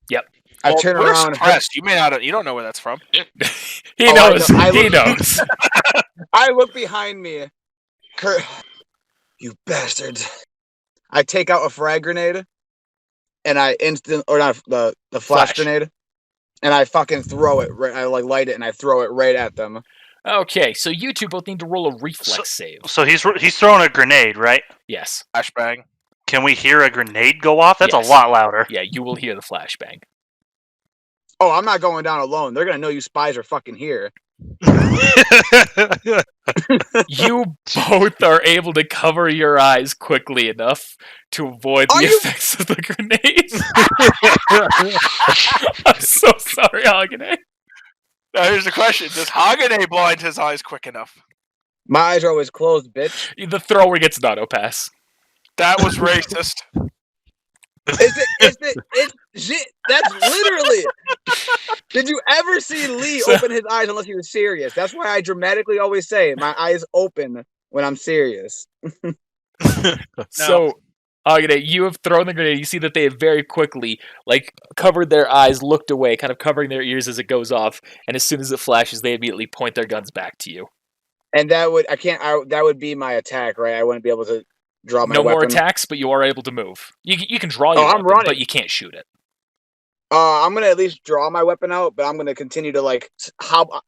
Yep.
I
Well,
turn
we're
around.
suppressed. You may not. You don't know where that's from.
He
Oh,
knows.
I
He
look-
knows.
I look behind me. Kurt, you bastards! I take out a frag grenade, and I the flash
Flash.
grenade, and I fucking throw it. I light it and I throw it right at them.
Okay, so you two both need to roll a reflex save.
So he's throwing a grenade, right?
Yes.
Flashbang.
Can we hear a grenade go off? That's
Yes.
a lot louder.
Yeah, you will hear the flashbang.
Oh, I'm not going down alone. They're gonna know you spies are fucking here.
You both are able to cover your eyes quickly enough to avoid the
Are you-
effects of the grenades. I'm so sorry, Hageneh.
Now here's the question: does Hageneh blind his eyes quick enough?
My eyes are always closed, bitch.
The thrower gets an auto pass.
That was racist.
It's shit. That's literally. Did you ever see Lee
So-
open his eyes unless he was serious? That's why I dramatically always say my eyes open when I'm serious.
So, Hageneh, you have thrown the grenade. You see that they have very quickly, covered their eyes, looked away, kind of covering their ears as it goes off. And as soon as it flashes, they immediately point their guns back to you.
And that would be my attack, right? I wouldn't be able to draw my
No
weapon.
more attacks, but you are able to move. You can draw your
I'm
weapon,
running.
but you can't shoot it.
I'm gonna at least draw my weapon out, but I'm gonna continue to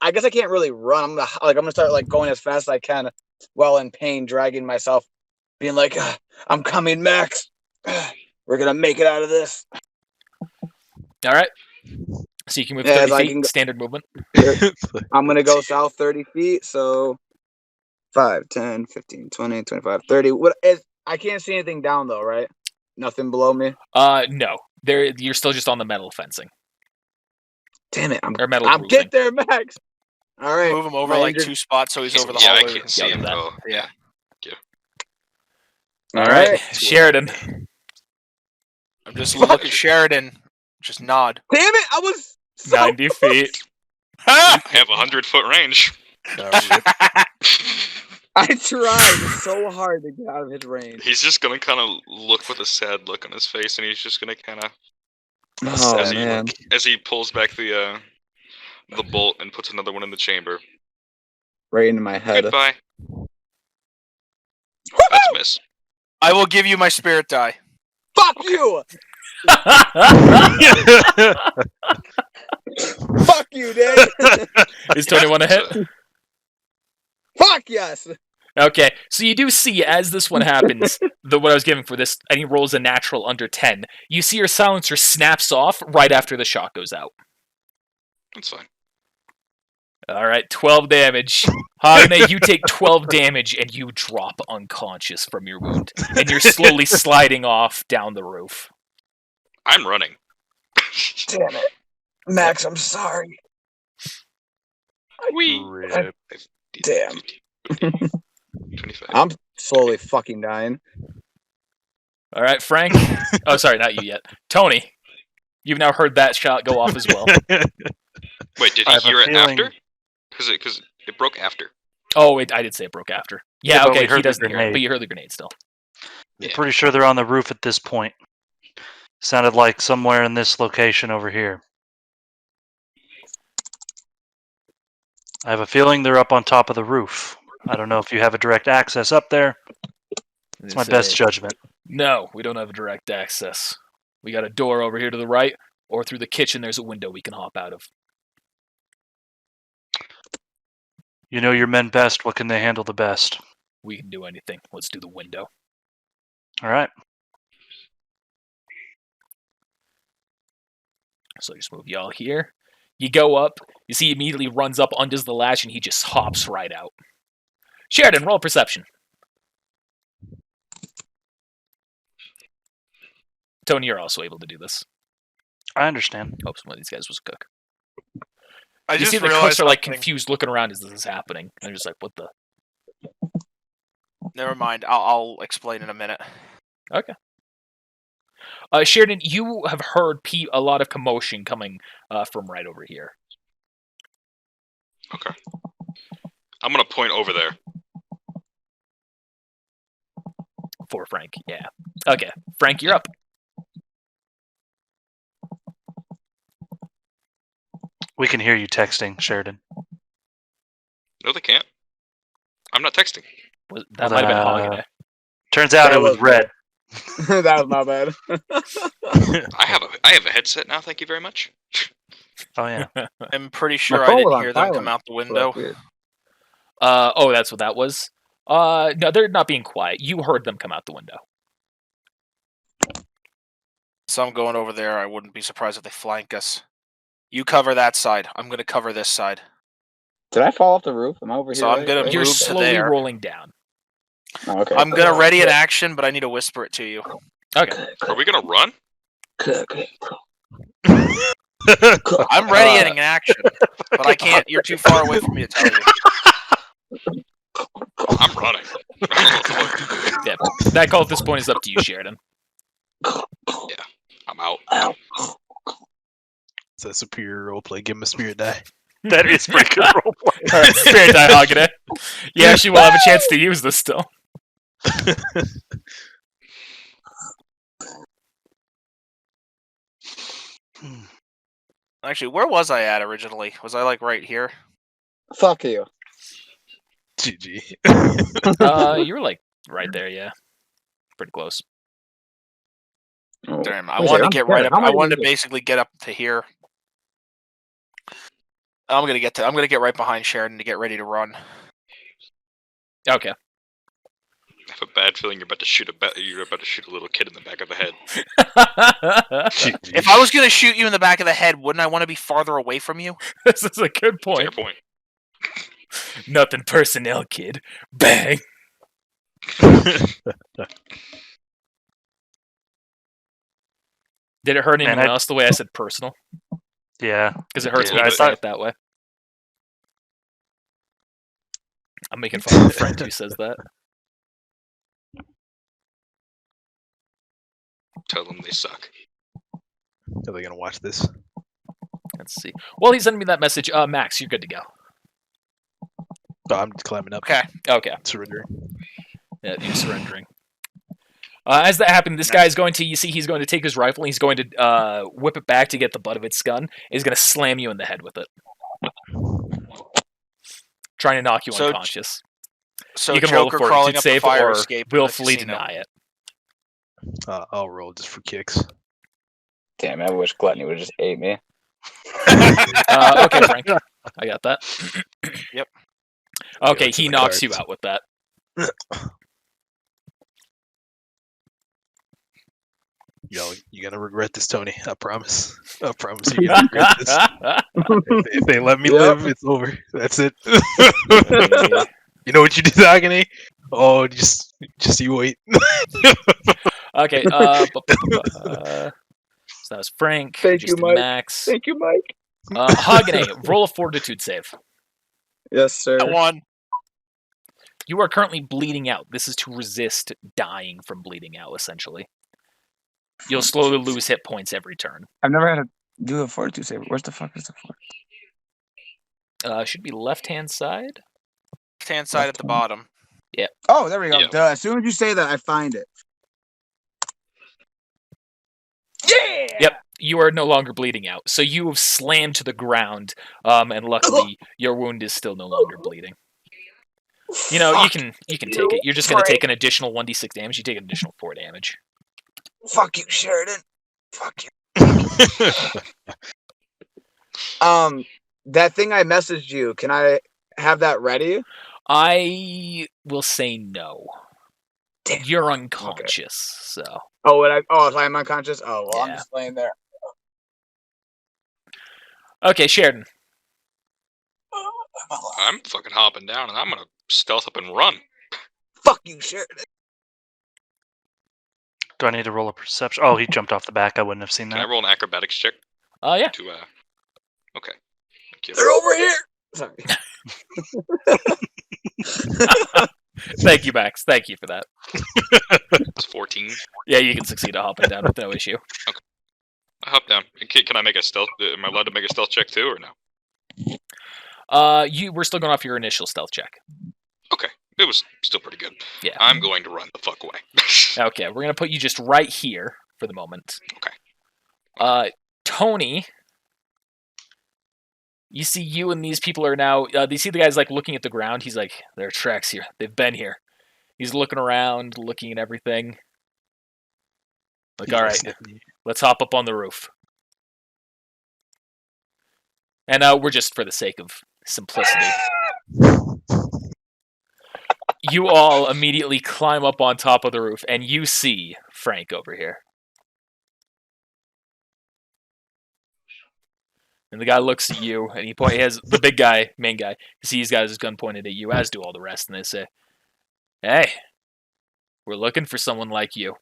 I guess I can't really run. I'm gonna start going as fast as I can, while in pain, dragging myself, being like, "I'm coming, Max. We're gonna make it out of this."
All right. So you can move
Yeah,
30
I
feet,
can go-
standard movement.
I'm gonna go south 30 feet, so 5, 10, 15, 20, 25, 30. I can't see anything down though, right? Nothing below me.
No. You're still just on the metal fencing.
Damn it!
Or metal
I'll
roofing.
get there, Max. All right.
Move him over
my
like
injured-
2 spots so he's over the
Yeah, I
hallway.
can't see him
that.
though. Yeah.
All right. Sheridan.
I'm just look at Sheridan. Just nod.
Damn it! I was so
90 feet.
I have 100-foot range.
I tried so hard to get out of his range.
He's just gonna kind of look with a sad look on his face, and he's just gonna kind of
Oh
as
man!
he pulls back the bolt and puts another one in the chamber.
Right into my head.
Goodbye. That's a miss.
I will give you my spirit die.
Fuck you! Fuck you, Dave!
Is Tony want to hit?
Fuck yes!
Okay, so you do see as this one happens, what I was giving for this, and he rolls a natural under 10, you see your silencer snaps off right after the shot goes out.
That's fine.
All right, 12 damage. Hagane, you take 12 damage and you drop unconscious from your wound. And you're slowly sliding off down the roof.
I'm running.
Damn it. Max, I'm sorry.
Rip.
Damn.
25.
I'm slowly fucking dying.
All right, Frank. Oh, sorry, not you yet. Tony, you've now heard that shot go off as well.
Wait, did
I
he
have a
hear it
feeling-
after? Because it broke after.
Oh, I did say it broke after.
Yeah,
Yeah,
but we
okay,
heard
he
the
doesn't hear it,
grenade.
but you heard the grenade still.
Yeah.
Pretty sure they're on the roof at this point. Sounded like somewhere in this location over here. I have a feeling they're up on top of the roof. I don't know if you have a direct access up there. It's my best judgment.
No, we don't have direct access. We got a door over here to the right, or through the kitchen there's a window we can hop out of.
You know your men best. What can they handle the best?
We can do anything. Let's do the window.
All right.
So just move y'all here. You go up. You see he immediately runs up, undoes the latch, and he just hops right out. Sheridan, roll perception. Tony, you're also able to do this.
I understand.
Hope one of these guys was a cook.
I
You
just
see the
realized
cooks are like
something.
confused, looking around as this is happening. They're just like, "What the?"
Never mind. I'll explain in a minute.
Okay. Sheridan, you have heard a lot of commotion coming from right over here.
Okay. I'm gonna point over there.
For Frank, yeah. Okay, Frank, you're up.
We can hear you texting, Sheridan.
No, they can't. I'm not texting.
That might have been Hagane.
Turns out
That
it was
was
red.
That was my bad.
I have a headset now. Thank you very much.
Oh yeah.
I'm pretty sure
phone
I
was
didn't
on
hear them come
silent.
out the window.
Weird.
Oh, that's what that was. No, they're not being quiet. You heard them come out the window.
So I'm going over there. I wouldn't be surprised if they flank us. You cover that side. I'm going to cover this side.
Did I fall off the roof? Am I over here?
So I'm gonna
right?
You're
move to
slowly
there.
rolling down.
Oh, okay.
I'm going to ready an action, but I need to whisper it to you.
Okay.
Are we gonna run?
I'm readying an action, but I can't. You're too far away for me to tell you.
I'm running.
Yeah. That call at this point is up to you, Sheridan.
I'm out.
It's a superior roleplay. Give him a spirit die.
That is pretty good roleplay.
All right, Spirit Die Hagane. You actually will have a chance to use this still.
Actually, where was I at originally? Was I like right here?
Fuck you.
GG.
You were like right there, yeah. Pretty close.
Oh.
Damn, I
Wait,
wanted to
I'm
get
scared.
right up.
How am
I
I
wanted to
gonna
basically get up to here. I'm gonna get right behind Sheridan to get ready to run.
Okay.
I have a bad feeling you're about to shoot a little kid in the back of the head.
GG.
If I was gonna shoot you in the back of the head, wouldn't I want to be farther away from you?
This is a good
Fair
point.
point.
Nothing personnel, kid. Bang. Did it hurt
Man,
anyone else the way I said personal?
Yeah.
Because it hurts
Yeah,
me
I
to say
thought-
it that way. I'm making fun of a friend who says that.
Tell them they suck.
Are they gonna watch this?
Let's see. Well, he sent me that message. Max, you're good to go.
Oh, I'm climbing up.
Okay.
Okay.
Surrendering.
Yeah, you're surrendering. As that happened, this guy is going to, you see, he's going to take his rifle, and he's going to whip it back to get the butt of its gun, and he's going to slam you in the head with it. Trying to knock you
So-
unconscious.
So
You can roll a
Joker crawling
fortitude
up the
save
fire
or
escape in the
willfully
casino.
deny it.
I'll roll just for kicks.
Damn, I wish Gluttony would have just ate me.
Okay, Frank. I got that.
Yep.
Okay,
Yeah, it's in
he
the
knocks you
cards.
out with that.
Yo, you're gonna regret this, Tony. I promise. I promise you're gonna regret this. If they let me live, it's over. That's it. You know what you did, Agony? Oh, just you wait.
Okay. So that was Frank.
Thank
just
you, Mike.
Max.
Thank you, Mike.
Hogany, roll a fortitude save.
Yes, sir.
That one.
You are currently bleeding out. This is to resist dying from bleeding out, essentially. You'll slowly lose hit points every turn.
I've never had to do a fortitude save. Where's the fuck is the fort?
Should be left-hand side.
Left-hand side at the bottom.
Oh, there we go.
Yeah.
Duh. As soon as you say that, I find it. Yeah.
Yep. You are no longer bleeding out. So you have slammed to the ground, and luckily your wound is still no longer bleeding. You know, you can take it. You're just going to take an additional 1d6 damage. You take an additional 4 damage.
Fuck you, Sheridan. Fuck you. That thing I messaged you, can I have that ready?
I will say no.
Damn.
You're unconscious, so...
Oh, so I'm unconscious? Oh, well, I'm
Yeah.
just laying there.
Okay, Sheridan.
I'm fucking hopping down, and I'm gonna stealth up and run.
Fuck you, Sheridan.
Do I need to roll a perception? Oh, he jumped off the back. I wouldn't have seen
Can I
that.
roll an acrobatics check
Yeah.
to Okay. Thank you.
They're over here. Sorry.
Thank you, Max. Thank you for that.
It's 14.
Yeah, you can succeed at hopping down with no issue.
I hop down. Can I make a stealth? Am I allowed to make a stealth check too, or no?
We're still going off your initial stealth check.
Okay, it was still pretty good.
Yeah.
I'm going to run the fuck away.
Okay, we're gonna put you just right here for the moment.
Okay.
Tony, you see you and these people are now. They see the guys like looking at the ground. He's like, there are tracks here. They've been here. He's looking around, looking at everything. Like, all right, let's hop up on the roof. And we're just for the sake of simplicity. You all immediately climb up on top of the roof, and you see Frank over here. And the guy looks at you, and he has the big guy, main guy. You see, he's got his gun pointed at you, as do all the rest, and they say, "Hey, we're looking for someone like you."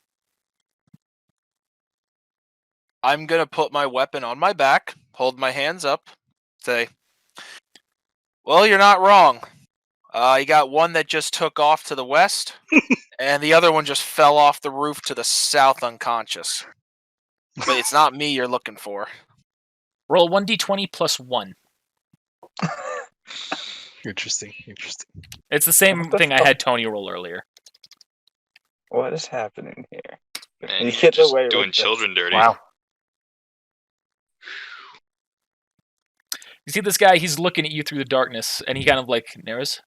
I'm going to put my weapon on my back, hold my hands up, say, well, you're not wrong. You got one that just took off to the west, and the other one just fell off the roof to the south unconscious. But it's not me you're looking for.
Roll 1d20 plus 1.
Interesting.
It's the same
What the
thing I
fuck?
had Tony roll earlier.
What is happening here?
Man,
You
you're
get
just
away
doing
with this.
children dirty.
Wow.
You see this guy, he's looking at you through the darkness, and he kind of like narrows.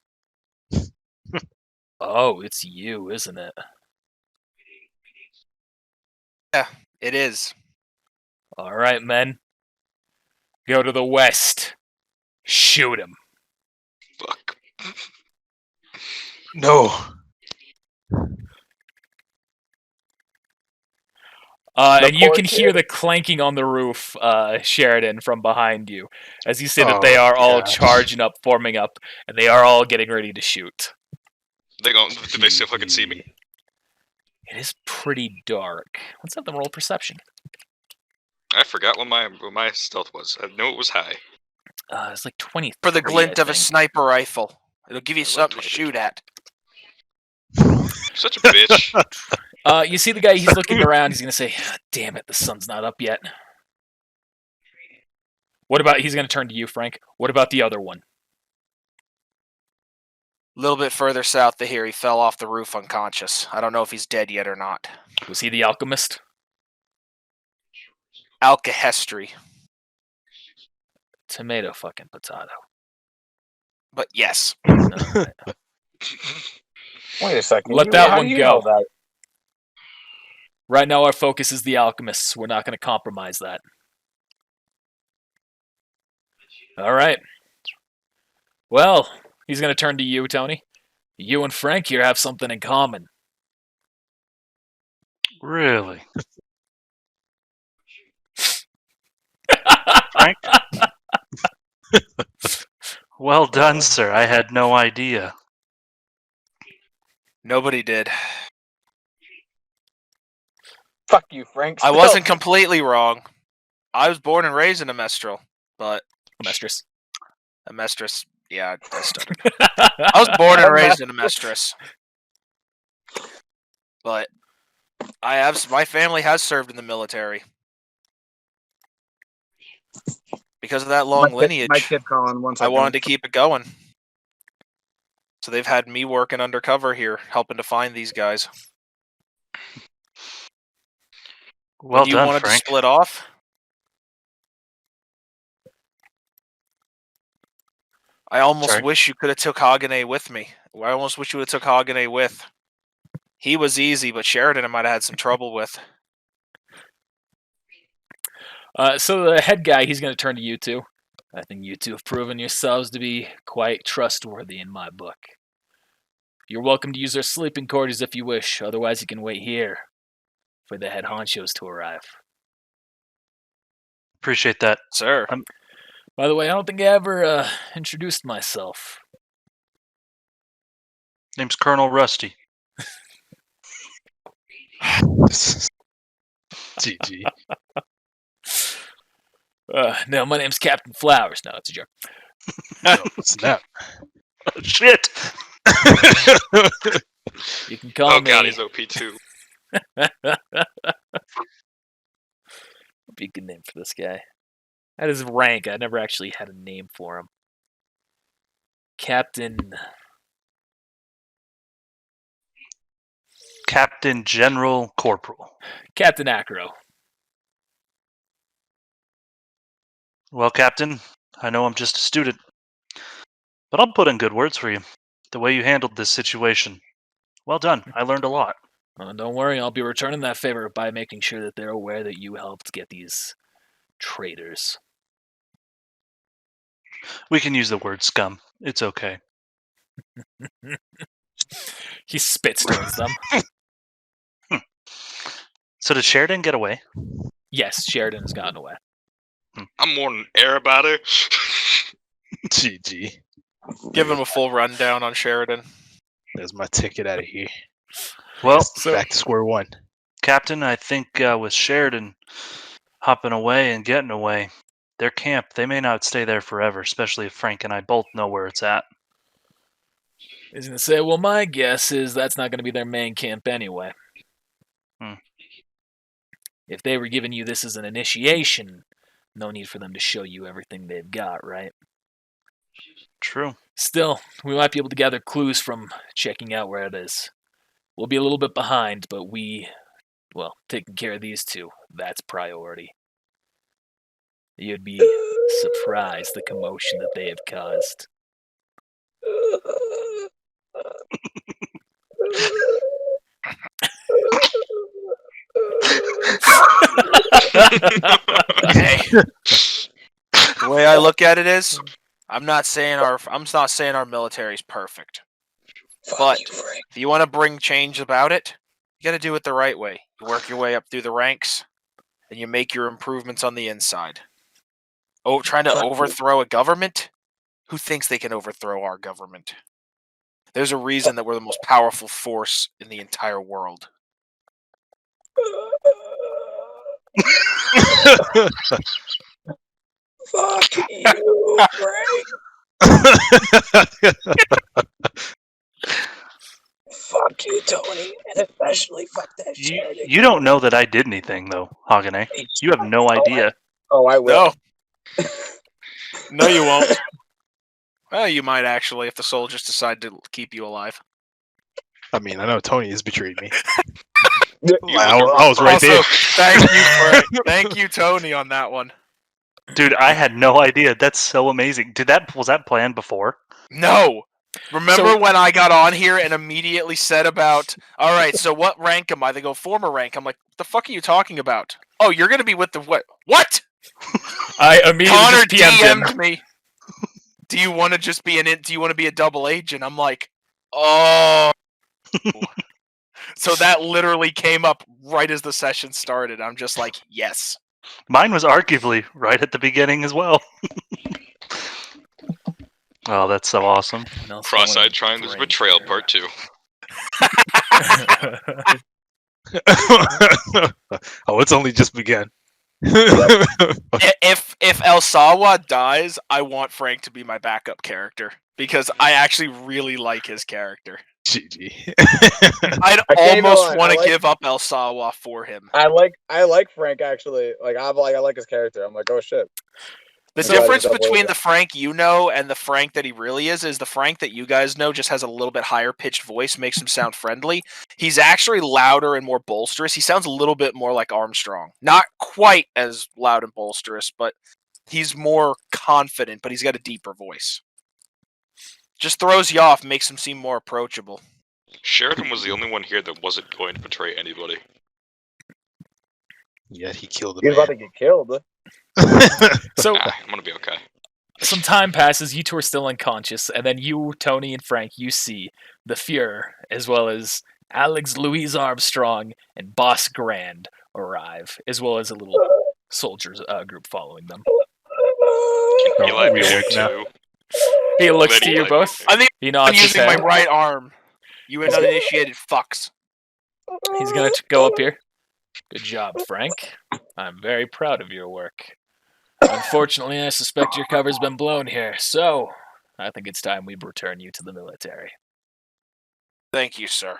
Oh, it's you, isn't it?
Yeah, it is.
All right, men. Go to the west. Shoot him.
Fuck.
No.
And you
poor
can hear
kid.
the clanking on the roof, Sheridan, from behind you, as you see that
Oh,
they are all
gosh.
charging up, forming up, and they are all getting ready to shoot.
Do they see if I can see me?
It is pretty dark. Let's have them roll perception.
I forgot what my stealth was. I knew it was high.
It's like 23.
For the glint
I
of a
think.
sniper rifle. It'll give you
I
something to
like
shoot at.
Such a bitch.
You see the guy, he's looking around, he's going to say, damn it, the sun's not up yet. What about, he's going to turn to you, Frank. What about the other one?
A little bit further south of here, he fell off the roof unconscious. I don't know if he's dead yet or not.
Was he the alchemist?
Alkahestry.
Tomato fucking potato.
But yes.
Alright.
Wait a second.
Let that
how
one
do you
go.
know that?
Right now our focus is the alchemists. We're not going to compromise that. Alright. Well, he's going to turn to you, Tony. You and Frank here have something in common.
Really? Well done, sir. I had no idea.
Nobody did.
Fuck you, Frank.
I wasn't completely wrong. I was born and raised in a Mestral, but
Amestris.
a Mestris. Yeah, I stuttered. I was born and raised in a Mestris, but my family has served in the military because of that long lineage.
My kid calling once.
I wanted to keep it going, so they've had me working undercover here, helping to find these guys.
Well
you
done,
wanted
Frank.
to split off? I almost wish you could have took Hagane with me. I almost wish you would have took Hagane with. He was easy, but Sheridan I might have had some trouble with.
So the head guy, he's going to turn to you two. I think you two have proven yourselves to be quite trustworthy in my book. You're welcome to use our sleeping quarters if you wish. Otherwise, you can wait here for the head honchos to arrive.
Appreciate that.
Sir.
By the way, I don't think I ever introduced myself.
Name's Colonel Rusty.
GG.
No, my name's Captain Flowers. No, it's a joke.
No, snap.
Oh, shit!
You can call me...
God, he's OP too.
Be a good name for this guy. That is rank. I never actually had a name for him. Captain
General Corporal.
Captain Acro.
Well, Captain, I know I'm just a student, but I'll put in good words for you. The way you handled this situation. Well done. I learned a lot.
Don't worry, I'll be returning that favor by making sure that they're aware that you helped get these traitors.
We can use the word scum. It's okay.
He spits towards them.
So did Sheridan get away?
Yes, Sheridan has gotten away.
I'm more than air about it.
GG.
Give him a full rundown on Sheridan.
There's my ticket out of here.
Well,
Back to square one.
Captain, I think with Sheridan hopping away and getting away, their camp, they may not stay there forever, especially if Frank and I both know where it's at.
He's going to say, well, my guess is that's not going to be their main camp anyway. If they were giving you this as an initiation, no need for them to show you everything they've got, right?
True.
Still, we might be able to gather clues from checking out where it is. We'll be a little bit behind, but taking care of these two, that's priority. You'd be surprised the commotion that they have caused.
Okay. The way I look at it is, I'm not saying our military's perfect. But if you want to bring change about it, you got to do it the right way. You work your way up through the ranks, and you make your improvements on the inside. Oh, trying to overthrow a government? Who thinks they can overthrow our government? There's a reason that we're the most powerful force in the entire world.
Fuck you, Frank. Fuck you, Tony, and especially fuck that Sheridan.
You don't know that I did anything, though, Hagane. You have no idea.
I will.
No. No, you won't. Well, you might actually if the soldiers decide to keep you alive.
I mean, I know Tony has betrayed me.
I
was right there.
Thank you, Tony, on that one.
Dude, I had no idea. That's so amazing. Was that planned before?
No. Remember when I got on here and immediately said about, all right, so what rank am I? They go, former rank. I'm like, what the fuck are you talking about? Oh, you're going to be with the what? What?
I immediately
Connor
just PM'd
DM'd me. Do you want to just be do you want to be a double agent? I'm like, oh. So that literally came up right as the session started. I'm just like, yes.
Mine was arguably right at the beginning as well. Oh, that's so awesome.
What else
Cross-eyed
do I
trying
wanna
this
bring
betrayal
here?
part 2.
Oh, it's only just begun.
If El Sawa dies, I want Frank to be my backup character because I actually really like his character.
GG.
I'd
I can't even
almost
lie,
want
I
to
like-
give up El Sawa for him.
I like Frank actually. I like his character. I'm like, oh shit.
The
I'm glad
difference
he's up
between
with
the Frank you know and the Frank that he really is the Frank that you guys know just has a little bit higher pitched voice, makes him sound friendly. He's actually louder and more bolsterous. He sounds a little bit more like Armstrong. Not quite as loud and bolsterous, but he's more confident, but he's got a deeper voice. Just throws you off, makes him seem more approachable.
Sheridan was the only one here that wasn't going to betray anybody.
Yet he killed a
He's about to
man.
get killed.
So
I'm gonna be okay.
some time passes, you two are still unconscious, and then you, Tony, and Frank, you see the Fuhrer, as well as Alex Louise Armstrong and Boss Grand arrive, as well as a little soldiers group following them.
Can Eli
we
be
awake now?
too?
He looks
Let
to you
Eli
both.
be.
I think
He
I'm
nods his
using my
head.
right arm. You uninitiated fucks.
He's gonna go up here. Good job, Frank. I'm very proud of your work. Unfortunately, I suspect your cover's been blown here, so I think it's time we return you to the military.
Thank you, sir.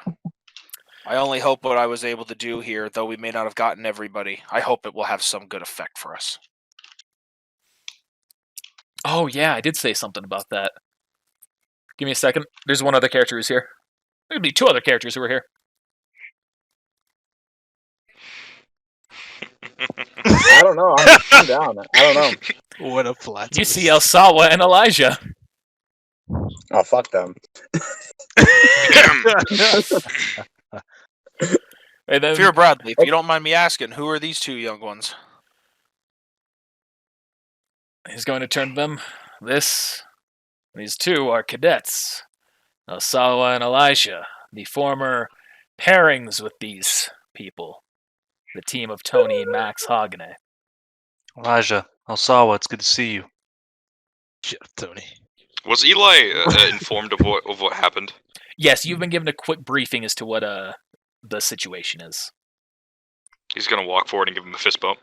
I only hope what I was able to do here, though we may not have gotten everybody, I hope it will have some good effect for us.
Oh, yeah, I did say something about that. Give me a second. There's one other character who's here. There could be two other characters who are here.
I don't know. I'm down. I don't know.
What a plot
You
twist.
see El Sawa and Elijah.
Oh, fuck them.
And then
Fear Bradley, if you don't mind me asking, who are these two young ones?
he's going to turn them. These two are cadets. El Sawa and Elijah, the former pairings with these people. The team of Tony and Max Hagenay.
Elijah, Alsawa, it's good to see you.
Shut up, Tony.
Was Eli informed of what happened?
Yes, you've been given a quick briefing as to what the situation is.
He's gonna walk forward and give him a fist bump.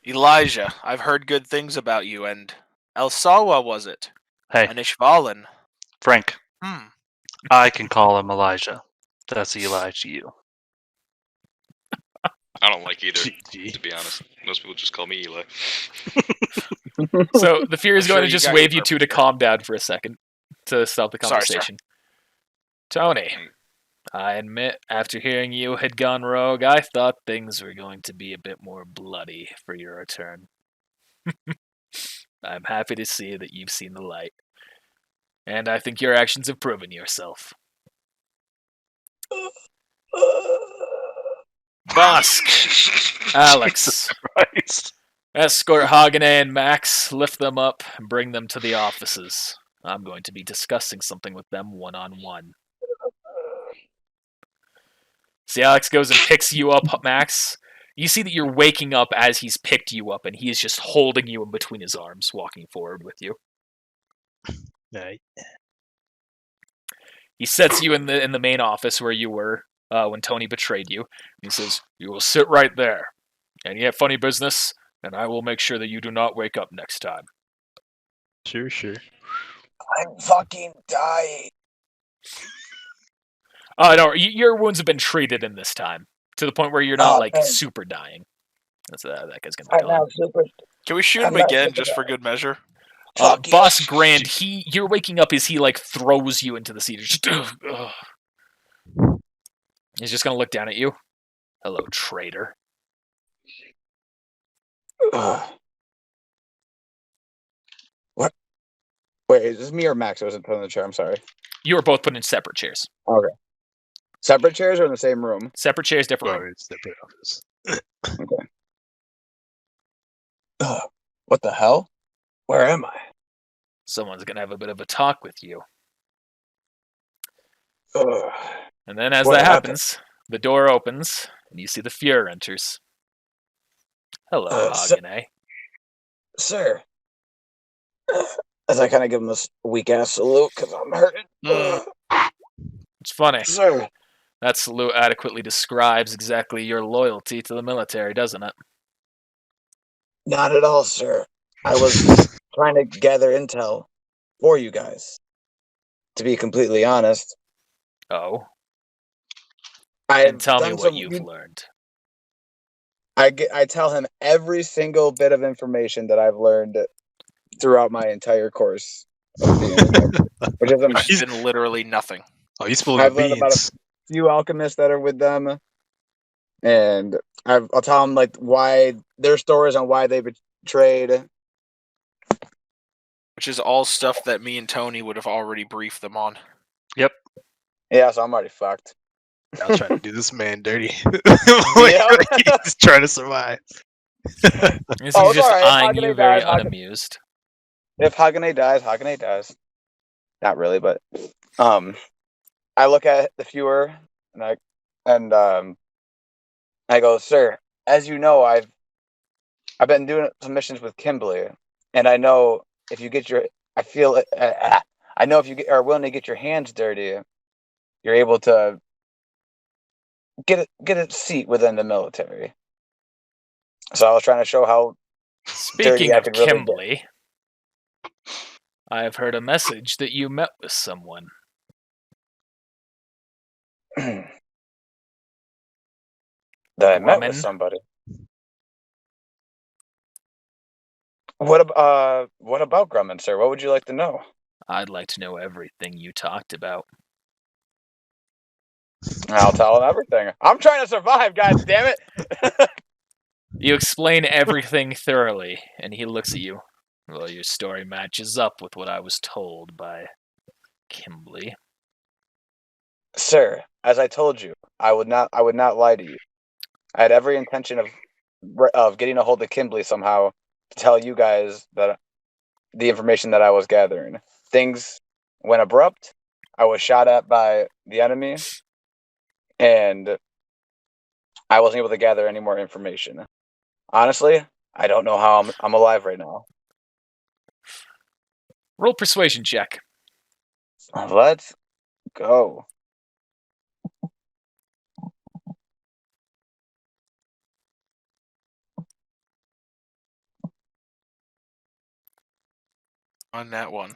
Elijah, I've heard good things about you, and Elsawa was it?
Hey,
Anishvalan.
Frank,
Hmm.
I can call him Elijah. That's Eli to you.
I don't like either,
GG.
to be honest. Most people just call me Eli.
So the Fury is
I'm
going
sure
to
you
just
got
wave
your
you two to
purpose.
calm down for a second to stop the
Sorry, sir.
conversation. Tony, I admit, after hearing you had gone rogue, I thought things were going to be a bit more bloody for your return. I'm happy to see that you've seen the light. And I think your actions have proven yourself. Bosk, Alex,
Christ.
escort Hagenay and Max, lift them up, and bring them to the offices. I'm going to be discussing something with them one-on-one. See, Alex goes and picks you up, Max. You see that you're waking up as he's picked you up, and he is just holding you in between his arms, walking forward with you.
Right.
He sets you in the main office where you were when Tony betrayed you. He says, "You will sit right there, and you have funny business, and I will make sure that you do not wake up next time."
Sure.
I'm fucking dying.
No, your wounds have been treated in this time to the point where you're not like
thanks.
super dying. That's that guy's gonna be
I'm
gone.
not super.
Can we shoot
I'm
him
not
again
super
just for good measure?
Fuck
Boss
yes.
Grand, you're waking up as he like throws you into the seat. Just, ugh. He's just gonna look down at you. Hello, traitor.
What? Wait, is this me or Max? I wasn't put in the chair. I'm sorry.
You were both put in separate chairs.
Okay. Separate chairs or in the same room?
Separate chairs, different
Well,
room.
it's separate office.
Okay. What the hell? Where am I?
Someone's gonna have a bit of a talk with you.
Ugh.
And then as
What
that
happened?
happens, the door opens, and you see the Fuhrer enters. Hello,
Sir-
Hagenay.
Sir, As I kind of give him a weak ass salute because I'm hurting.
It's funny.
Sir.
That salute adequately describes exactly your loyalty to the military, doesn't it?
Not at all, sir. I was trying to gather intel for you guys. To be completely honest.
Oh.
And
And tell me what you've learned.
I tell him every single bit of information that I've learned throughout my entire course of being with them. Which
has been literally nothing.
Oh, he's spilling
I've
the
learned about a
beans.
few alchemists that are with them. And I'll tell them like why their stories on why they betrayed.
Which is all stuff that me and Tony would have already briefed them on.
Yep.
Yeah, so I'm already fucked.
I was trying to do this man dirty.
Yep.
He's trying to survive.
He's just eyeing
Hagane
you very
dies,
unamused.
If Hagane dies, Hagane dies. Not really, but I look at the viewer and I go, sir, as you know, I've been doing some missions with Kimberly, and I know if you get your, I know if you are willing to get your hands dirty, you're able to get a seat within the military. So I was trying to show how
Speaking
dirty I
of
could really
Kimberly, I have heard a message that you met with someone.
get. That I met with somebody. What about Grumman, sir? What would you like to know?
I'd like to know everything you talked about.
I'll tell him everything. I'm trying to survive, god damn it.
You explain everything thoroughly, and he looks at you. Well, your story matches up with what I was told by Kimberly.
Sir, as I told you, I would not lie to you. I had every intention of getting a hold of Kimberly somehow to tell you guys that the information that I was gathering. Things went abrupt. I was shot at by the enemy, and I wasn't able to gather any more information. Honestly, I don't know how I'm alive right now.
Roll persuasion check.
Let's go.
On that one.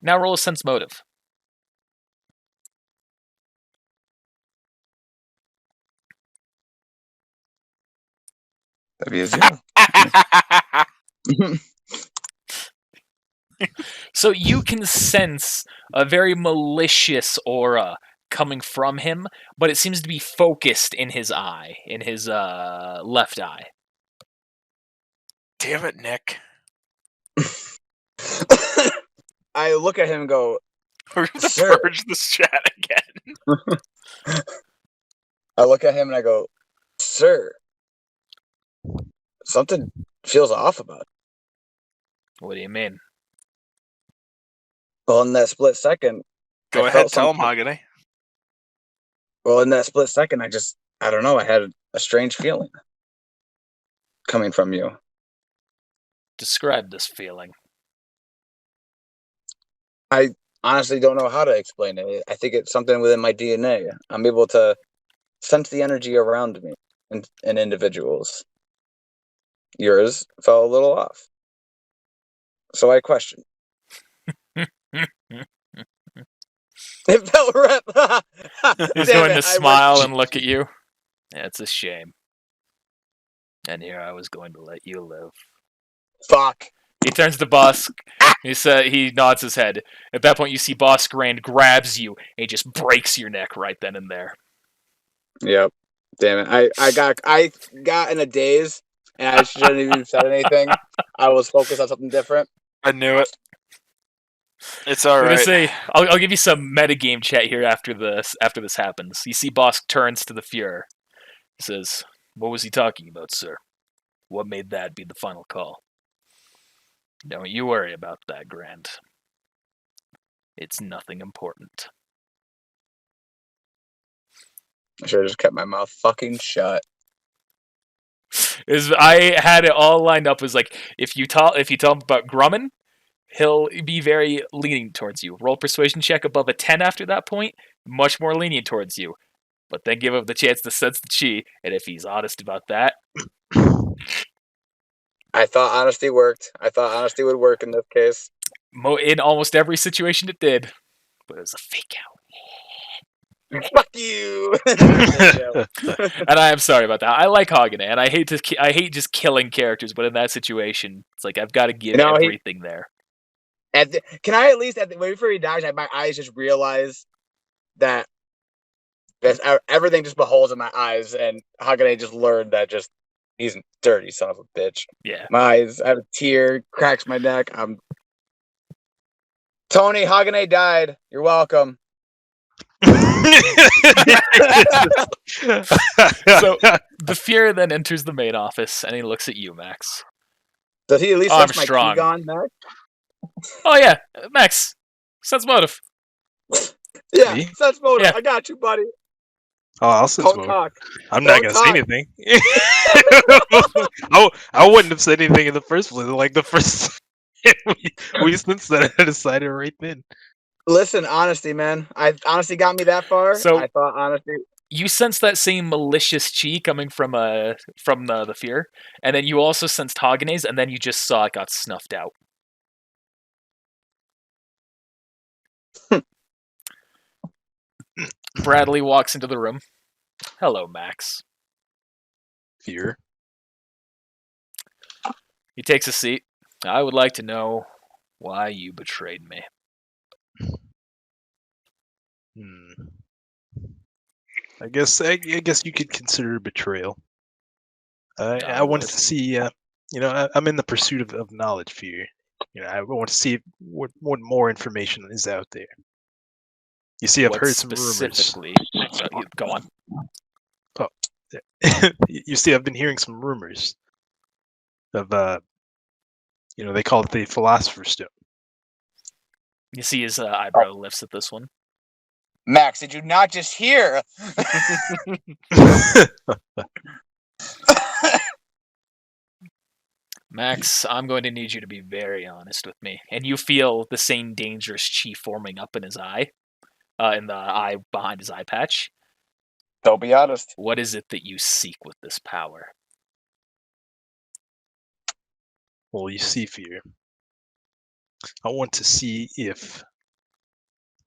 Now roll a sense motive.
That'd be a 0.
So you can sense a very malicious aura coming from him, but it seems to be focused in his eye, in his left eye.
Damn it, Nick.
I look at him and go,
We're going to
Sir.
purge this chat again.
I look at him and I go, sir, something feels off about it.
What do you mean?
Well, in that split second,
Go ahead, tell him, Hagane.
Well, in that split second, I don't know, I had a strange feeling coming from you.
Describe this feeling.
I honestly don't know how to explain it. I think it's something within my DNA. I'm able to sense the energy around me in individuals. Yours fell a little off. So I questioned. It felt right.
He's going to smile and look at you. Yeah, it's a shame. And here I was going to let you live.
Fuck.
He turns to Bosk. He nods his head. At that point, you see Bosk Rand grabs you and he just breaks your neck right then and there.
Yep. Damn it. I got in a daze and I shouldn't have even said anything. I was focused on something different.
I knew it. It's all right.
I'll give you some metagame chat here after this happens. You see Bosk turns to the Fuhrer. He says, "What was he talking about, sir? What made that be the final call? Don't you worry about that, Grant. It's nothing important.
I should have just kept my mouth fucking shut.
I had it all lined up as like if you tell him about Grumman, he'll be very lenient towards you. Roll persuasion check above a 10 after that point, much more lenient towards you. But then give him the chance to sense the chi, and if he's honest about that,
I thought honesty worked. I thought honesty would work in this case.
in almost every situation it did, but it was a fake out.
Fuck you.
And I am sorry about that. I like Hagane, and I hate just killing characters, but in that situation, it's like I've got to give everything there.
Can I at least wait before he dies? My eyes just realize that everything just beholds in my eyes, and Hagane just learned that he's a dirty son of a bitch.
Yeah.
My eyes, I have a tear, cracks my neck. Tony, Hagane died. You're welcome.
So the Fuhrer then enters the main office, and he looks at you, Max.
Does he at least sense my key gone, Max?
Oh yeah, Max. Sense motive.
Yeah,
Me?
sense motive.
Yeah.
I got you, buddy.
Oh, I'll sense
Don't
motive.
talk.
I'm not
Don't
gonna say anything. I wouldn't have said anything in the first place. Like the first we sensed that I decided right then.
Listen, honesty, man. Honesty got me that far.
So-
I thought honesty.
You sense that same malicious chi coming from the Fuhrer, and then you also sensed Hagane's, and then you just saw it got snuffed out. Bradley walks into the room. Hello, Max.
Fear.
He takes a seat. I would like to know why you betrayed me.
I guess you could consider betrayal. I wanted to see. I'm in the pursuit of knowledge, Fear. I want to see what more information is out there. You see, I've heard some rumors.
Specifically, go on.
You see, I've been hearing some rumors of they call it the Philosopher's Stone.
You see his eyebrow lifts at this one.
Max, did you not just hear?
Max, I'm going to need you to be very honest with me. And you feel the same dangerous chi forming up in his eye, in the eye behind his eye patch.
Don't be honest.
What is it that you seek with this power?
Well, you see, Fear. I want to see if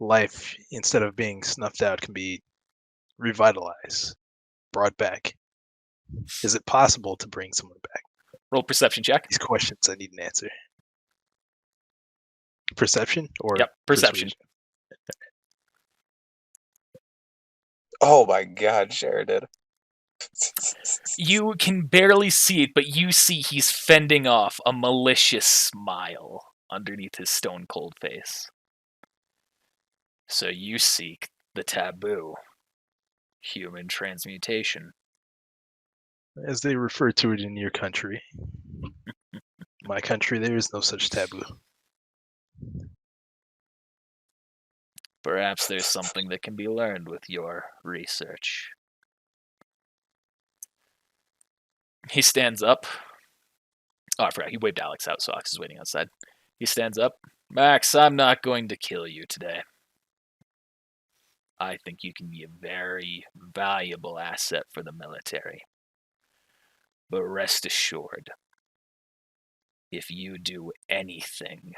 life, instead of being snuffed out, can be revitalized, brought back. Is it possible to bring someone back?
Roll perception check.
These questions I need an answer. Perception or
Yep, perception.
persuasion?
Oh my God, Sheridan.
You can barely see it, but you see he's fending off a malicious smile underneath his stone cold face. So you seek the taboo, human transmutation.
As they refer to it in your country. My country, there is no such taboo.
Perhaps there's something that can be learned with your research. He stands up. Oh, I forgot. He waved Alex out, so Alex is waiting outside. He stands up. Max, I'm not going to kill you today. I think you can be a very valuable asset for the military. But rest assured, if you do anything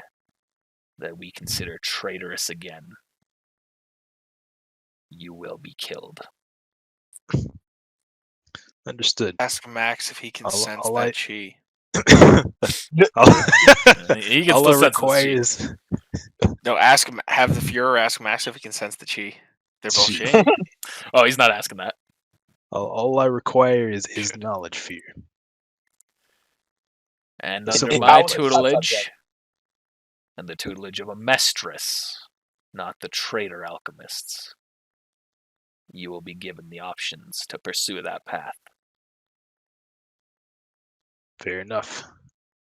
that we consider traitorous again, you will be killed.
Understood.
Ask Max if he can sense
all
that chi.
He can
all
still
I
sense
require
the chi.
is
No, ask him. Have the Fuhrer ask Max if he can sense the chi. They're both
Chi.
chi.
Oh, he's not asking that.
all I require is knowledge, Fear.
And
The
under
simple
my
knowledge.
tutelage, and the tutelage of a mistress, not the traitor alchemists, you will be given the options to pursue that path.
Fair enough.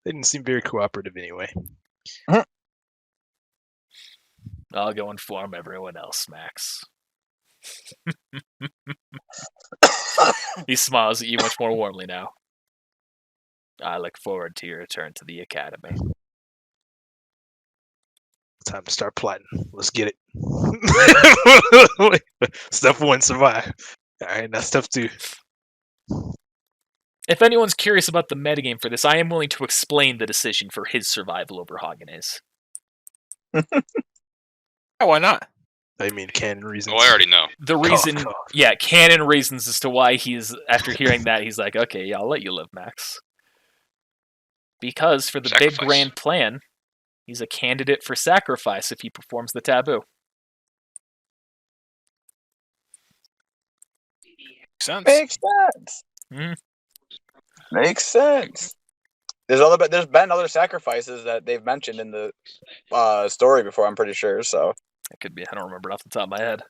They didn't seem very cooperative anyway.
I'll go inform everyone else, Max. He smiles at you much more warmly now. I look forward to your return to the academy.
Time to start plotting. Let's get it. Step 1, survive. All right, now step 2.
If anyone's curious about the metagame for this, I am willing to explain the decision for his survival over Hagene's.
Why not?
I mean, canon reasons.
Oh, I already know.
The reason,
Cough.
yeah, canon reasons as to why he's, after hearing that, he's like, okay, yeah, I'll let you live, Max. Because for the big
Sacrifice.
grand plan, he's a candidate for sacrifice if he performs the taboo.
Makes sense.
Makes sense.
Mhm.
Makes sense. There's been other sacrifices that they've mentioned in the story before. I'm pretty sure. So
It could be. I don't remember it off the top of my head.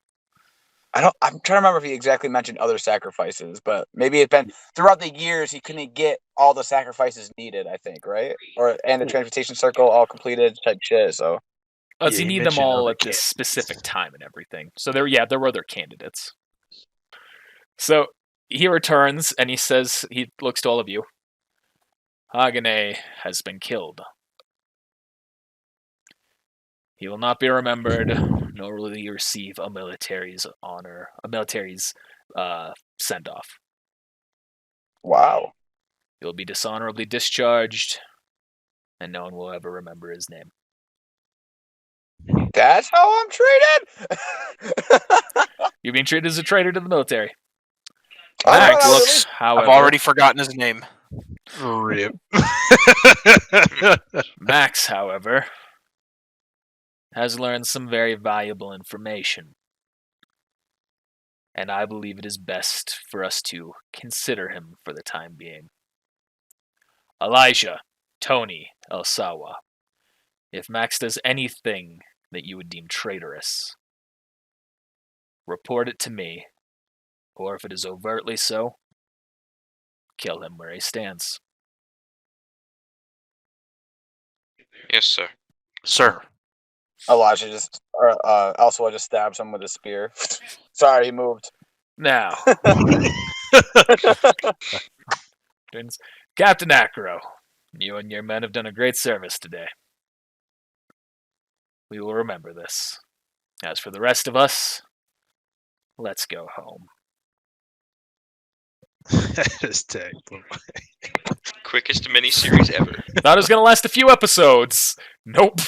I'm trying to remember if he exactly mentioned other sacrifices, but maybe it's been throughout the years he couldn't get all the sacrifices needed. I think, right? And the transportation circle all completed type shit. So
Does
Yeah,
he
he
need them
mentioned
all
other
at this
candidates.
specific time and everything? So there were other candidates. So he returns and he says, he looks to all of you. Hagene has been killed. He will not be remembered, nor will he receive a military's honor, a military's send-off.
wow.
He will be dishonorably discharged, and no one will ever remember his name.
That's how I'm treated.
You're being treated as a traitor to the military.
I thought
Max
I was
looks, however,
I've already forgotten his name.
Rip.
Max, however, has learned some very valuable information. And I believe it is best for us to consider him for the time being. Elijah, Tony, Elsawa, if Max does anything that you would deem traitorous, report it to me, or if it is overtly so, kill him where he stands.
Yes, sir.
Sir.
Elijah also just stabs him with a spear. Sorry, he moved.
Now, Captain Acro, you and your men have done a great service today. We will remember this. As for the rest of us, let's go home.
Just tag.
Quickest miniseries ever.
Thought it was going to last a few episodes. Nope.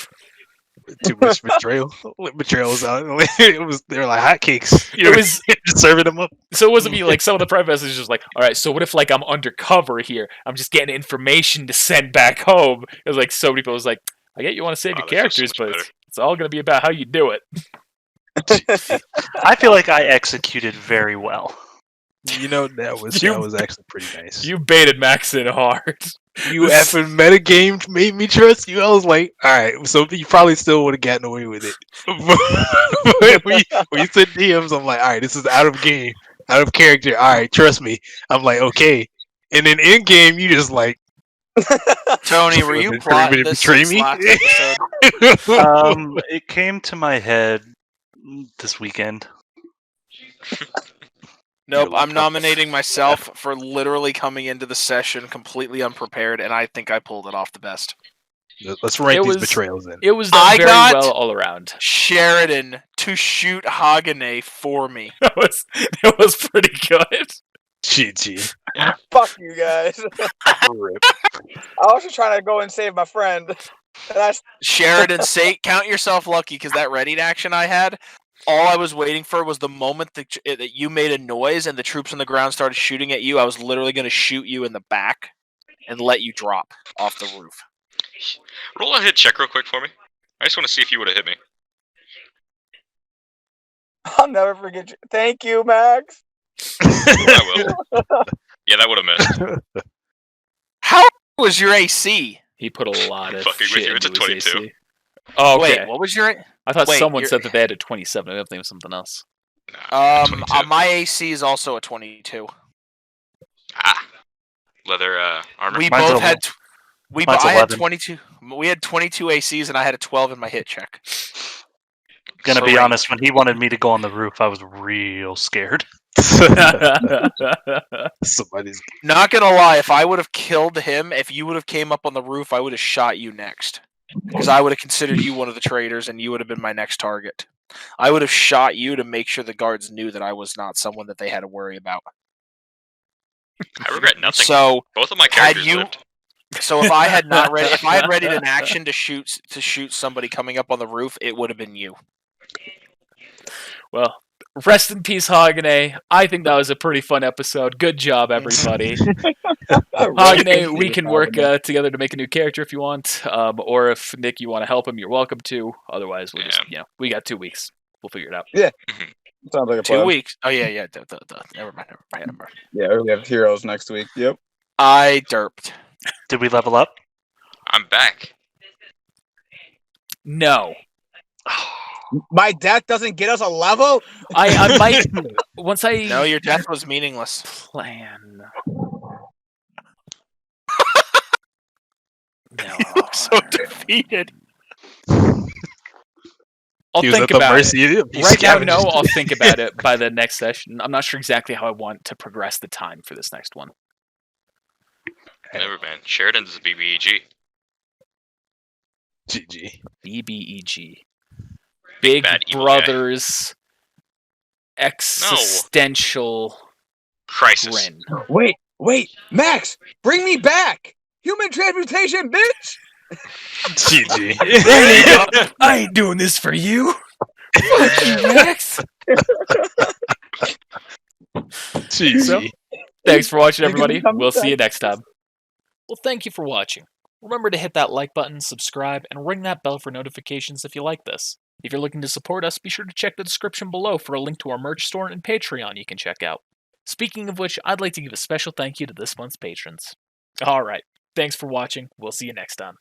Too much betrayal. Betrayal was out. They were like hotcakes. You know,
It was
just serving them up.
so it wasn't me like some of the private messages just like, all right, so what if like I'm undercover here? I'm just getting information to send back home. It was like so many people was like, I get you want to save your
Wow, that feels
characters,
so much
but
better.
it's all going to be about how you do it.
I feel like I executed very well.
You know, that was actually pretty nice.
You baited Max in hard.
You effing metagame made me trust you. I was like, all right, so you probably still would have gotten away with it. But when you said DMs, I'm like, all right, this is out of game, out of character. All right, trust me. I'm like, okay. And then in game, you just like,
Tony, were you
Trying to
plotting this
betray
since
me?
last episode?
It came to my head this weekend.
Nope,
You're
I'm
like,
nominating myself for literally coming into the session completely unprepared, and I think I pulled it off the best.
Let's rank
It
these
was-
betrayals in.
It was done
I
very
got-
well all around.
Sheridan to shoot Hagene for me.
That was pretty good.
GG.
Fuck you guys.
Rip.
I was just trying to go and save my friend. And I
Sheridan, say count yourself lucky because that ready action I had, all I was waiting for was the moment that you made a noise and the troops on the ground started shooting at you. I was literally going to shoot you in the back and let you drop off the roof.
Roll a hit check real quick for me. I just want to see if you would have hit me.
I'll never forget you. Thank you, Max.
I will. Yeah, that would have missed.
How was your AC?
He put a lot of
Fucking with
shit
you, it's a
into his
22.
AC. Oh, okay.
Wait, what was your?
I thought
wait,
someone
you're-
said that they had a 27. I think it was something else.
Nah, 22.
My AC is also a 22.
Leather armor.
We
Mine's
both
a-
had.
mine's
I had
11.
22. We had 22 ACs, and I had a 12 in my hit check.
Gonna be
Great.
honest, when he wanted me to go on the roof, I was real scared.
Somebody's
Not gonna lie, if I would have killed him, if you would have came up on the roof, I would have shot you next. Because I would have considered you one of the traitors, and you would have been my next target. I would have shot you to make sure the guards knew that I was not someone that they had to worry about.
I regret nothing.
So
Both of my
had
characters
you-
lived.
So if I had not read, if I had readied an action to shoot somebody coming up on the roof, it would have been you.
Well, rest in peace, Hagenay. I think that was a pretty fun episode. Good job, everybody. Hagenay, we can work together to make a new character if you want. Or if, Nick, you want to help him, you're welcome to. Otherwise, we'll just, we got 2 weeks. We'll figure it out.
Yeah. Sounds like a
2
plan.
weeks. Oh, yeah. Never mind.
Yeah, we have heroes next week. Yep.
I derped.
Did we level up?
I'm back.
No.
My death doesn't get us a level?
I might, once I
No, your death was meaningless.
plan. No.
You look so defeated.
I'll
he was
think
at the
about
mercy
it.
of these
Right now,
scavengers.
no. I'll think about it by the next session. I'm not sure exactly how I want to progress the time for this next one.
Never, man. Sheridan's a BBEG.
GG.
BBEG. Big
Bad evil
Brothers existential
Crisis.
grin.
Wait, Max, bring me back! Human transmutation, bitch!
GG.
I ain't doing this for you. Fuck you, Max.
GG.
Thanks for watching,
You can
everybody.
become
We'll
the
see you next time. Well, thank you for watching. Remember to hit that like button, subscribe, and ring that bell for notifications if you like this. If you're looking to support us, be sure to check the description below for a link to our merch store and Patreon you can check out. Speaking of which, I'd like to give a special thank you to this month's patrons. Alright, thanks for watching. We'll see you next time.